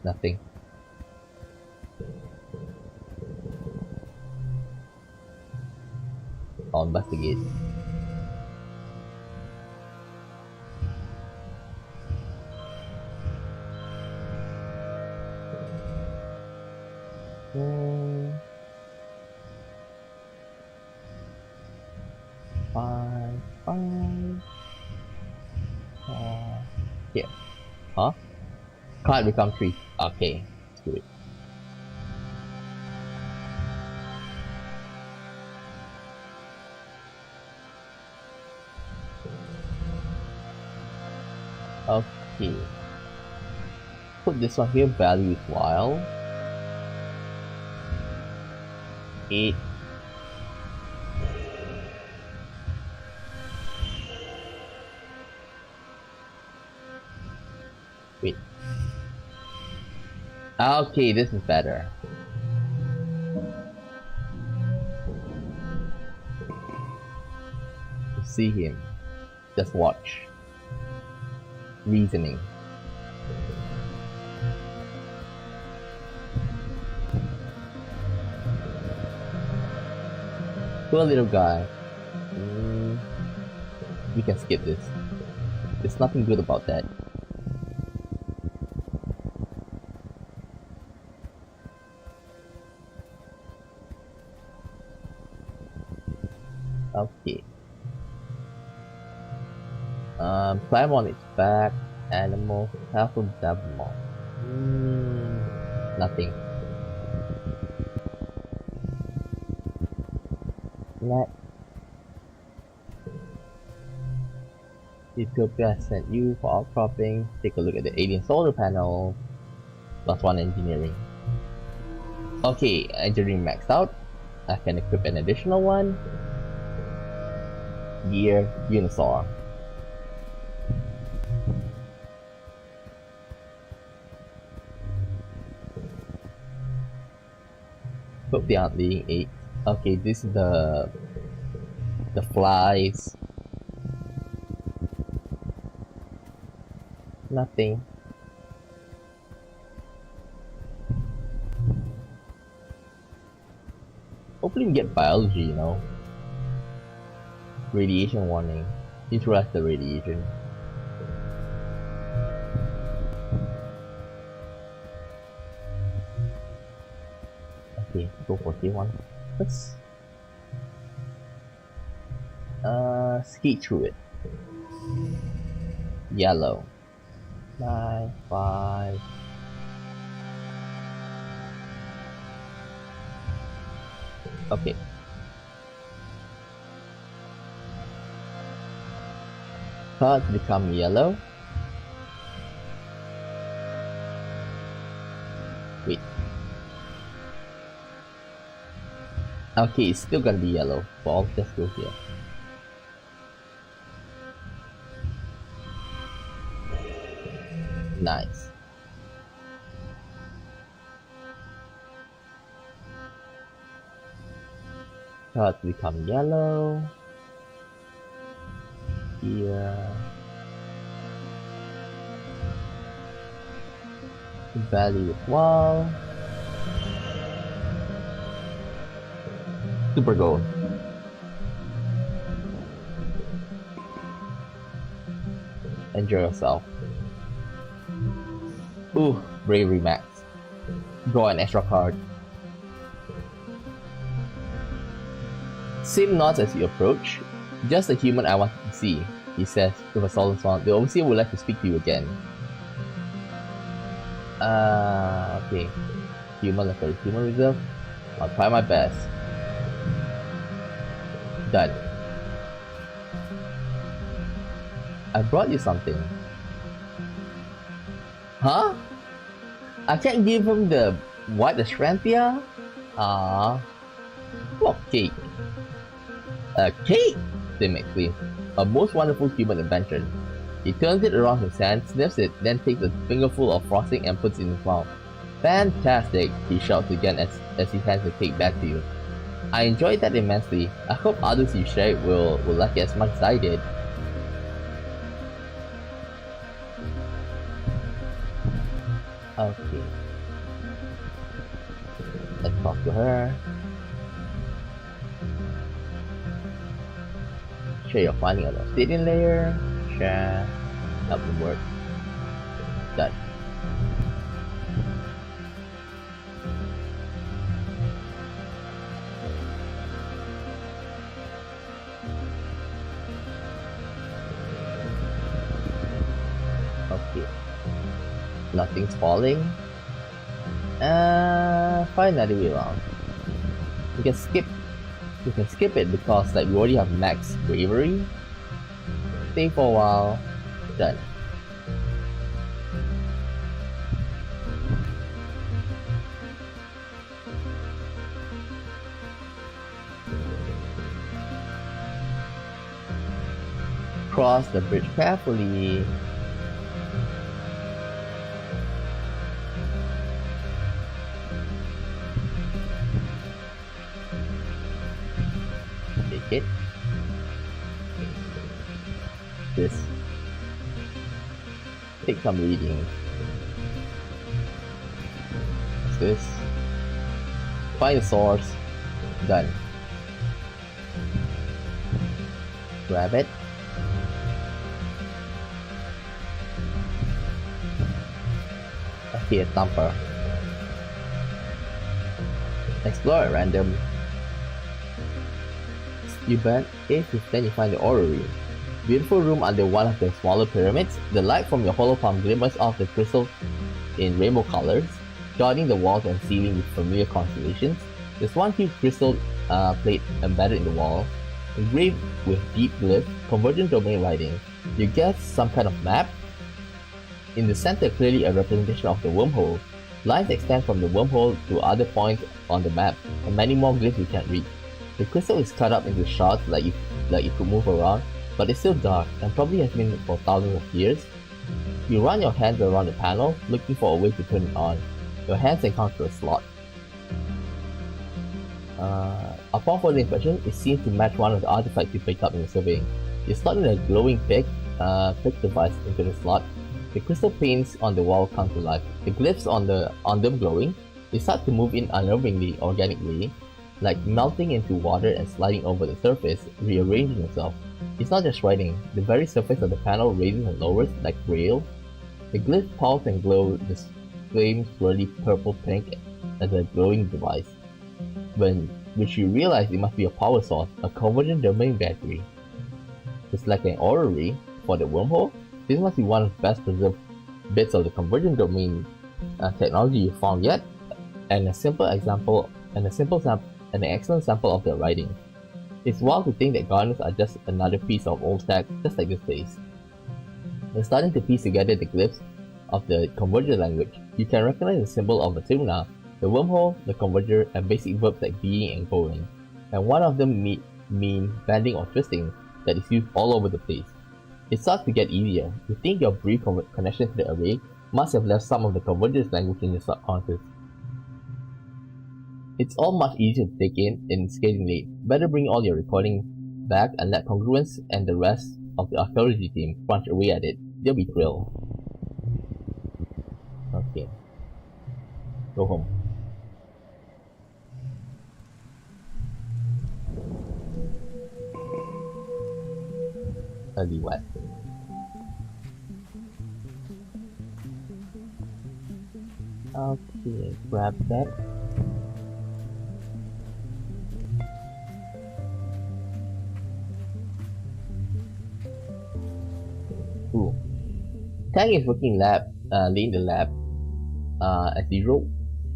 [SPEAKER 1] Nothing. I'll investigate. Five. Here. Huh? Card become 3. Okay. Let's do it. Okay. Put this one here. Value is wild. 8. Wait. Okay, this is better. To see him. Just watch. Reasoning. Poor little guy. We can skip this. There's nothing good about that. Okay. Climb on its back. Animal. Powerful devil. Nothing. Next. Utopia sent you for outcropping. Take a look at the alien solar panel. +1 engineering. Okay, engineering maxed out. I can equip an additional one. Gear, Unisaur. Hope they aren't laying eggs. Okay, this is the flies. Nothing. Hopefully we get biology, you know. Radiation warning. Interact the radiation. Okay, go for K1. Let's skate through it. Yellow. 9, 5. Okay. Cards become yellow. Wait. Okay, it's still gonna be yellow. Ball, let's go here. Nice. Cards become yellow. Here. Value with wall. Super gold. Enjoy yourself. Ooh, bravery max. Draw an extra card. Same nods as you approach. Just the human I wanted to see, he says with a solemn smile. The overseer would like to speak to you again. Okay. Human letter. Human reserve. I'll try my best. Done. I brought you something. Huh? I can't give him the white Ashrantia? What cake? A cake? Tim exclaims. A most wonderful human invention. He turns it around his hand, sniffs it, then takes a fingerful of frosting and puts it in his mouth. Fantastic! He shouts again as he hands the cake back to you. I enjoyed that immensely. I hope others you share it will like it as much as I did. Okay. Let's talk to her. Share your finding on the obsidian layer. Share. Help them work. Done. Okay. Nothing's falling. Find another way around. You can skip it because like we already have max bravery. Stay for a while. Done. Cross the bridge carefully. Take it. This. Take some reading. What's this? Find the source. Done. Grab it. Okay, a thumper. Explore at random. You bet if then you find the orrery. Beautiful room under one of the smaller pyramids. The light from your hollow palm glimmers off the crystal in rainbow colors, dotting the walls and ceiling with familiar constellations. There's one huge crystal plate embedded in the wall, engraved with deep glyphs, convergent domain writing. You guess some kind of map? In the center, clearly a representation of the wormhole. Lines extend from the wormhole to other points on the map, and many more glyphs you can't read. The crystal is cut up into shards like it could move around, but it's still dark and probably has been for thousands of years. You run your hands around the panel, looking for a way to turn it on. Your hands encounter a slot. Upon further inspection, it seems to match one of the artifacts you picked up in the surveying. You slot in a glowing pick device into the slot. The crystal panes on the wall come to life. The glyphs on them glowing, they start to move in unnervingly organically, like melting into water and sliding over the surface, rearranging itself. It's not just writing, the very surface of the panel raises and lowers like rails. The glyphs pulse and glow the same swirly purple-pink as a glowing device, which you realize it must be a power source, a convergent domain battery. Just like an orrery for the wormhole, this must be one of the best preserved bits of the convergent domain technology you found yet, and an excellent sample of their writing. It's wild to think that gardeners are just another piece of old tech, just like this place. When starting to piece together the glyphs of the convergent language, you can recognize the symbol of a tuna, the wormhole, the converger, and basic verbs like being and going, and one of them mean bending or twisting that is used all over the place. It starts to get easier. You think your brief connection to the array must have left some of the convergence language in your subconscious. It's all much easier to take in skating late. Better bring all your recording back and let Congruence and the rest of the archaeology team crunch away at it. They'll be thrilled. Okay. Go home. Early what? Okay, grab that. Ooh. Tang is working in the lab. As usual.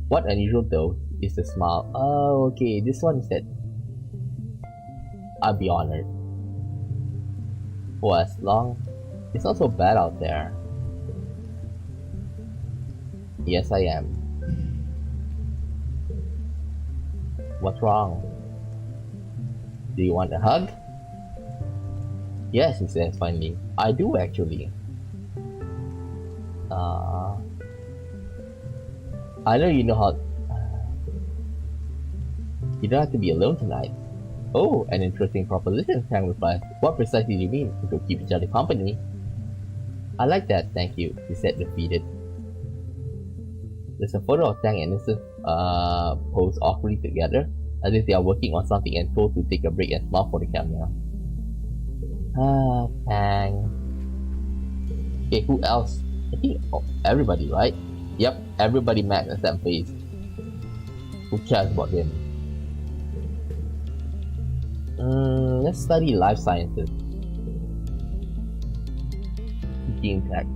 [SPEAKER 1] What unusual though is the smile. Oh, okay, this one said, I'll be honored. For as long, it's not so bad out there. Yes, I am. What's wrong? Do you want a hug? Yes, he says finally. I do actually. I know you know how. You don't have to be alone tonight. Oh, an interesting proposition, Tang replies. What precisely do you mean? We could keep each other company. I like that, thank you, he said, defeated. There's a photo of Tang and Innocent posed awkwardly together, as if they are working on something and told to take a break and smile for the camera. Ah, Tang. Okay, who else? I think everybody, right? Yep, everybody Max except Face. Who cares about him? Let's study life sciences. Gene tech.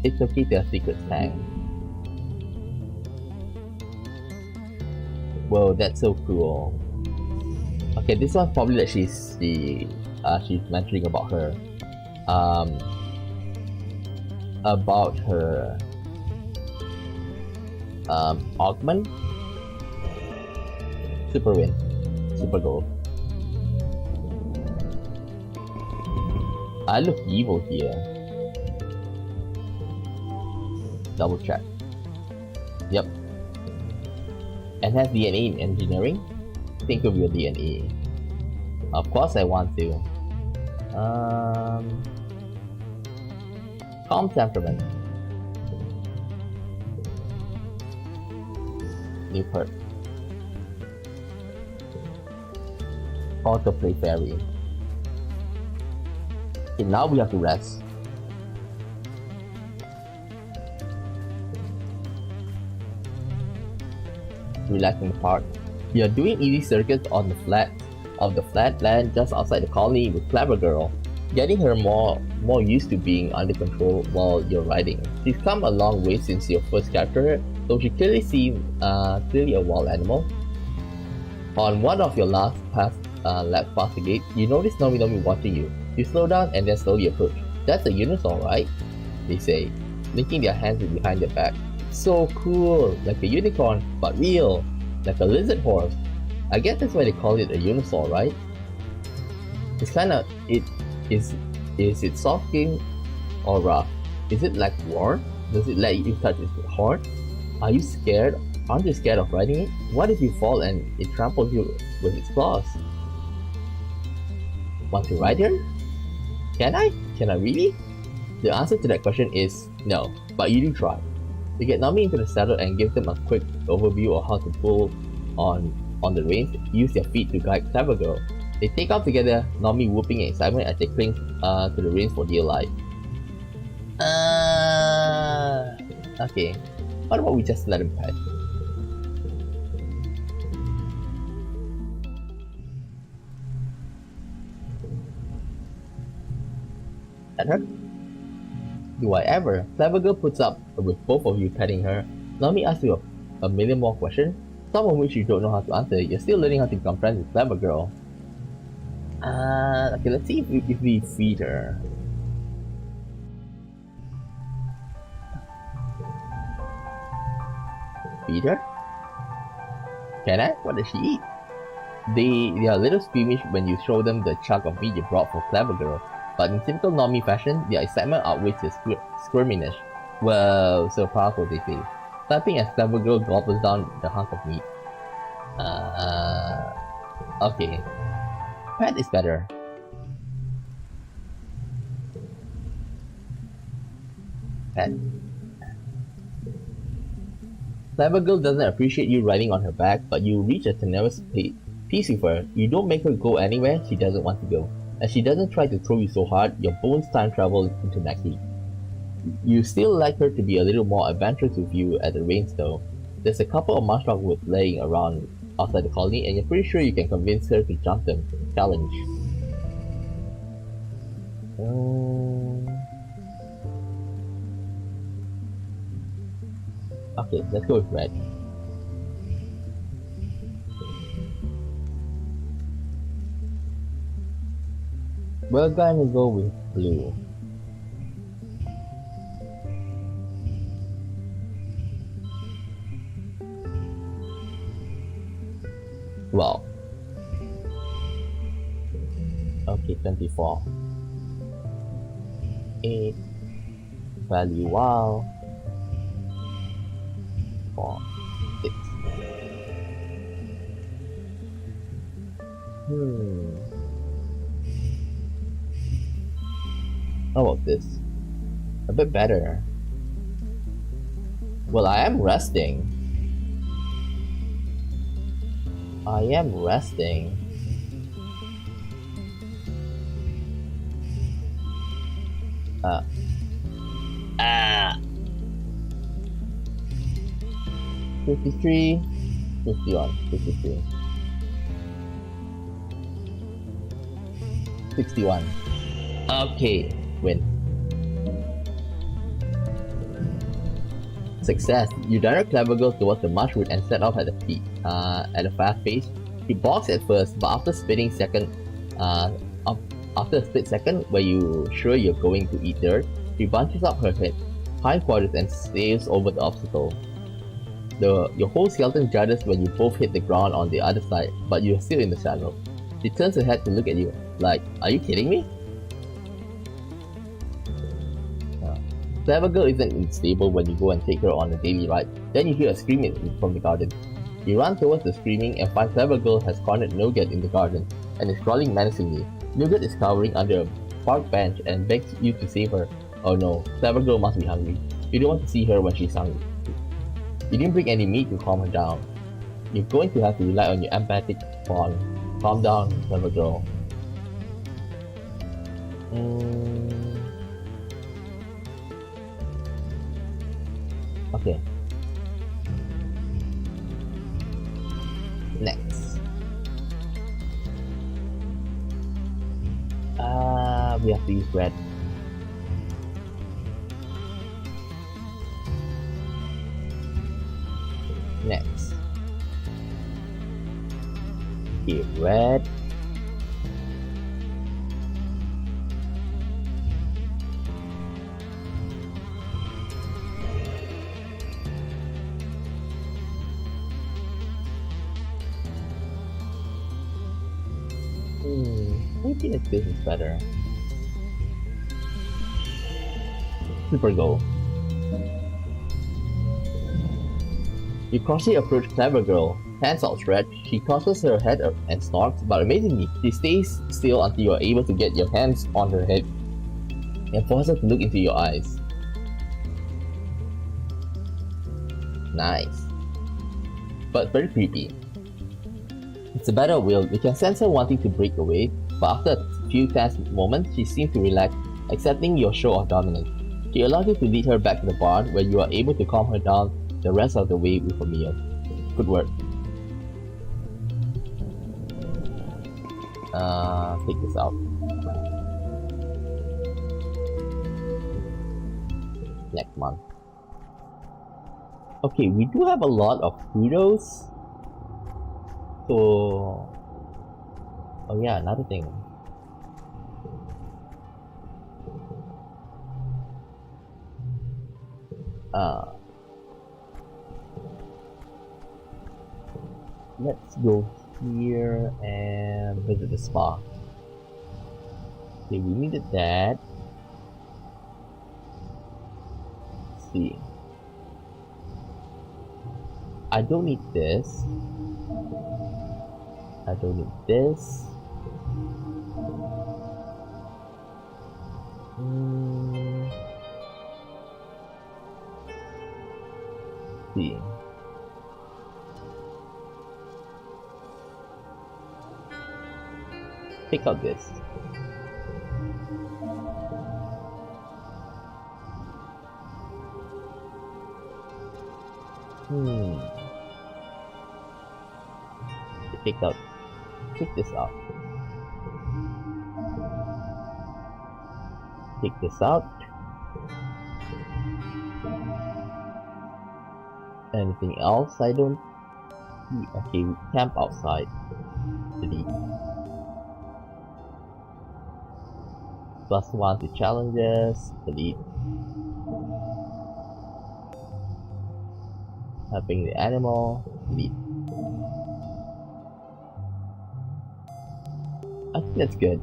[SPEAKER 1] It's okay to have secrets, Tang. Whoa, that's so cool. Okay, this one's probably that she's mentioning about her. Augment? Super win. Super goal. I look evil here. Double check. Yep. Enhance DNA in engineering? Think of your DNA. Of course I want to. Calm temperament. New perk. Autoplay fairy. Okay, now we have to rest. Relaxing part. We are doing easy circuits on the flat land just outside the colony with Clever Girl, getting her more used to being under control while you're riding. She's come a long way since your first captured her, so she clearly seems clearly a wild animal. On one of your laps past the gate, you notice Nomi watching you. You slow down and then slowly approach. That's a unicorn, right? They say, linking their hands behind their back. So cool, like a unicorn, but real, like a lizard horse. I guess that's why they call it a unicorn, right? It's kinda, is it soft skin or rough? Is it like warm? Does it let you touch its horn? Are you scared Aren't you scared of riding it? What if you fall and it tramples you with its claws? Want to ride her? Can I? Can I really? The answer to that question is no, but you do try. You get Nami into the saddle and give them a quick overview of how to pull on the reins. Use their feet to guide Clever Girl. They take off together, Nami whooping in excitement as they cling to the reins for dear life. Okay. What about we just let him pet? Pet her? Do I ever? Clever Girl puts up with both of you petting her. Nami asks you a million more questions, some of which you don't know how to answer. You're still learning how to become friends with Clever Girl. Okay, let's see if we feed her. Feed her? Can I? What does she eat? They are a little squeamish when you show them the chunk of meat you brought for Clever Girl, but in typical Nami fashion, their excitement outweighs their squirminess. Well, so powerful they say. Clapping as Clever Girl gobbles down the hunk of meat. Okay. Pet is better. Pet. Clever Girl doesn't appreciate you riding on her back, but you reach a tenuous peace with her. You don't make her go anywhere she doesn't want to go. And she doesn't try to throw you so hard, your bones time travel into next week. You still like her to be a little more adventurous with you at the reins though. There's a couple of marshmallows laying around outside the colony and you're pretty sure you can convince her to jump them. Challenge. Okay, let's go with red. We're gonna go with blue. Well. Okay, 24. 8. Value wow. 4. 6. How about this? A bit better. Well, I am resting. I am resting. Ah. 53, 51, 53. 61. Okay, win. Success. You direct Clever Girl towards the marsh route and set off at a fast pace. She balks at first, but after after a split second where you're sure you're going to eat dirt, she bunches up her hindquarters and sails over the obstacle. Your whole skeleton judders when you both hit the ground on the other side, but you're still in the saddle. She turns her head to look at you, like, are you kidding me? Clever Girl isn't in the stable when you go and take her on a daily ride. Then you hear a scream from the garden. You run towards the screaming and find Clever Girl has cornered Nougat in the garden and is crawling menacingly. Nougat is cowering under a park bench and begs you to save her. Oh no, Clever Girl must be hungry. You don't want to see her when she's hungry. You didn't bring any meat to calm her down. You're going to have to rely on your empathic bond. Calm down, Clever Girl. Okay. Next. We have to use red. Next. Here, red. Maybe this is better. Super Go. You cautiously approach Clever Girl. Hands outstretched, she tosses her head up and snorts, but amazingly, she stays still until you are able to get your hands on her head and force her to look into your eyes. Nice. But very creepy. It's a battle of will. You can sense her wanting to break away, but after a few tense moments, she seems to relax, accepting your show of dominance. She allows you to lead her back to the barn, where you are able to calm her down the rest of the way with a meal. Good work. Take this out. Next month. Okay, we do have a lot of kudos. So... Oh yeah, another thing. Let's go here and visit the spa. Okay, we needed that. Let's see. I don't need this. I don't need this. See. Pick up this. Pick this up. Pick this out. Anything else I don't see? Okay, we camp outside. Delete. +1 to challenges. Delete. Helping the animal. Delete. I think that's good.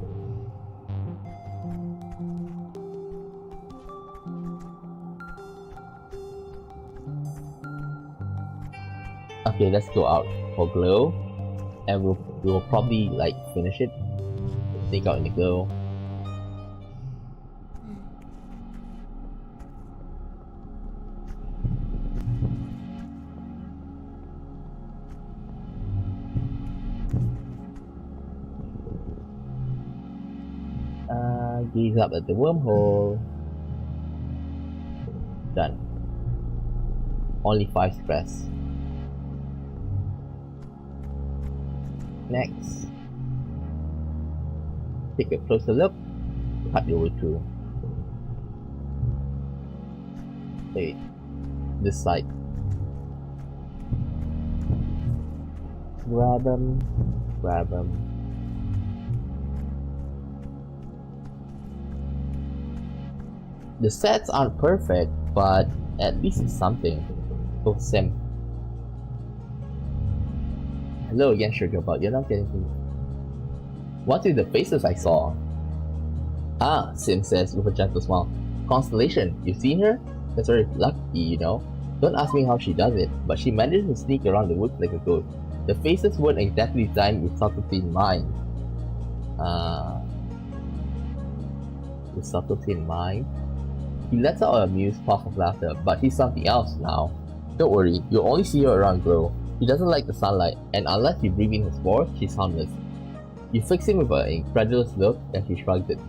[SPEAKER 1] Okay, let's go out for glow, and we'll probably like finish it. Take out in the glow. Gaze up at the wormhole. Done. Only 5 stress. Next. Take a closer look. Cut your way through. Wait. This side. Grab them. Grab them. The sets aren't perfect, but at least it's something. So Sim. Hello again, Sugar, but you're not getting through. What are the faces I saw? Ah, Sim says with a gentle smile. Constellation, you seen her? That's very lucky, you know. Don't ask me how she does it, but she managed to sneak around the woods like a ghost. The faces weren't exactly designed with subtlety in mind. With subtlety in mind? He lets out a amused puff of laughter, but he's something else now. Don't worry, you'll only see her around glow. He doesn't like the sunlight, and unless you breathe in her spores, she's harmless. You fix him with an incredulous look, and he shrugged it.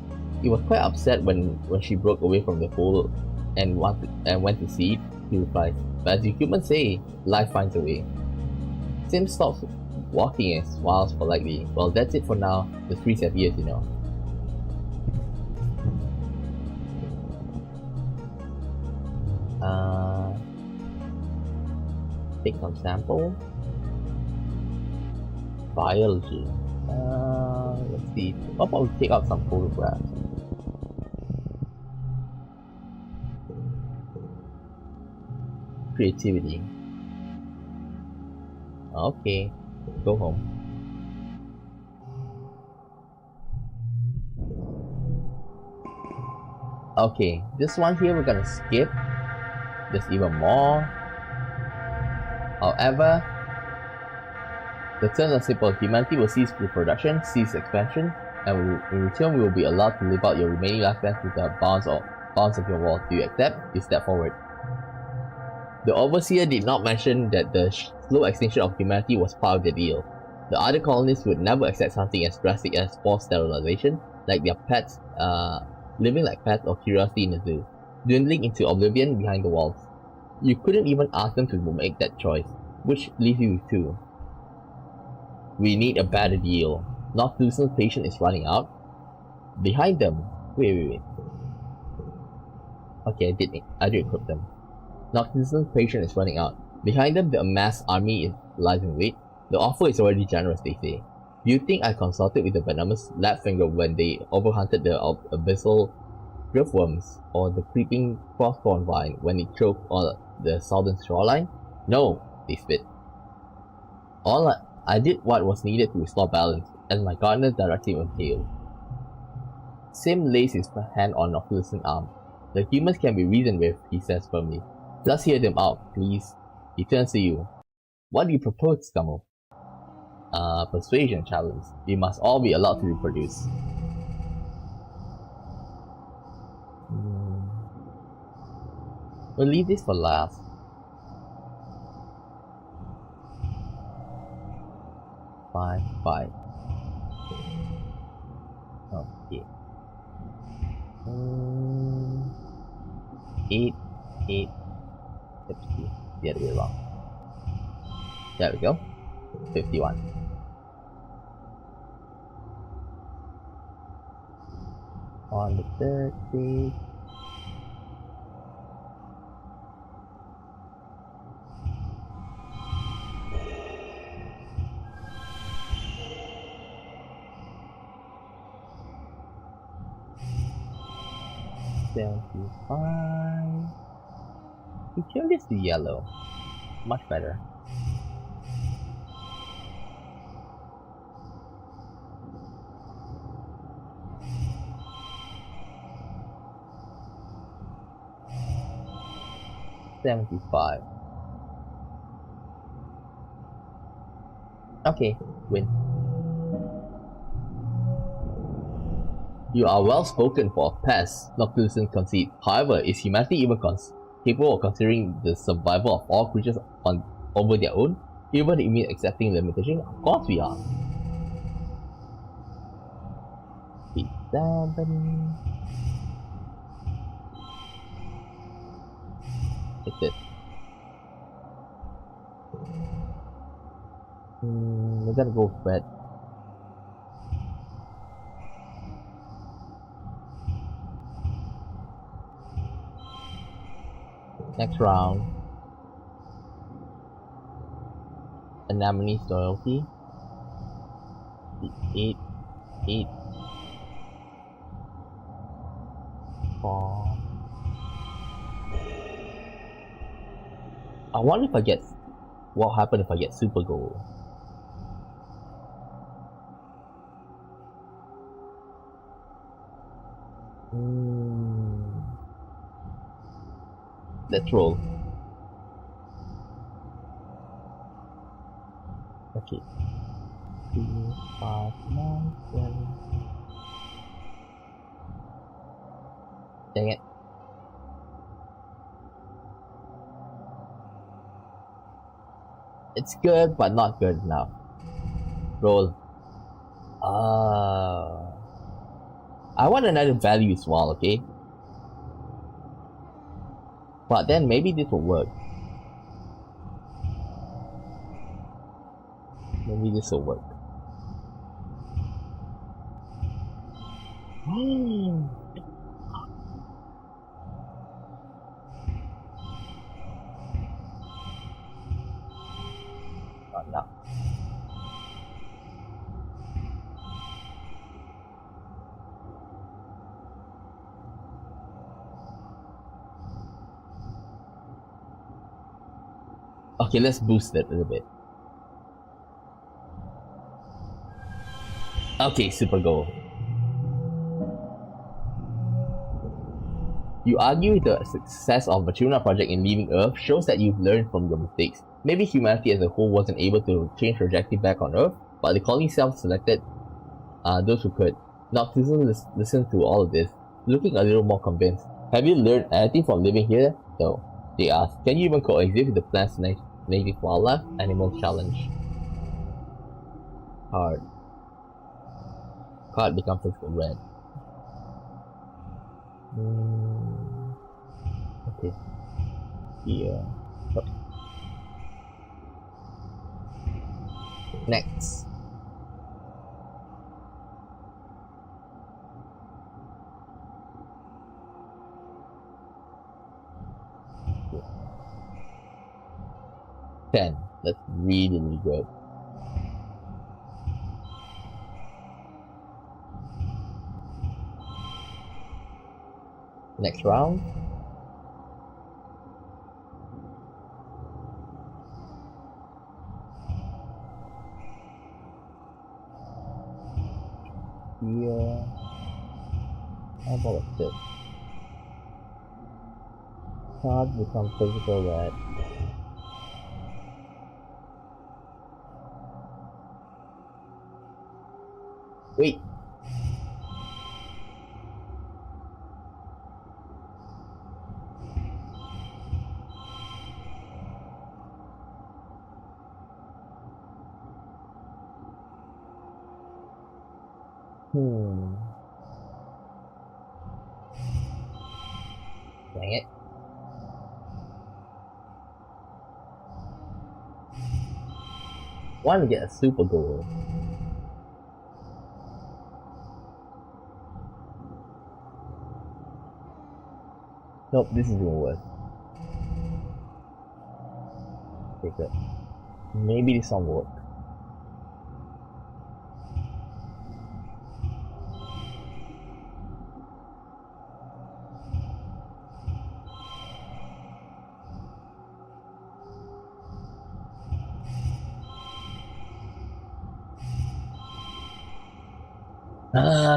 [SPEAKER 1] He was quite upset when she broke away from the hole and went to see it. He replies, but as you humans say, life finds a way. Sim stops walking and smiles politely. Well, that's it for now. The trees have ears, you know. Take some sample. Biology. Let's see. How about we take out some photographs? Creativity. Okay, go home. Okay, this one here we're gonna skip. There's even more. However, the terms are simple. Humanity will cease reproduction, cease expansion, and in return we will be allowed to live out your remaining lifespan within the bounds of your wall. Do you accept? You step forward. The Overseer did not mention that the slow extinction of humanity was part of the deal. The other colonists would never accept something as drastic as forced sterilization, like their pets, living like pets or curiosity in the zoo, dwindling into oblivion behind the walls. You couldn't even ask them to make that choice, which leaves you with two. We need a better deal. Noctilus's patience is running out. Behind them, wait. Okay, I did equip them. Noctilus's patience is running out. Behind them, the amassed army lies in wait. The offer is already generous, they say. Do you think I consulted with the venomous Lapfinger when they overhunted the abyssal driftworms, or the creeping crossthorn vine when it choked on the southern shoreline? No, they spit. I did what was needed to restore balance, and my gardener directly impaled. Sim lays his hand on Noctilus's arm. The humans can be reasoned with, he says firmly. Just hear them out, please. He turns to you. What do you propose, Scummo? Persuasion challenge. We must all be allowed to reproduce. We'll leave this for last. Five. Okay. 8. Let's see. The other way around. There we go. 51. On the third page. $75. We turn this to yellow. Much better. $75. Okay, win. You are well spoken for a pest, Noctilus conceded. However, is humanity even capable of considering the survival of all creatures over their own? Even if it means accepting limitation? Of course we are. 7. It's it. We're gonna go red. Next round. Anemone's loyalty. 8. 4. I wonder if I get what happens if I get super gold. Let's roll. Okay. 3, 5, 9, 7. Dang it. It's good, but not good enough. Roll. I want another value as well, okay? But then maybe this will work. Maybe this will work. Not now. Okay, let's boost it a little bit. Okay, super goal. You argue the success of Maturina project in leaving Earth shows that you've learned from your mistakes. Maybe humanity as a whole wasn't able to change trajectory back on Earth, but the colony self-selected those who could. Noctis listened to all of this, looking a little more convinced. Have you learned anything from living here? No. They asked. Can you even coexist with the planet's native wildlife? Animals challenge. Hard. Card becomes red. Okay. Yeah. Oh. Next. Okay. 10. That's really, really good. Next round. Yeah. How about this? Card becomes physical red. Wait. Dang it. Want to get a super goal. Nope, this is even worse. Okay, good. Maybe this one will work.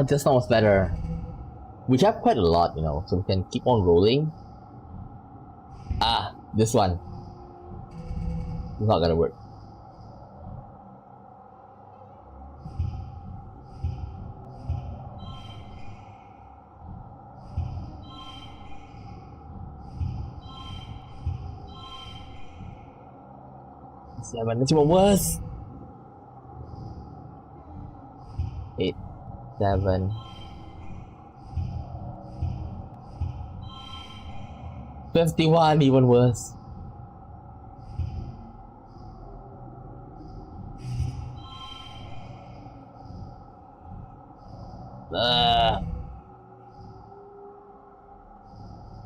[SPEAKER 1] This one was better. We have quite a lot, you know, so we can keep on rolling. This one. It's not gonna work. Seven, that's even worse. 8, 7. 51, even worse.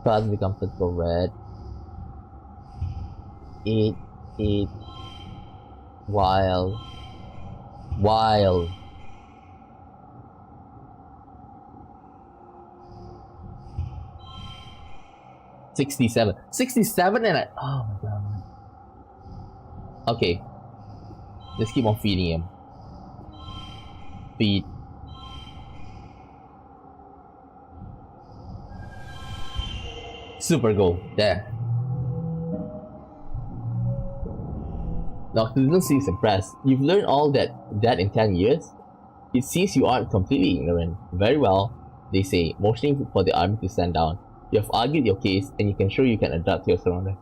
[SPEAKER 1] Cards become physical red. 8, 8. Wild. 67. 67 and oh my god. Okay. Let's keep on feeding him. Feed. Super goal. There. Noctis seems impressed. You've learned all that in 10 years? It seems you aren't completely ignorant. Very well, they say, motioning for the army to stand down. You have argued your case, and you can show you can adapt to your surroundings.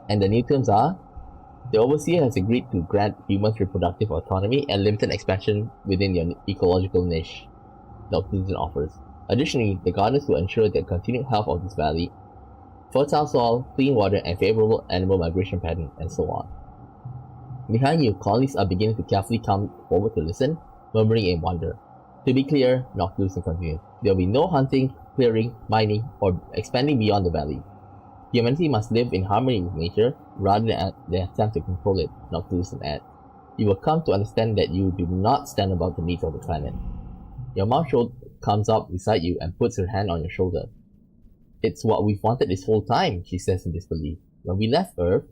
[SPEAKER 1] And the new terms are? The Overseer has agreed to grant humans reproductive autonomy and limited expansion within your ecological niche, Noctis offers. Additionally, the gardeners will ensure the continued health of this valley, fertile soil, clean water, and favorable animal migration pattern, and so on. Behind you, colonists are beginning to carefully come forward to listen, murmuring in wonder. To be clear, Noctis continues, there will be no hunting, clearing, mining, or expanding beyond the valley. Humanity must live in harmony with nature, rather than attempt to control it, Noctis adds. You will come to understand that you do not stand above the needs of the planet. Your mom comes up beside you and puts her hand on your shoulder. It's what we've wanted this whole time, she says in disbelief. When we left Earth,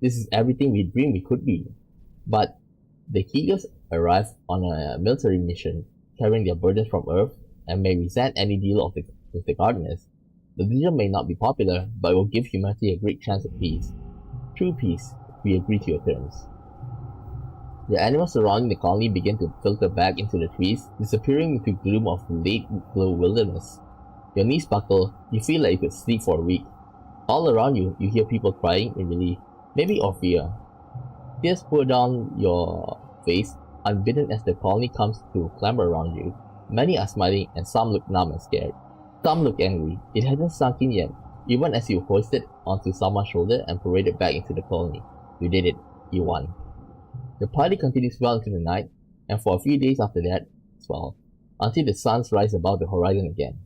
[SPEAKER 1] this is everything we dreamed we could be. But the Keegers arrived on a military mission, carrying their burdens from Earth, and may resent any deal with the gardeners. The decision may not be popular, but it will give humanity a great chance at peace. True peace, We agree to your terms. The animals surrounding the colony begin to filter back into the trees, disappearing into gloom of late glow wilderness. Your knees buckle, you feel like you could sleep for a week. All around you, you hear people crying in relief, maybe of fear. Tears pour down your face, unbidden as the colony comes to clamber around you. Many are smiling and some look numb and scared. Some look angry. It hasn't sunk in yet, even as you hoisted onto someone's shoulder and paraded back into the colony. You did it. You won. The party continues well into the night, and for a few days after that as well, until the suns rise above the horizon again.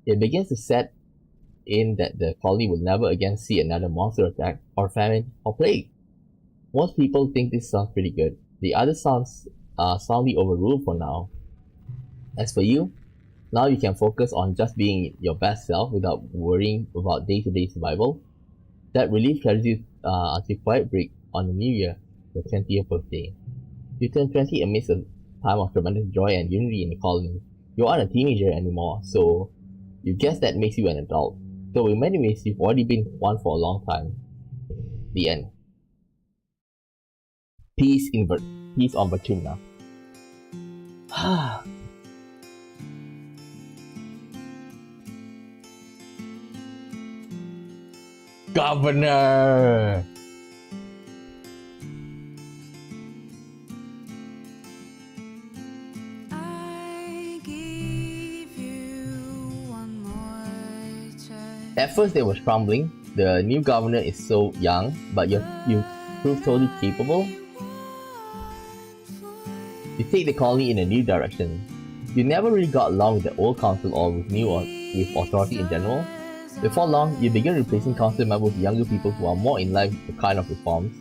[SPEAKER 1] It begins to set in that the colony will never again see another monster attack, or famine, or plague. Most people think this sounds pretty good. The other sounds are soundly overruled for now. As for you, now you can focus on just being your best self without worrying about day-to-day survival. That relief carries you until quiet break on the new year, your 20th birthday. You turn 20 amidst a time of tremendous joy and unity in the colony. You aren't a teenager anymore, so you guess that makes you an adult. So in many ways, you've already been one for a long time. The end. Peace on Virginia. Governor! At first there was crumbling. The new governor is so young, but you prove totally capable. You take the colony in a new direction. You never really got along with the old council or with authority in general. Before long, you begin replacing council members with younger people who are more in line with the kind of reforms.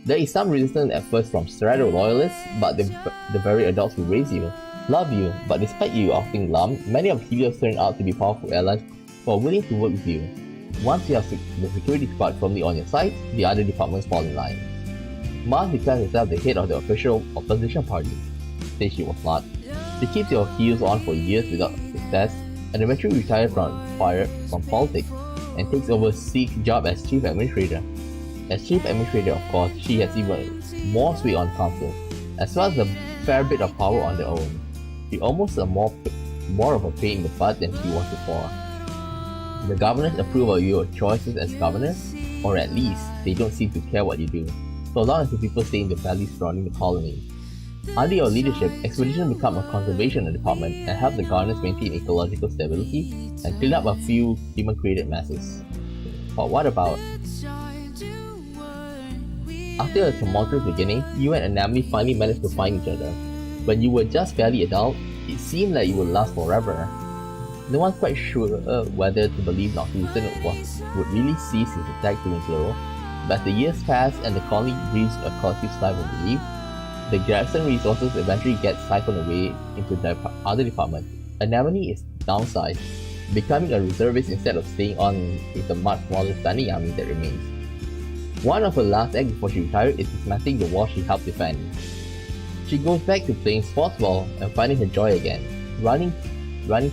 [SPEAKER 1] There is some resistance at first from Strato loyalists, but the very adults who raise you love you, but despite you acting glum, many of the leaders turn out to be powerful allies who are willing to work with you. Once you have the security squad firmly on your side, the other departments fall in line. Mars declares herself the head of the official opposition party. Say she was not. She keeps your heels on for years without success, and eventually retires from politics and takes over Seek's job as chief administrator. As chief administrator, of course, she has even more sway on council, as well as a fair bit of power on their own. She almost a more of a pain in the butt than she was before. The governors approve of your choices as governor, or at least they don't seem to care what you do, so long as the people stay in the valleys surrounding the colony. Under your leadership, expeditions become a conservation department and help the governors maintain ecological stability and clean up a few human-created messes. But what about? After a tumultuous beginning, you and Anemone finally managed to find each other. When you were just barely adult, it seemed like it would last forever. No one's quite sure whether to believe Noctilucent would really cease his attack during Glow, but as the years pass and the colony breathes a collective sigh of relief, the garrison resources eventually get siphoned away into the other departments. Anemone is downsized, becoming a reservist instead of staying on with the much smaller standing army that remains. One of her last acts before she retired is dismantling the wall she helped defend. She goes back to playing sports ball and finding her joy again, running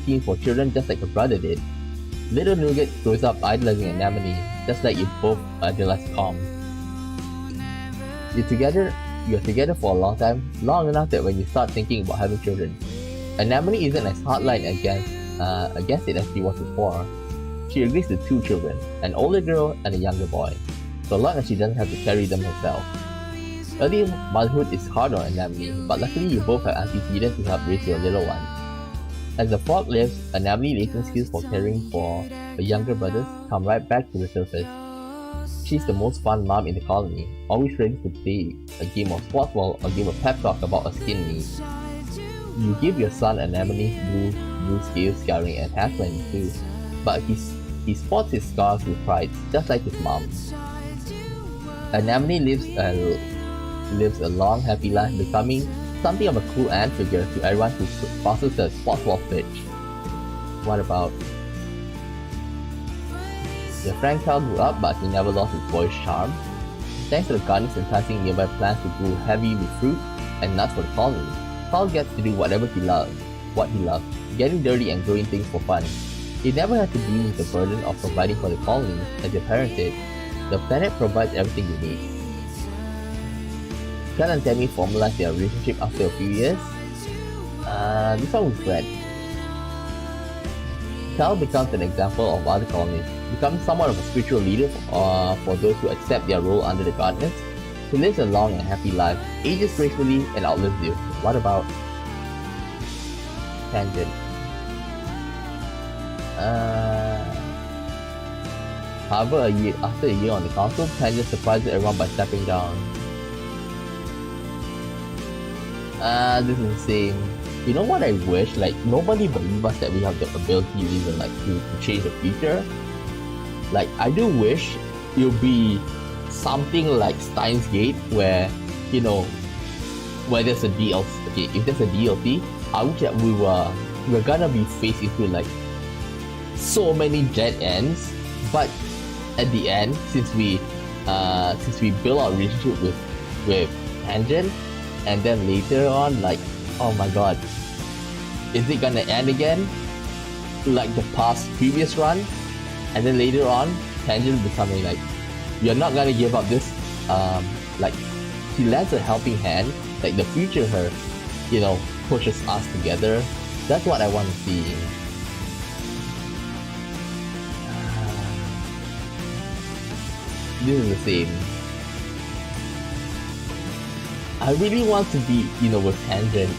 [SPEAKER 1] teams for children just like her brother did. Little Nougat grows up idolizing Anemone, just like you both idolize Calm. You're together for a long time, long enough that when you start thinking about having children, Anemone isn't as hardline against it as she was before. She agrees to 2 children, an older girl and a younger boy, so long as she doesn't have to carry them herself. Early motherhood is hard on Anemone, but luckily you both have Auntie Eden to help raise your little ones. As the fog lifts, Anemone latent skills for caring for her younger brothers come right back to the surface. She's the most fun mom in the colony, always ready to play a game of sports ball or give a pep talk about a skin need. You give your son Anemone's blue scale scouring attachment too, but he sports his scars with pride, just like his mom. Anemone lives a long, happy life, becoming something of a cool aunt figure to everyone who passes the sports ball pitch. What about? Your friend Carl grew up, but he never lost his boyish charm. Thanks to the gardeners enticing nearby plants to grow heavy with fruit and nuts for the colony, Carl gets to do what he loves, getting dirty and growing things for fun. He never had to deal with the burden of providing for the colony, as your parents did. The planet provides everything you need. Cal and Tammy formalize their relationship after a few years. This one was glad. Cal becomes an example of other colonists, becoming somewhat of a spiritual leader for those who accept their role under the gardeners. He lives a long and happy life, ages gracefully, and outlives you. What about Tangent? However, after a year on the council, Tangent surprises everyone by stepping down. This is the same. You know what I wish? Like, nobody believes us that we have the ability even like to change the future. Like, I do wish it would be something like Steins Gate, where, you know, where there's a DLC. Okay, if there's a DLC, I wish that we're gonna be faced into like so many dead ends, but at the end, since we build our relationship with Tangent, and then later on, like, oh my god, is it gonna end again like the previous run? And then later on, Tangent becoming like, you're not gonna give up this, like, she lends a helping hand, like the future her, you know, pushes us together. That's what I want to see. This is the same. I really want to be, you know, with Tangent.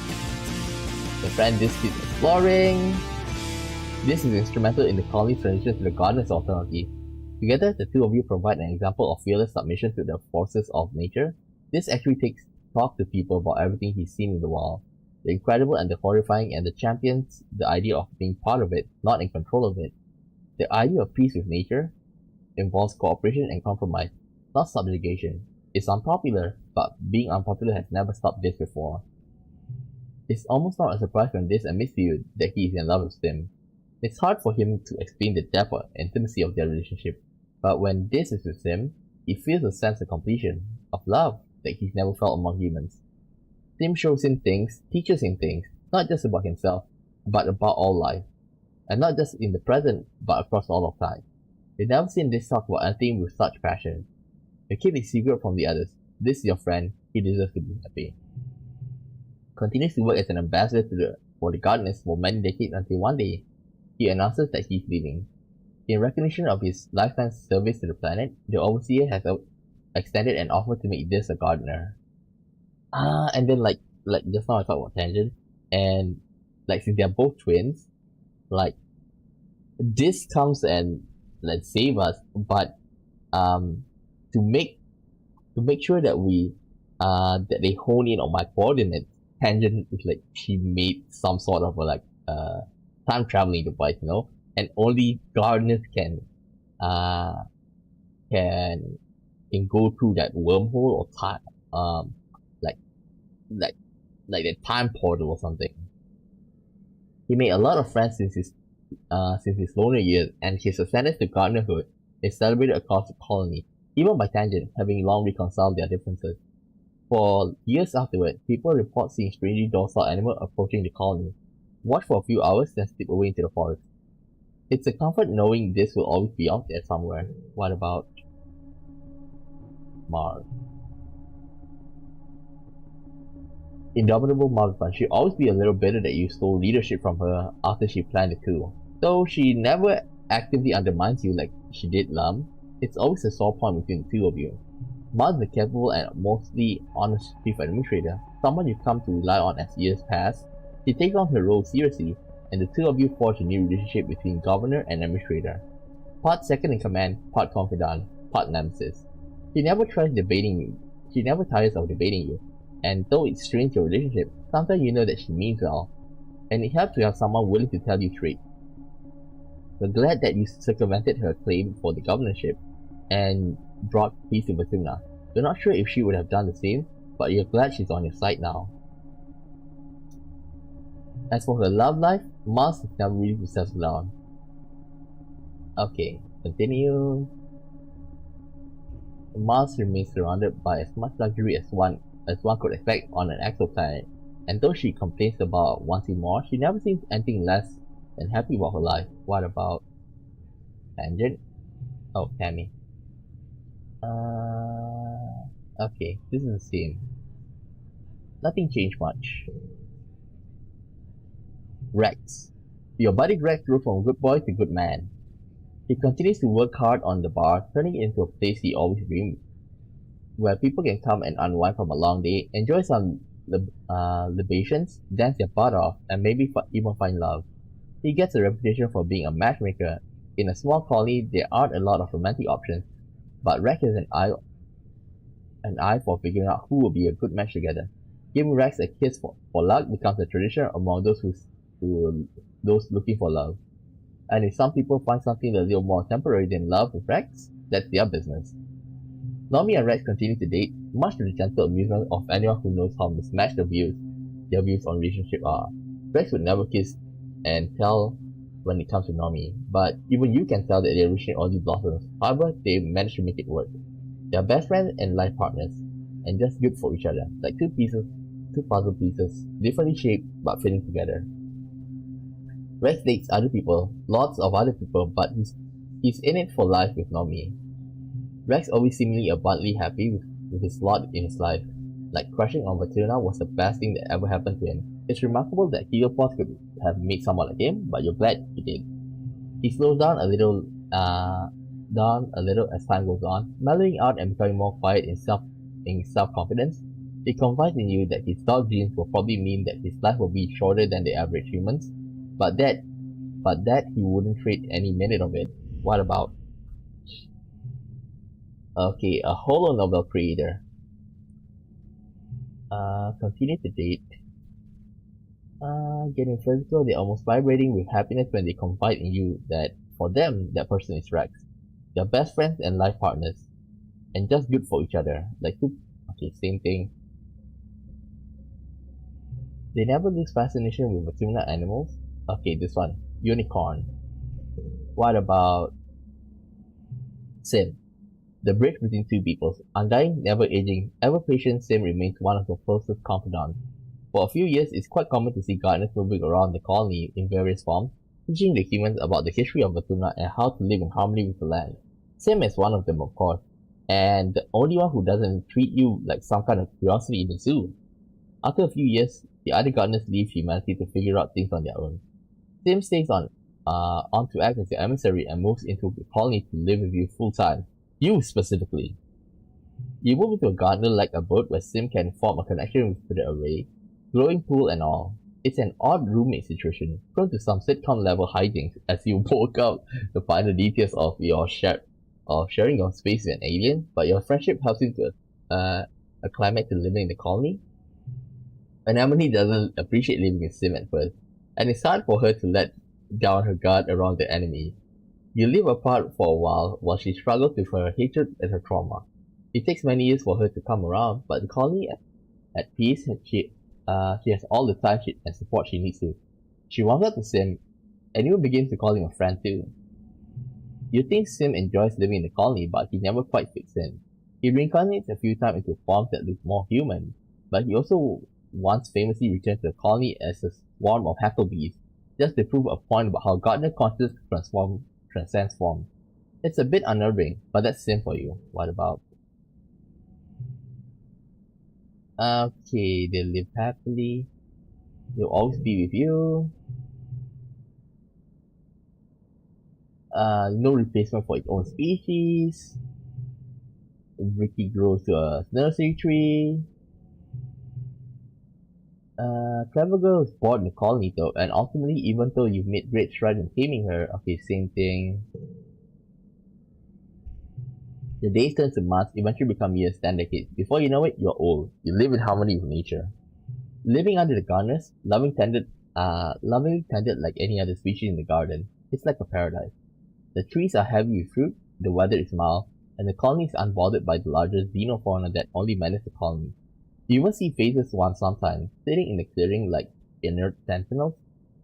[SPEAKER 1] The friend this keeps exploring. This is instrumental in the colony's transition to the Gardeners Authority. Together, the two of you provide an example of fearless submission to the forces of nature. This actually takes talk to people about everything he's seen in the wild. The incredible and the horrifying, and the champions the idea of being part of it, not in control of it. The idea of peace with nature involves cooperation and compromise, not subjugation. It's unpopular, but being unpopular has never stopped this before. It's almost not a surprise when this admits to you that he is in love with Sim. It's hard for him to explain the depth and intimacy of their relationship, but when this is with Sim, he feels a sense of completion, of love, that he's never felt among humans. Sim shows him things, teaches him things, not just about himself, but about all life. And not just in the present, but across all of time. You've never seen this talk about anything with such passion. You keep it secret from the others. This is your friend, he deserves to be happy. Continues to work as an ambassador for the Gardeners for many decades until one day, he announces that he's leaving. In recognition of his lifetime service to the planet, the Overseer has extended an offer to make this a gardener. And then like just now I talked about Tangent, and like since they're both twins, like this comes and like save us, but to make sure that we that they hone in on my coordinates, Tangent is like, she made some sort of a time traveling device, you know, and only gardeners can go through that wormhole or time, like a time portal or something. He made a lot of friends since his loner years, and his ascendance to gardenerhood is celebrated across the colony, even by Tangent, having long reconciled their differences. For years afterward, people report seeing strangely docile animals approaching the colony. Watch for a few hours, then slip away into the forest. It's a comfort knowing this will always be out there somewhere. What about Mars? Indomitable Marzipan, she'll always be a little bitter that you stole leadership from her after she planned the coup. Though she never actively undermines you like she did Lum, it's always a sore point between the two of you. Mars is a capable and mostly honest chief administrator, someone you've come to rely on as years pass. She takes on her role seriously, and the two of you forge a new relationship between governor and administrator. Part second in command, part confidant, part nemesis. She never tires of debating you, and though it strains your relationship, sometimes you know that she means well, and it helps to have someone willing to tell you straight. We're glad that you circumvented her claim for the governorship, and brought peace to Batumna. We're not sure if she would have done the same, but you're glad she's on your side now. As for her love life, Mars has never really settled down. Okay, continue. Mars remains surrounded by as much luxury as one could expect on an exoplanet, and though she complains about wanting more, she never seems anything less than happy about her life. What about Tangent? Oh, Tammy. Okay, this is the same. Nothing changed much. Rex. Your buddy Rex grew from good boy to good man. He continues to work hard on the bar, turning it into a place he always dreamed, where people can come and unwind from a long day, enjoy some libations, dance their butt off, and maybe even find love. He gets a reputation for being a matchmaker. In a small colony, there aren't a lot of romantic options, but Rex has an eye for figuring out who will be a good match together. Giving Rex a kiss for luck becomes a tradition among those looking for love. And if some people find something a little more temporary than love with Rex, that's their business. Normie and Rex continue to date, much to the gentle amusement of anyone who knows how mismatched their views on relationship are. Rex would never kiss and tell when it comes to Normie, but even you can tell that they're reaching all these blossoms. However, they manage to make it work. They're best friends and life partners, and just good for each other, like two puzzle pieces, differently shaped but fitting together. Rex dates other people, lots of other people, but he's in it for life with Normie. Rex always seemingly abundantly happy with his lot in his life. Like crushing on Vatrina was the best thing that ever happened to him. It's remarkable that Heliopause could have made someone like him, but you're glad he did. He slows down a little as time goes on, mellowing out and becoming more quiet in self-confidence. He confides in you that his dog genes will probably mean that his life will be shorter than the average humans, but that he wouldn't trade any minute of it. What about? Okay, a holo novel creator. Continue to date. Getting physical, they're almost vibrating with happiness when they confide in you that for them, that person is Rex. They're best friends and life partners. And just good for each other. Okay, same thing. They never lose fascination with similar animals. Okay, this one. Unicorn. What about Sim? The bridge between two peoples. Undying, never aging, ever patient, Sim remains one of the closest confidants. For a few years, it's quite common to see gardeners moving around the colony in various forms, teaching the humans about the history of Vatuna and how to live in harmony with the land. Sim is one of them, of course, and the only one who doesn't treat you like some kind of curiosity in the zoo. After a few years, the other gardeners leave humanity to figure out things on their own. Sim stays on to act as your emissary and moves into the colony to live with you full time. You specifically. You move into a gardener like a boat where Sim can form a connection with the array, glowing pool and all. It's an odd roommate situation, prone to some sitcom level hijinks as you woke up to find the details of sharing your space with an alien, but your friendship helps you to acclimate to living in the colony. Anemone doesn't appreciate living with Sim at first, and it's hard for her to let down her guard around the enemy. You live apart for a while she struggles with her hatred and her trauma. It takes many years for her to come around, but the colony at peace, she has all the time and support she needs to. She warms up to Sim, and even begins to call him a friend too. You think Sim enjoys living in the colony, but he never quite fits in. He reincarnates a few times into forms that look more human, but he also once famously returned to the colony as a swarm of hacklebees, just to prove a point about how Gardner consciousness transcends form. It's a bit unnerving, but that's Sim for you. What about? Okay, they live happily. They'll always be with you. No replacement for its own species. Ricky grows to a nursery tree. Clever girl is bored in the colony though, and ultimately, even though you've made great strides in taming her, okay, same thing. The days turn to months, eventually become years, then decades. Before you know it, you're old. You live in harmony with nature. Living under the gardeners, lovingly tended like any other species in the garden. It's like a paradise. The trees are heavy with fruit, the weather is mild, and the colony is unbothered by the larger xenofauna that only menace the colony. You even see faces once sometimes, sitting in the clearing like inert sentinels.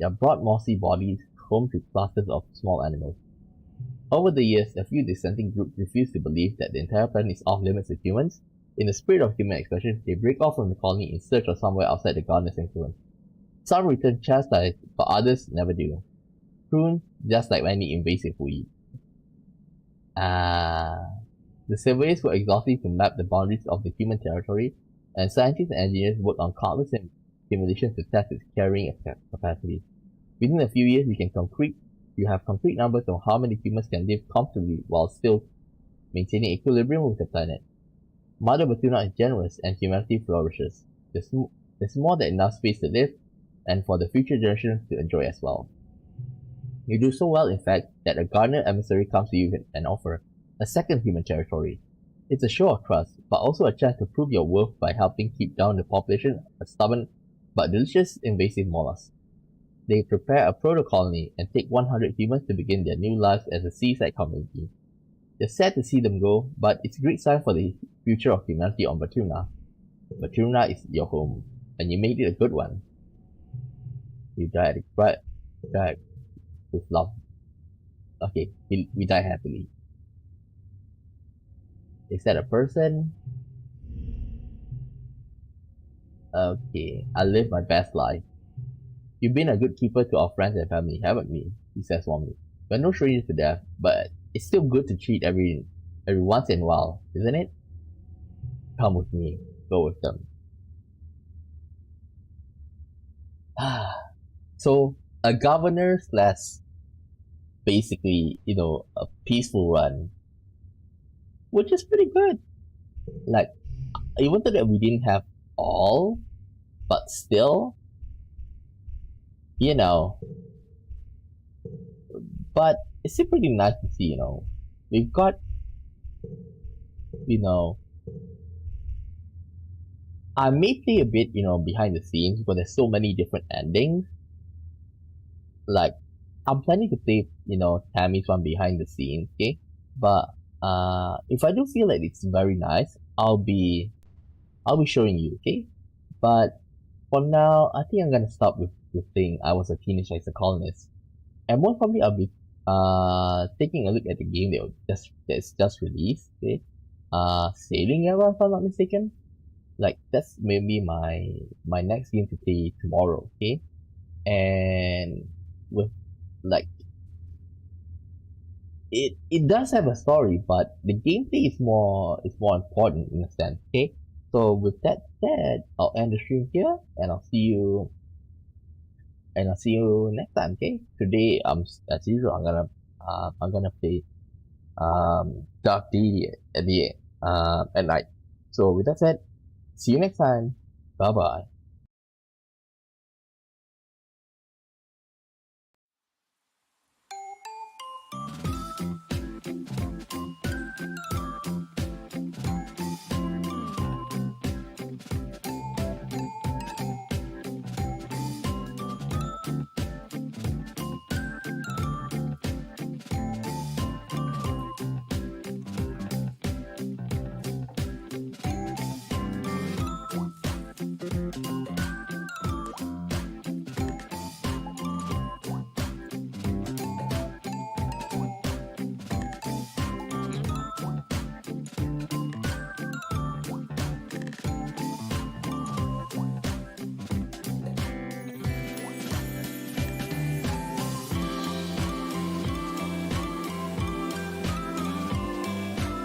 [SPEAKER 1] Their broad mossy bodies home to clusters of small animals. Over the years, a few dissenting groups refuse to believe that the entire planet is off limits to humans. In the spirit of human expression, they break off from the colony in search of somewhere outside the gardener's influence. Some return chastised, but others never do. Pruned, just like any invasive weed. The surveyors were exhausted to map the boundaries of the human territory, and scientists and engineers work on countless simulations to test its carrying capacity. Within a few years, you have concrete numbers on how many humans can live comfortably while still maintaining equilibrium with the planet. Mother Batuna is generous and humanity flourishes. There's more than enough space to live and for the future generations to enjoy as well. You do so well, in fact, that a gardener emissary comes to you and offer a second human territory. It's a show of trust, but also a chance to prove your worth by helping keep down the population of stubborn but delicious invasive mollusks. They prepare a proto-colony and take 100 humans to begin their new lives as a seaside community. They're sad to see them go, but it's a great sign for the future of humanity on Batuna. Batuna is your home, and you made it a good one. You died with love. Okay, we die happily. Is that a person? Okay, I live my best life. You've been a good keeper to our friends and family, haven't we? He says warmly. We're no strangers to death, but it's still good to treat every once in a while, isn't it? Come with me. Go with them. So, a governor slash basically, a peaceful run, which is pretty good. Like, even though that we didn't have all, but still, but it's still pretty nice to see, we've got, I may play a bit, behind the scenes because there's so many different endings. Like, I'm planning to play, Tammy's one behind the scenes, okay? But if I do feel like it's very nice, I'll be showing you, okay? But for now, I think I'm gonna stop with saying I was a Teenage Exocolonist. And most probably I'll be taking a look at the game that's just released, okay? Sailing Era, if I'm not mistaken. Like, that's maybe my next game to play tomorrow, okay? And with, like, it does have a story, but the gameplay is more important in a sense, okay? So with that said, I'll end the stream here, and I'll see you next time, okay? Today, as usual, I'm gonna play Dark Deity at night. So with that said, see you next time. Bye bye.